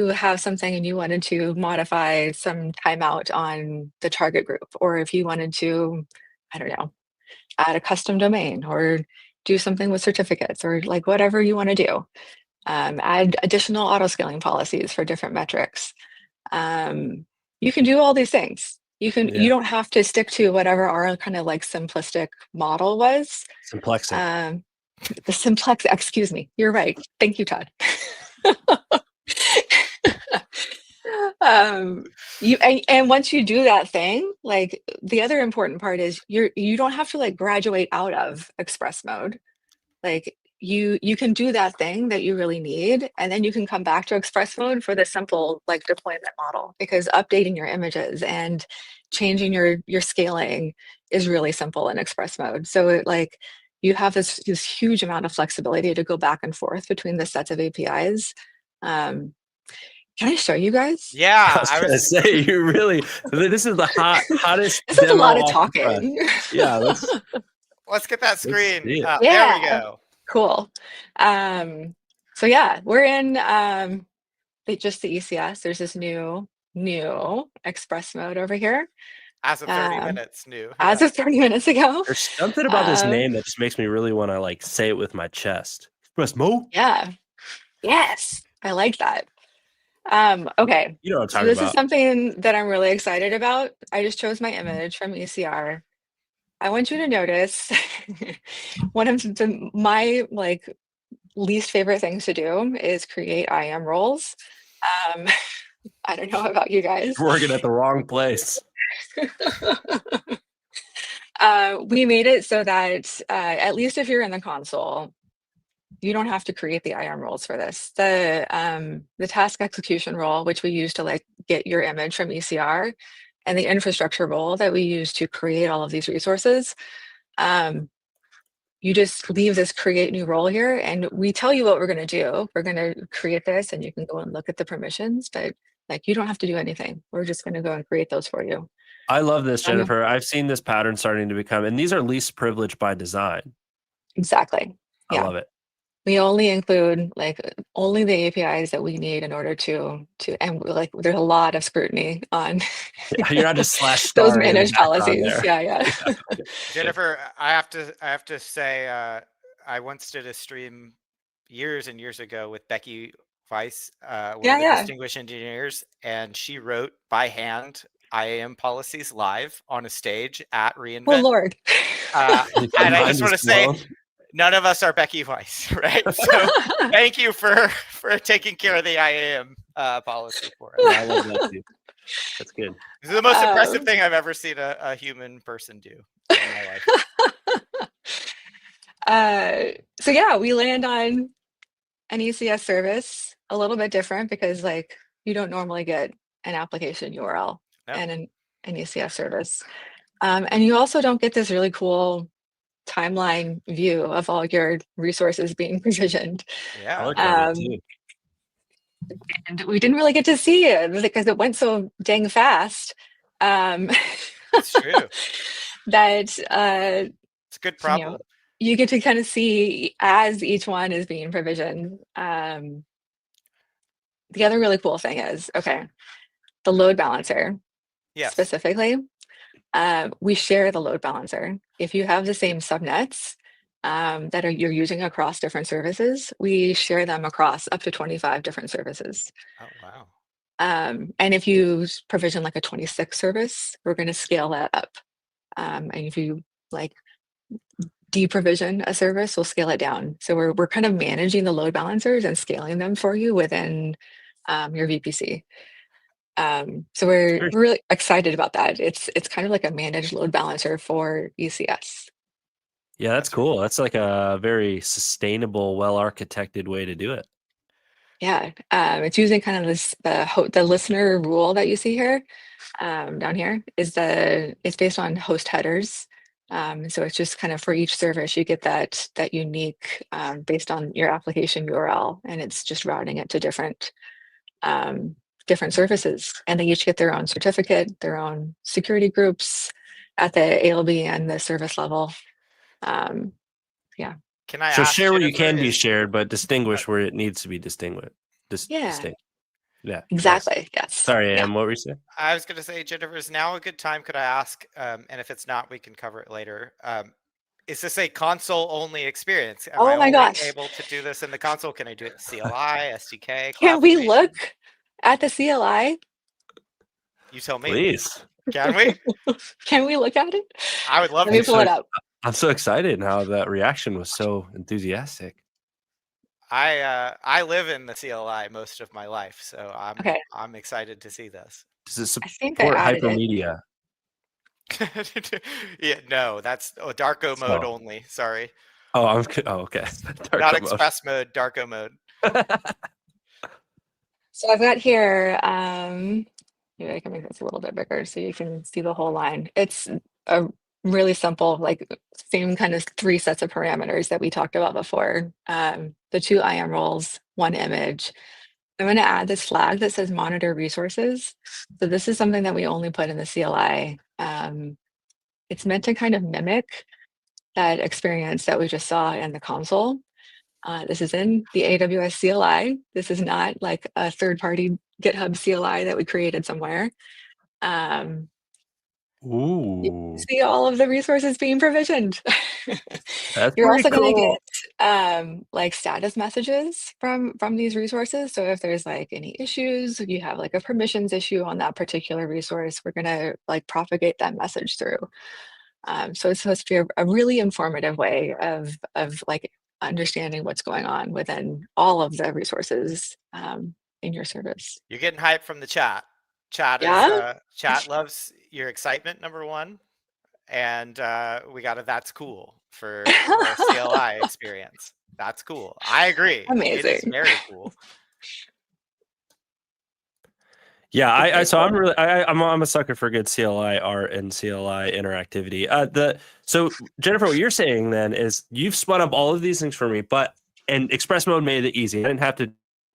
have something and you wanted to modify some timeout on the target group, or if you wanted to, I don't know, add a custom domain or do something with certificates or like whatever you want to do, add additional auto scaling policies for different metrics. You can do all these things. You Yeah. don't have to stick to whatever our kind of like simplistic model was. Simplexic. The simplex, excuse me, you're right. Thank you, Todd. And once you do that thing, like the other important part is you don't have to like graduate out of Express Mode. Like you can do that thing that you really need, and then you can come back to Express Mode for the simple like deployment model, because updating your images and changing your scaling is really simple in Express Mode. So it like you have this huge amount of flexibility to go back and forth between the sets of APIs. Can I show you guys? Yeah, I was gonna say you really. This is the hottest. This is a demo lot of off the press. talking. Yeah, let's get that screen. see it. There we Yeah, go. cool. So yeah, we're in just the ECS. There's this new new express mode over here. As of 30 minutes new. As of 30 minutes ago. There's something about this name that just makes me really want to like say it with my chest. Express mode. Yeah. Yes. I like that. Okay. You know what I'm So talking this about. is something that I'm really excited about. I just chose my image from ECR. I want you to notice one of my like least favorite things to do is create IAM roles. I don't know about you guys. You're working at the wrong place. We made it so that at least if you're in the console, you don't have to create the IAM roles for this. The task execution role, which we use to like get your image from ECR, and the infrastructure role that we use to create all of these resources, you just leave this create new role here, and we tell you what we're going to do. We're going to create this, and you can go and look at the permissions, but like you don't have to do anything. We're just going to go and create those for you. I love this, Jennifer. I've seen this pattern starting to become, and these are least privileged by design. Exactly. I love it. We only include like only the APIs that we need in order to and like there's a lot of scrutiny on you're not just / those managed policies. There. Yeah. Jennifer, I have to say I once did a stream years and years ago with Becky Weiss, one of the distinguished engineers, and she wrote by hand IAM policies live on a stage at reInvent. Oh Lord. And I just want to say, none of us are Becky Weiss, right? So thank you for taking care of the IAM policy for us. I love that too. That's good. This is the most impressive thing I've ever seen a human person do in my life. So yeah, we land on an ECS service, a little bit different because like you don't normally get an application URL and an ECS service. And you also don't get this really cool timeline view of all your resources being provisioned. Yeah. And we didn't really get to see it because it went so dang fast. That's true. That it's a good problem. You get to kind of see as each one is being provisioned. The other really cool thing is, the load balancer specifically, we share the load balancer. If you have the same subnets that you're using across different services, we share them across up to 25 different services. Oh, wow. And if you provision like a 26 service, we're going to scale that up. And if you like deprovision a service, we'll scale it down. So we're kind of managing the load balancers and scaling them for you within your VPC. So we're really excited about that. It's kind of like a managed load balancer for ECS. Yeah, that's cool. That's like a very sustainable, well-architected way to do it. Yeah, it's using kind of the listener rule that you see here down here it's based on host headers. So it's just kind of for each service you get that unique based on your application URL, and it's just routing it to different services, and they each get their own certificate, their own security groups at the ALB and the service level. Yeah. Can I so ask share where you Jennifer, can be shared, but distinguish where it needs to be distinguished. Distinct. Yeah. Exactly. Yes. Sorry, Anne, what were you saying? I was going to say, Jennifer, is now a good time? Could I ask? And if it's not, we can cover it later. Is this a console-only experience? Am I only able to do this in the console? Can I do it in CLI, SDK? Can we look at the CLI? You tell me. Please. Can we? Can we look at it? I would love to. Let me pull it up. I'm so excited how that reaction was so enthusiastic. I live in the CLI most of my life, so I'm excited to see this. Does it support hypermedia? Yeah, no, that's Darko mode only. Sorry. Oh, okay. Not express mode, Darko mode. So I've got here. Maybe I can make this a little bit bigger so you can see the whole line. It's a really simple, like same kind of 3 sets of parameters that we talked about before. The 2 IAM roles, 1 image. I'm going to add this flag that says monitor resources. So this is something that we only put in the CLI. It's meant to kind of mimic that experience that we just saw in the console. This is in the AWS CLI. This is not like a third-party GitHub CLI that we created somewhere. You Ooh, see all of the resources being provisioned. that's You're pretty also going to cool. get like status messages from these resources. So if there's like any issues, if you have like a permissions issue on that particular resource, we're going to like propagate that message through. So it's supposed to be a really informative way of like understanding what's going on within all of the resources in your service. You're getting hype from the chat. Yeah, Chat loves your excitement, number one, and we got a that's cool for more CLI experience. That's cool. I agree. It is amazing. very cool. Yeah, It's very so cool. I'm really I'm a sucker for good CLI art and CLI interactivity. So Jennifer, what you're saying then is you've spun up all of these things for me, and Express Mode made it easy. I didn't have to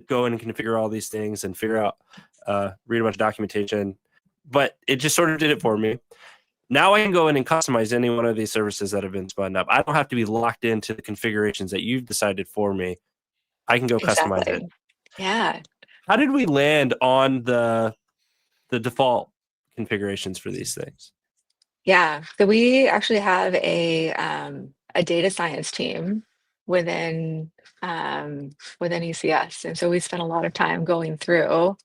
go in and configure all these things and figure out read a bunch of documentation, but it just sort of did it for me. Now I can go in and customize any one of these services that have been spun up. I don't have to be locked into the configurations that you've decided for me. I can go customize it. Exactly. Yeah. How did we land on the default configurations for these things? Yeah. So we actually have a data science team within ECS. And so we spent a lot of time going through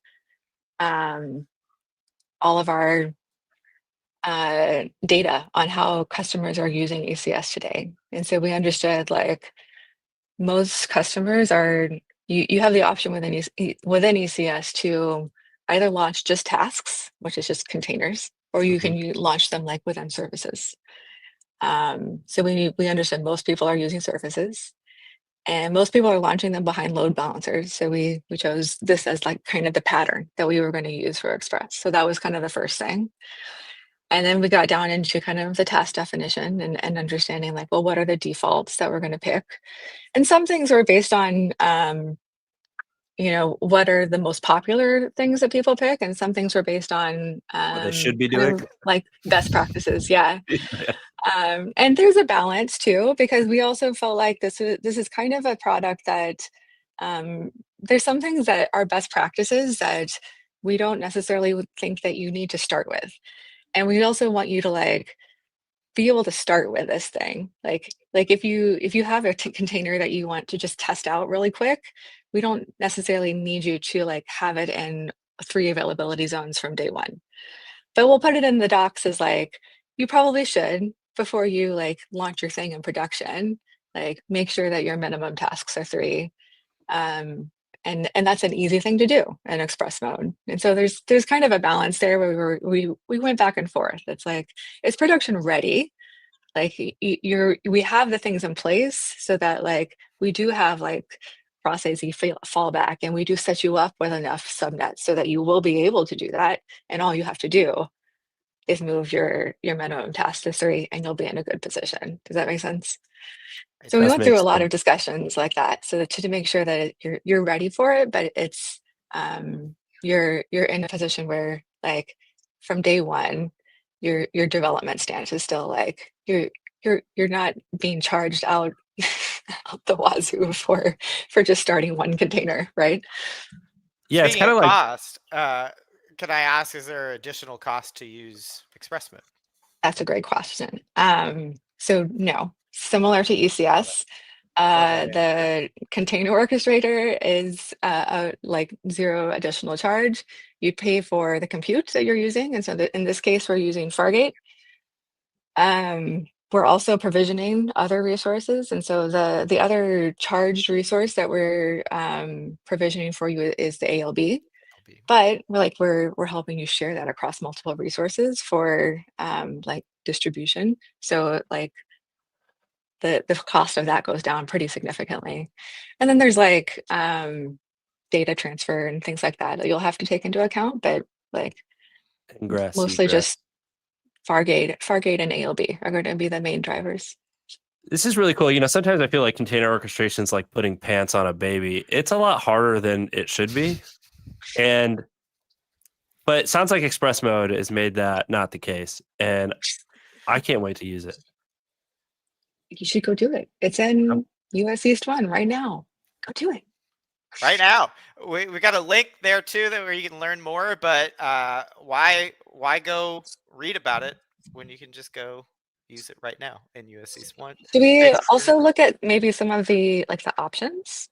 all of our data on how customers are using ECS today. And so we understood like most customers are, you have the option within ECS to either launch just tasks, which is just containers, or you can launch them like within services. So we understand most people are using services, and most people are launching them behind load balancers. So we chose this as like kind of the pattern that we were going to use for Express. So that was kind of the first thing. And then we got down into kind of the task definition and understanding like, well, what are the defaults that we're going to pick? And some things were based on, what are the most popular things that people pick, and some things were based on What they should be kind doing. of like best practices. Yeah. And there's a balance too, because we also felt like this is kind of a product that there's some things that are best practices that we don't necessarily think that you need to start with. And we also want you to like be able to start with this thing. Like if you have a container that you want to just test out really quick, we don't necessarily need you to like have it in 3 availability zones from day one. But we'll put it in the docs as like, you probably should, before you like launch your thing in production, like make sure that your minimum tasks are 3. And that's an easy thing to do in Express mode. And so there's kind of a balance there where we went back and forth. It's like, it's production ready. Like we have the things in place so that like we do have like cross-AZ fallback, and we do set you up with enough subnets so that you will be able to do that. And all you have to do is move your minimum task to 3, and you'll be in a good position. Does that make sense? It So we does went make through a lot of sense. discussions like that, so to make sure that you're ready for it, but it's you're in a position where like from day one, your development stance is still like you're not being charged out out the wazoo for just starting one container, right? Yeah, it's Speaking kind of of like cost, can I ask, is there additional cost to use Express Mode? That's a great question. So no, similar to Love it. ECS, Love that answer. the container orchestrator is like 0 additional charge. You pay for the compute that you're using, and so in this case, we're using Fargate. We're also provisioning other resources, and so the other charged resource that we're provisioning for you is the ALB. But we're helping you share that across multiple resources for like distribution. So like the cost of that goes down pretty significantly. And then there's like data transfer and things like that you'll have to take into account, but like ingress, mostly egress. just Fargate and ALB are going to be the main drivers. This is really cool. Sometimes I feel like container orchestration is like putting pants on a baby. It's a lot harder than it should be. But it sounds like Express Mode has made that not the case. And I can't wait to use it. You should go do it. It's in US East 1 right now. Go do it. Right now. We got a link there too where you can learn more, but why go read about it when you can just go use it right now in US East 1? Should we Thanks, also Jennifer. look at maybe some of the options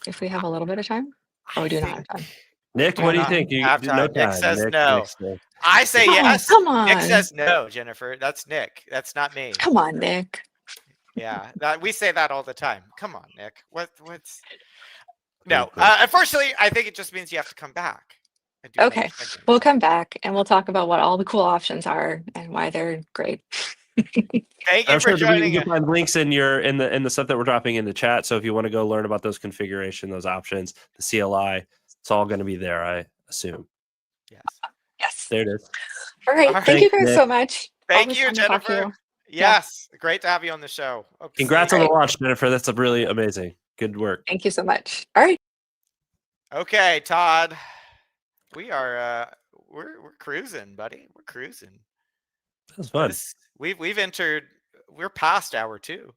if we have a little bit of time? Or I we do not think have time? Nick, do what do you not think? You have no time. Nick time. says Nick, no. Nick. I say Oh, yes. come Nick on. says no, Jennifer. That's Nick. That's not me. Come on, Nick. Yeah, we say that all the time. Come on, Nick. What's no? Unfortunately, I think it just means you have to come back and do another Okay, segment. we'll come back and we'll talk about what all the cool options are and why they're great. Thank you I'm for sure we joining can us. find links in the stuff that we're dropping in the chat. So if you want to go learn about those configuration, those options, the CLI, it's all going to be there, I assume. Yes. Yes. There it is. All right. All right. Thank you Thanks, guys Nick. so much. Thank Always you, fun to talk to Jennifer. you. Yes, great to have you on the show. Hope to see Congrats you. on the Great. launch, Jennifer. That's really amazing. Good work. Thank you so much. All right. Okay, Todd. We are we're cruising, buddy. We're cruising. That was fun. We've entered. We're past hour 2.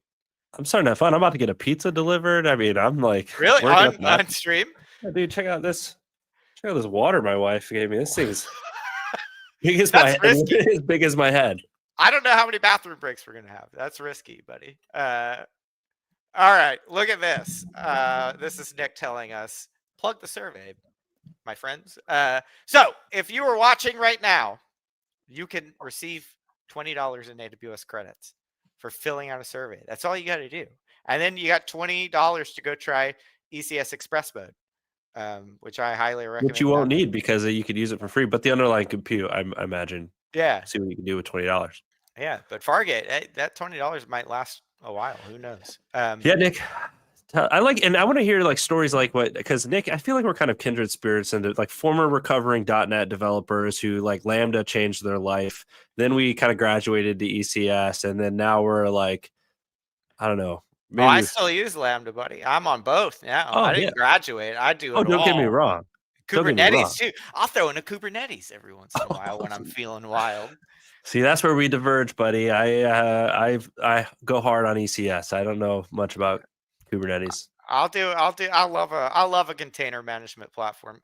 I'm starting to have fun. I'm about to get a pizza delivered. I mean, I'm like Really working up on stream. Yeah, dude, check out this water my wife gave me. This thing's big as That's my head. risky. As big as my head. I don't know how many bathroom breaks we're gonna have. That's risky, buddy. All right, look at this. This is Nick telling us plug the survey, my friends. So if you are watching right now, you can receive $20 in AWS credits for filling out a survey. That's all you got to do, and then you got $20 to go try ECS Express Mode, which I highly recommend. Which you won't need because you could use it for free. But the underlying compute, I imagine. Yeah. See what you can do with $20. Yeah, but Fargate, that $20 might last a while. Who knows? Yeah, Nick. I want to hear stories like because Nick, I feel like we're kind of kindred spirits and former recovering .NET developers who Lambda changed their life. Then we kind of graduated to ECS, and then now we're I don't know. Maybe I still use Lambda, buddy. I'm on both now. Oh, I didn't graduate. I do it all. Don't get me wrong. Kubernetes too. I'll throw in a Kubernetes every once in a while when I'm feeling wild. See, that's where we diverge, buddy. I go hard on ECS. I don't know much about Kubernetes. I love a container management platform.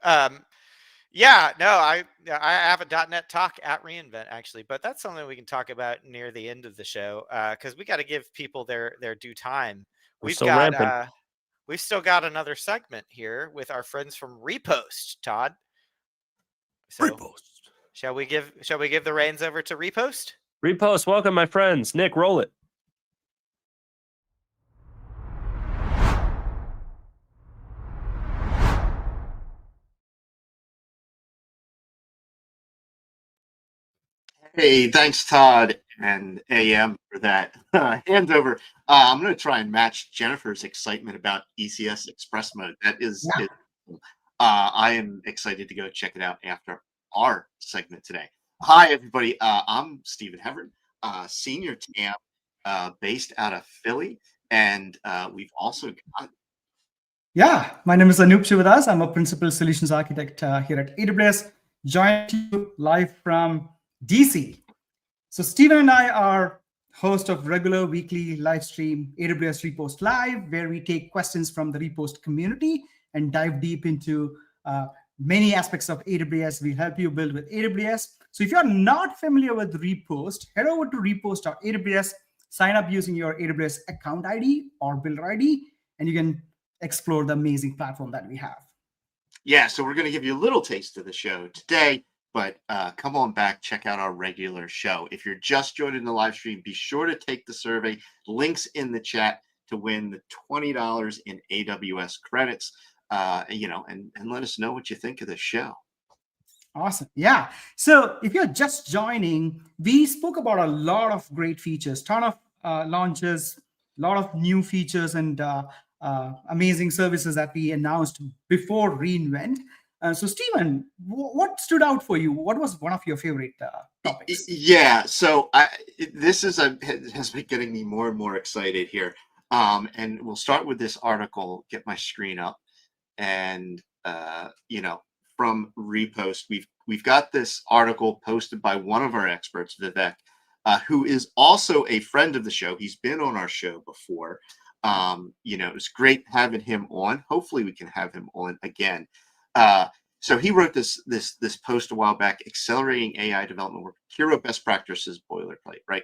Yeah, no, I have a .NET talk at reInvent actually, but that's something we can talk about near the end of the show because we got to give people their due time. We've still got another segment here with our friends from Repost, Todd. So, Repost. Shall we give the reins over to Repost? Repost, welcome, my friends. Nick, roll it. Hey, thanks, Todd and AM for that handover. I'm going to try and match Jennifer's excitement about ECS Express Mode. That is, I am excited to go check it out after our segment today. Hi, everybody. I'm Stephen Heverin, senior TAM based out of Philly, and we've also got. Yeah, my name is Anup Shivadas. I'm a principal solutions architect here at AWS. Joined you live from DC. So Stephen and I are host of regular weekly live stream AWS Repost Live, where we take questions from the Repost community and dive deep into many aspects of AWS. We help you build with AWS. So if you're not familiar with Repost, head over to repost.aws, sign up using your AWS account ID or builder ID, and you can explore the amazing platform that we have. Yeah, so we're going to give you a little taste of the show today, but come on back, check out our regular show. If you're just joining the live stream, be sure to take the survey. Links in the chat to win the $20 in AWS credits, and let us know what you think of the show. Awesome. Yeah. So if you're just joining, we spoke about a lot of great features, ton of launches, a lot of new features and amazing services that we announced before reInvent. So Stephen, what stood out for you? What was one of your favorite topics? Yeah, so this has been getting me more and more excited here. And we'll start with this article, get my screen up. And, from Repost, we've got this article posted by one of our experts, Vivek, who is also a friend of the show. He's been on our show before. It was great having him on. Hopefully we can have him on again. So he wrote this post a while back, accelerating AI development work, Kiro best practices boilerplate, right?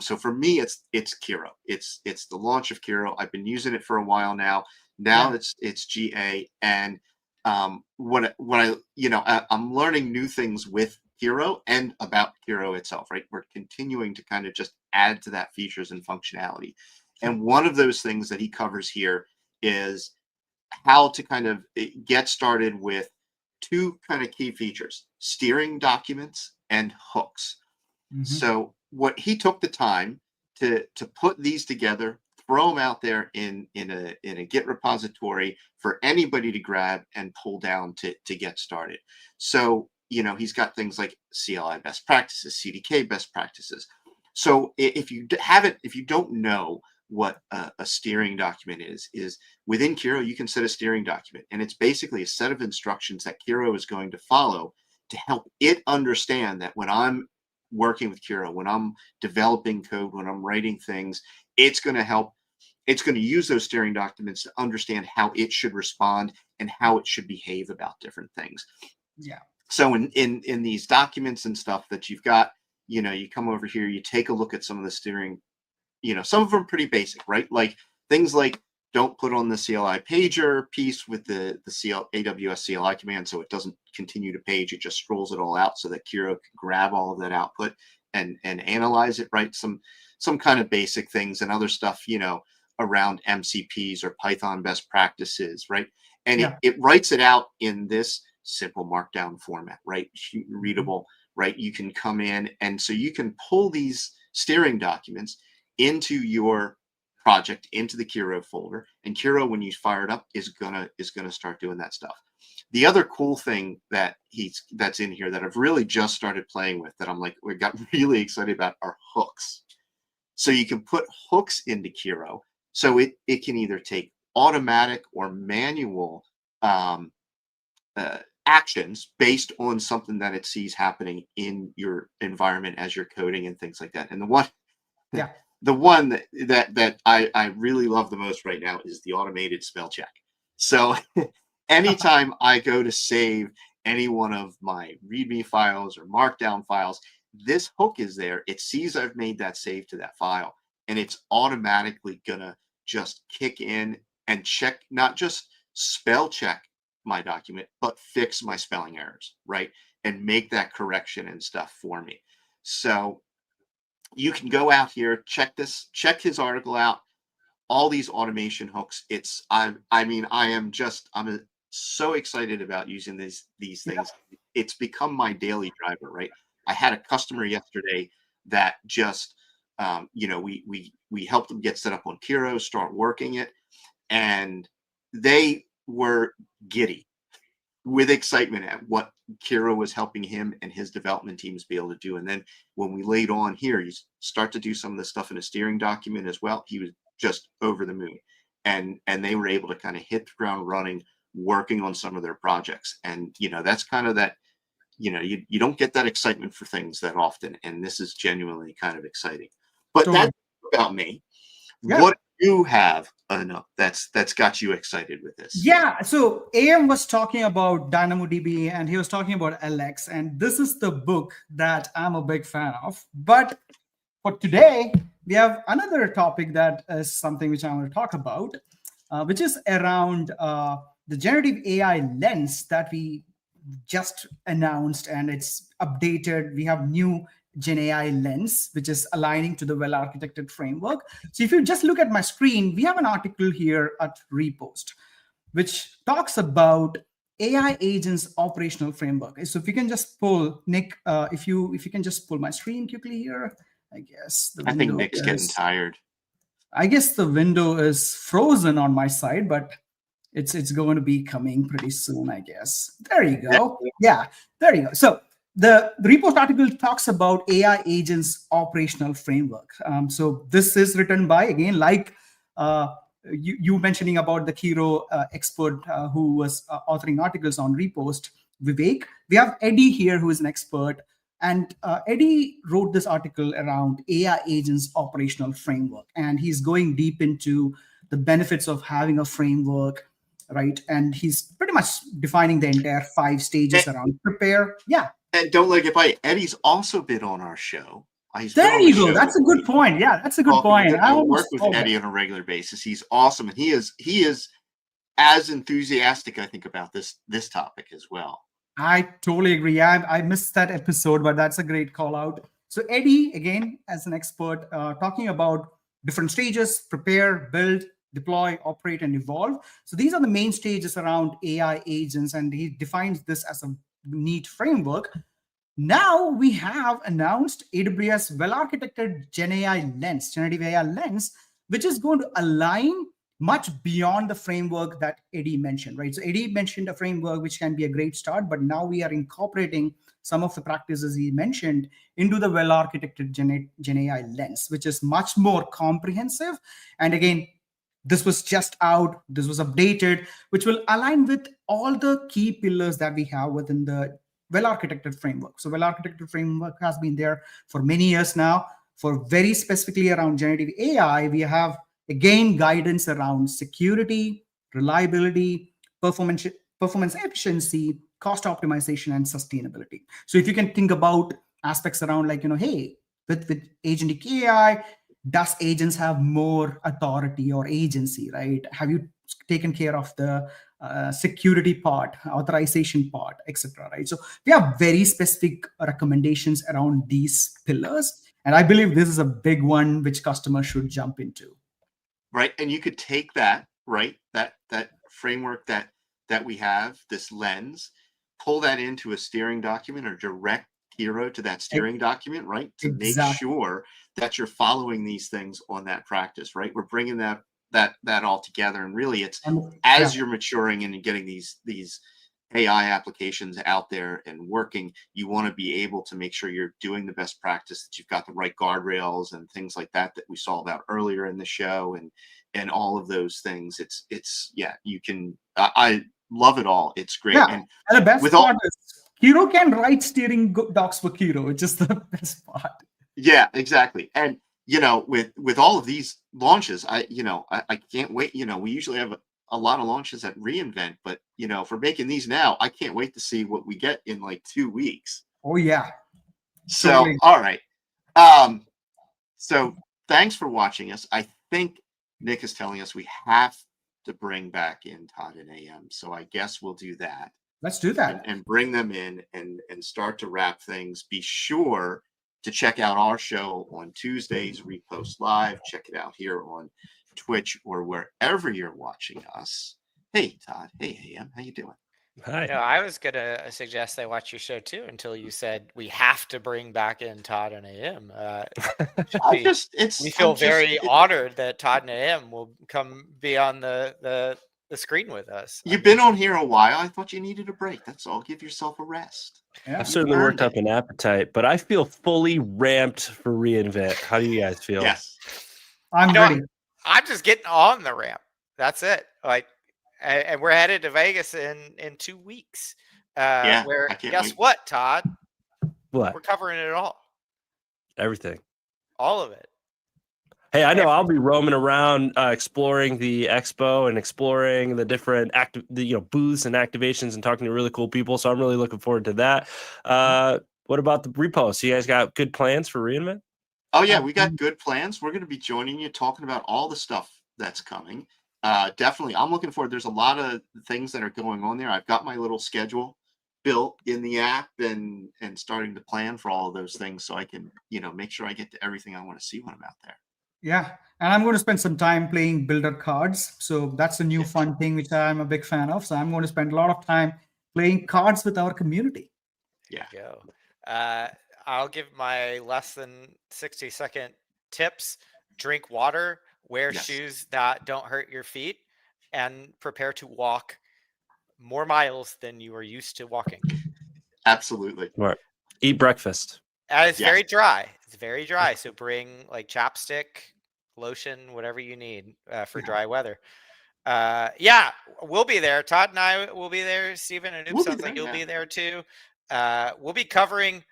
So for me, it's Kiro. It's the launch of Kiro. I've been using it for a while now. Now it's GA, and I'm learning new things with Kiro and about Kiro itself, right? We're continuing to kind of just add to that features and functionality. And one of those things that he covers here is how to kind of get started with two kind of key features: steering documents and hooks. So what he took the time to put these together, throw them out there in a Git repository for anybody to grab and pull down to get started. So he's got things like CLI best practices, CDK best practices. So if you don't know what a steering document is within Kiro, you can set a steering document, and it's basically a set of instructions that Kiro is going to follow to help it understand that when I'm working with Kiro, when I'm developing code, when I'm writing things, it's going to use those steering documents to understand how it should respond and how it should behave about different things. Yeah. So in these documents and stuff that you've got, you come over here, you take a look at some of the steering. Some of them are pretty basic, right? Like things like don't put on the CLI pager piece with the AWS CLI command so it doesn't continue to page. It just scrolls it all out so that Kiro can grab all of that output and analyze it, right? Some kind of basic things and other stuff, around MCPs or Python best practices, right? And it writes it out in this simple markdown format, right? Readable, right? You can come in, and so you can pull these steering documents into your project, into the Kiro folder, and Kiro, when you fire it up, is gonna start doing that stuff. The other cool thing that's in here that I've really just started playing with, that we got really excited about, are hooks. So you can put hooks into Kiro, so it can either take automatic or manual actions based on something that it sees happening in your environment as you're coding and things like that. And the one that I really love the most right now is the automated spell check. So anytime I go to save any one of my README files or Markdown files, this hook is there. It sees I've made that save to that file, and it's automatically gonna just kick in and check, not just spell check my document, but fix my spelling errors, right? And make that correction and stuff for me. So you can go out here, check his article out, all these automation hooks. I'm so excited about using these things. It's become my daily driver, right? I had a customer yesterday that just, we helped them get set up on Kiro, start working it, and they were giddy with excitement at what Kiro was helping him and his development teams be able to do. And then when we laid on here, you start to do some of the stuff in a steering document as well. He was just over the moon, and they were able to kind of hit the ground running, working on some of their projects. And that's kind of that. You don't get that excitement for things that often, and this is genuinely kind of exciting. But that's about me. Yeah. What do you have that's got you excited with this? Yeah, so AM was talking about DynamoDB, and he was talking about LX, and this is the book that I'm a big fan of. But for today, we have another topic that is something which I want to talk about, which is around the generative AI lens that we just announced, and it's updated. We have new Gen AI lens, which is aligning to the well-architected framework. So if you just look at my screen, we have an article here at Repost, which talks about AI agents operational framework. So if you can just pull, Nick, if you can just pull my screen quickly here, I guess. I think Nick's getting tired. I guess the window is frozen on my side, but it's going to be coming pretty soon, I guess. There you go. Yeah, there you go. So the Repost article talks about AI agents operational framework. So this is written by, again, like you mentioning about the Kiro expert who was authoring articles on Repost, Vivek. We have Eddie here, who is an expert, And Eddie wrote this article around AI agents operational framework, and he's going deep into the benefits of having a framework, right? And he's pretty much defining the entire 5 stages around prepare. Yeah. And don't let it get by. Eddie's also been on our show. There you go. That's a good point. Yeah, that's a good point. I work with Eddie on a regular basis. He's awesome, and he is as enthusiastic, I think, about this topic as well. I totally agree. I missed that episode, but that's a great call out. So Eddie, again, as an expert, talking about different stages: prepare, build, deploy, operate, and evolve. So these are the main stages around AI agents, and he defines this as a neat framework. Now we have announced AWS well-architected GenAI Lens, generative AI Lens, which is going to align much beyond the framework that Eddie mentioned, right? So Eddie mentioned a framework which can be a great start, but now we are incorporating some of the practices he mentioned into the well-architected GenAI Lens, which is much more comprehensive. And again, this was just out, this was updated, which will align with all the key pillars that we have within the well-architected framework. So well-architected framework has been there for many years now. For very specifically around generative AI, we have, again, guidance around security, reliability, performance efficiency, cost optimization, and sustainability. So if you can think about aspects around like, hey, with agentic AI, does agents have more authority or agency, right? Have you taken care of the security part, authorization part, etc., right? So we have very specific recommendations around these pillars. And I believe this is a big one which customers should jump into. Right. And you could take that, right, that framework that we have, this lens, pull that into a steering document or direct hero to that steering document, right? To make sure that you're following these things on that practice, right? We're bringing that all together, and really it's as you're maturing and getting these AI applications out there and working, you want to be able to make sure you're doing the best practice, that you've got the right guardrails and things like that we saw about earlier in the show, and all of those things. It's you can, I love it all. It's great. Yeah. And the best part is Kiro can write steering docs for Kiro, which is the best part. Yeah, exactly. And with all of these launches, I can't wait. We usually have a lot of launches at reInvent, but if we're making these now, I can't wait to see what we get in like 2 weeks. Oh yeah. So totally. All right. So thanks for watching us. I think Nick is telling us we have to bring back in Todd and AM. So I guess we'll do that. Let's do that. And bring them in and start to wrap things. Be sure to check out our show on Tuesdays, Repost Live. Check it out here on Twitch or wherever you're watching us. Hey, Todd. Hey, AM. How you doing? Hi. I was going to suggest they watch your show too until you said we have to bring back in Todd and AM. We feel very honored that Todd and AM will come be on the screen with us. You've been on here a while. I thought you needed a break. That's all. Give yourself a rest. Yeah. I've certainly worked up an appetite, but I feel fully ramped for reInvent. How do you guys feel? Yes. I'm ready. I'm just getting on the ramp. That's it. And we're headed to Vegas in 2 weeks. Where guess what, Todd? What? We're covering it all. Everything. All of it. Hey, I know I'll be roaming around, exploring the expo and exploring the different booths and activations and talking to really cool people. So I'm really looking forward to that. What about the repost? You guys got good plans for reInvent? Oh yeah, we got good plans. We're going to be joining you, talking about all the stuff that's coming. Definitely, I'm looking forward. There's a lot of things that are going on there. I've got my little schedule built in the app and starting to plan for all of those things, so I can make sure I get to everything I want to see when I'm out there. Yeah, and I'm going to spend some time playing builder cards. So that's a new fun thing which I'm a big fan of. So I'm going to spend a lot of time playing cards with our community. Yeah. Go. I'll give my less than 60-second tips. Drink water, wear shoes that don't hurt your feet, and prepare to walk more miles than you are used to walking. Absolutely. Right. Eat breakfast. It's very dry. It's very dry. So bring like chapstick, lotion, whatever you need for dry weather. We'll be there. Todd and I will be there. Steven and Noob sounds like you'll be there too. We'll be covering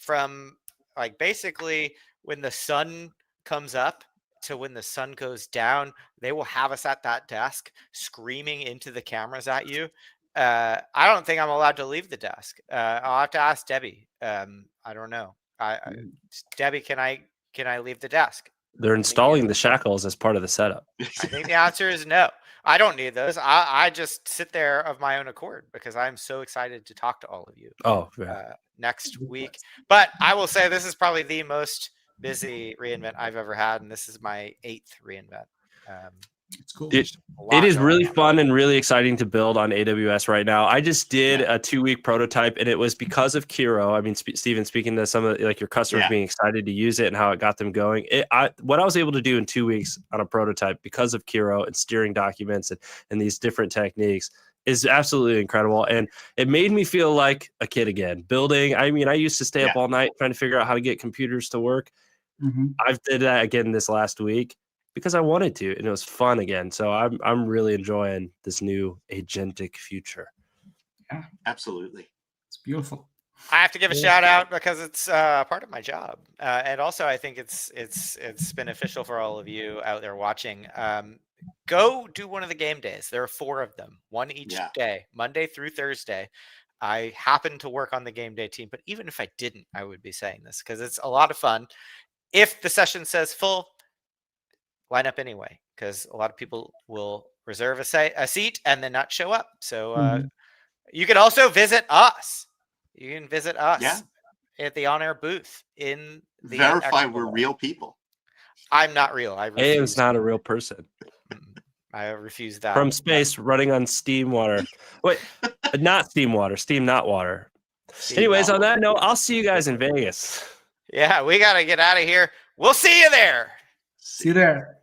from like basically when the sun comes up to when the sun goes down, they will have us at that desk screaming into the cameras at you. I don't think I'm allowed to leave the desk. I'll have to ask Debbie. I don't know. Debbie, can I leave the desk? They're installing the shackles as part of the setup. I think the answer is no. I don't need those. I just sit there of my own accord because I'm so excited to talk to all of you. Oh, yeah. Next week. But I will say this is probably the most busy reInvent I've ever had, and this is my 8th reInvent. It's cool. It is really fun and really exciting to build on AWS right now. I just did a 2-week prototype, and it was because of Kiro. I mean, Steven, speaking to some of like your customers being excited to use it and how it got them going. What I was able to do in 2 weeks on a prototype because of Kiro and steering documents and these different techniques is absolutely incredible. And it made me feel like a kid again. Building, I mean, I used to stay up all night trying to figure out how to get computers to work. I've did that again this last week because I wanted to, and it was fun again. So I'm really enjoying this new agentic future. Yeah, absolutely. It's beautiful. I have to give a shout out because it's part of my job, and also I think it's beneficial for all of you out there watching. Go do one of the game days. There are 4 of them, one each day, Monday through Thursday. I happen to work on the game day team, but even if I didn't, I would be saying this because it's a lot of fun. If the session says full, line up anyway, because a lot of people will reserve a seat and then not show up. So you can also visit us. You can visit us at the OnAir booth in the verify we're real people. I'm not real. I refuse. AM's not a real person. I refuse that. From space, running on steam water. Wait, not steam water. Steam, not water. Anyways, on that note, I'll see you guys in Vegas. Yeah, we got to get out of here. We'll see you there. See you there.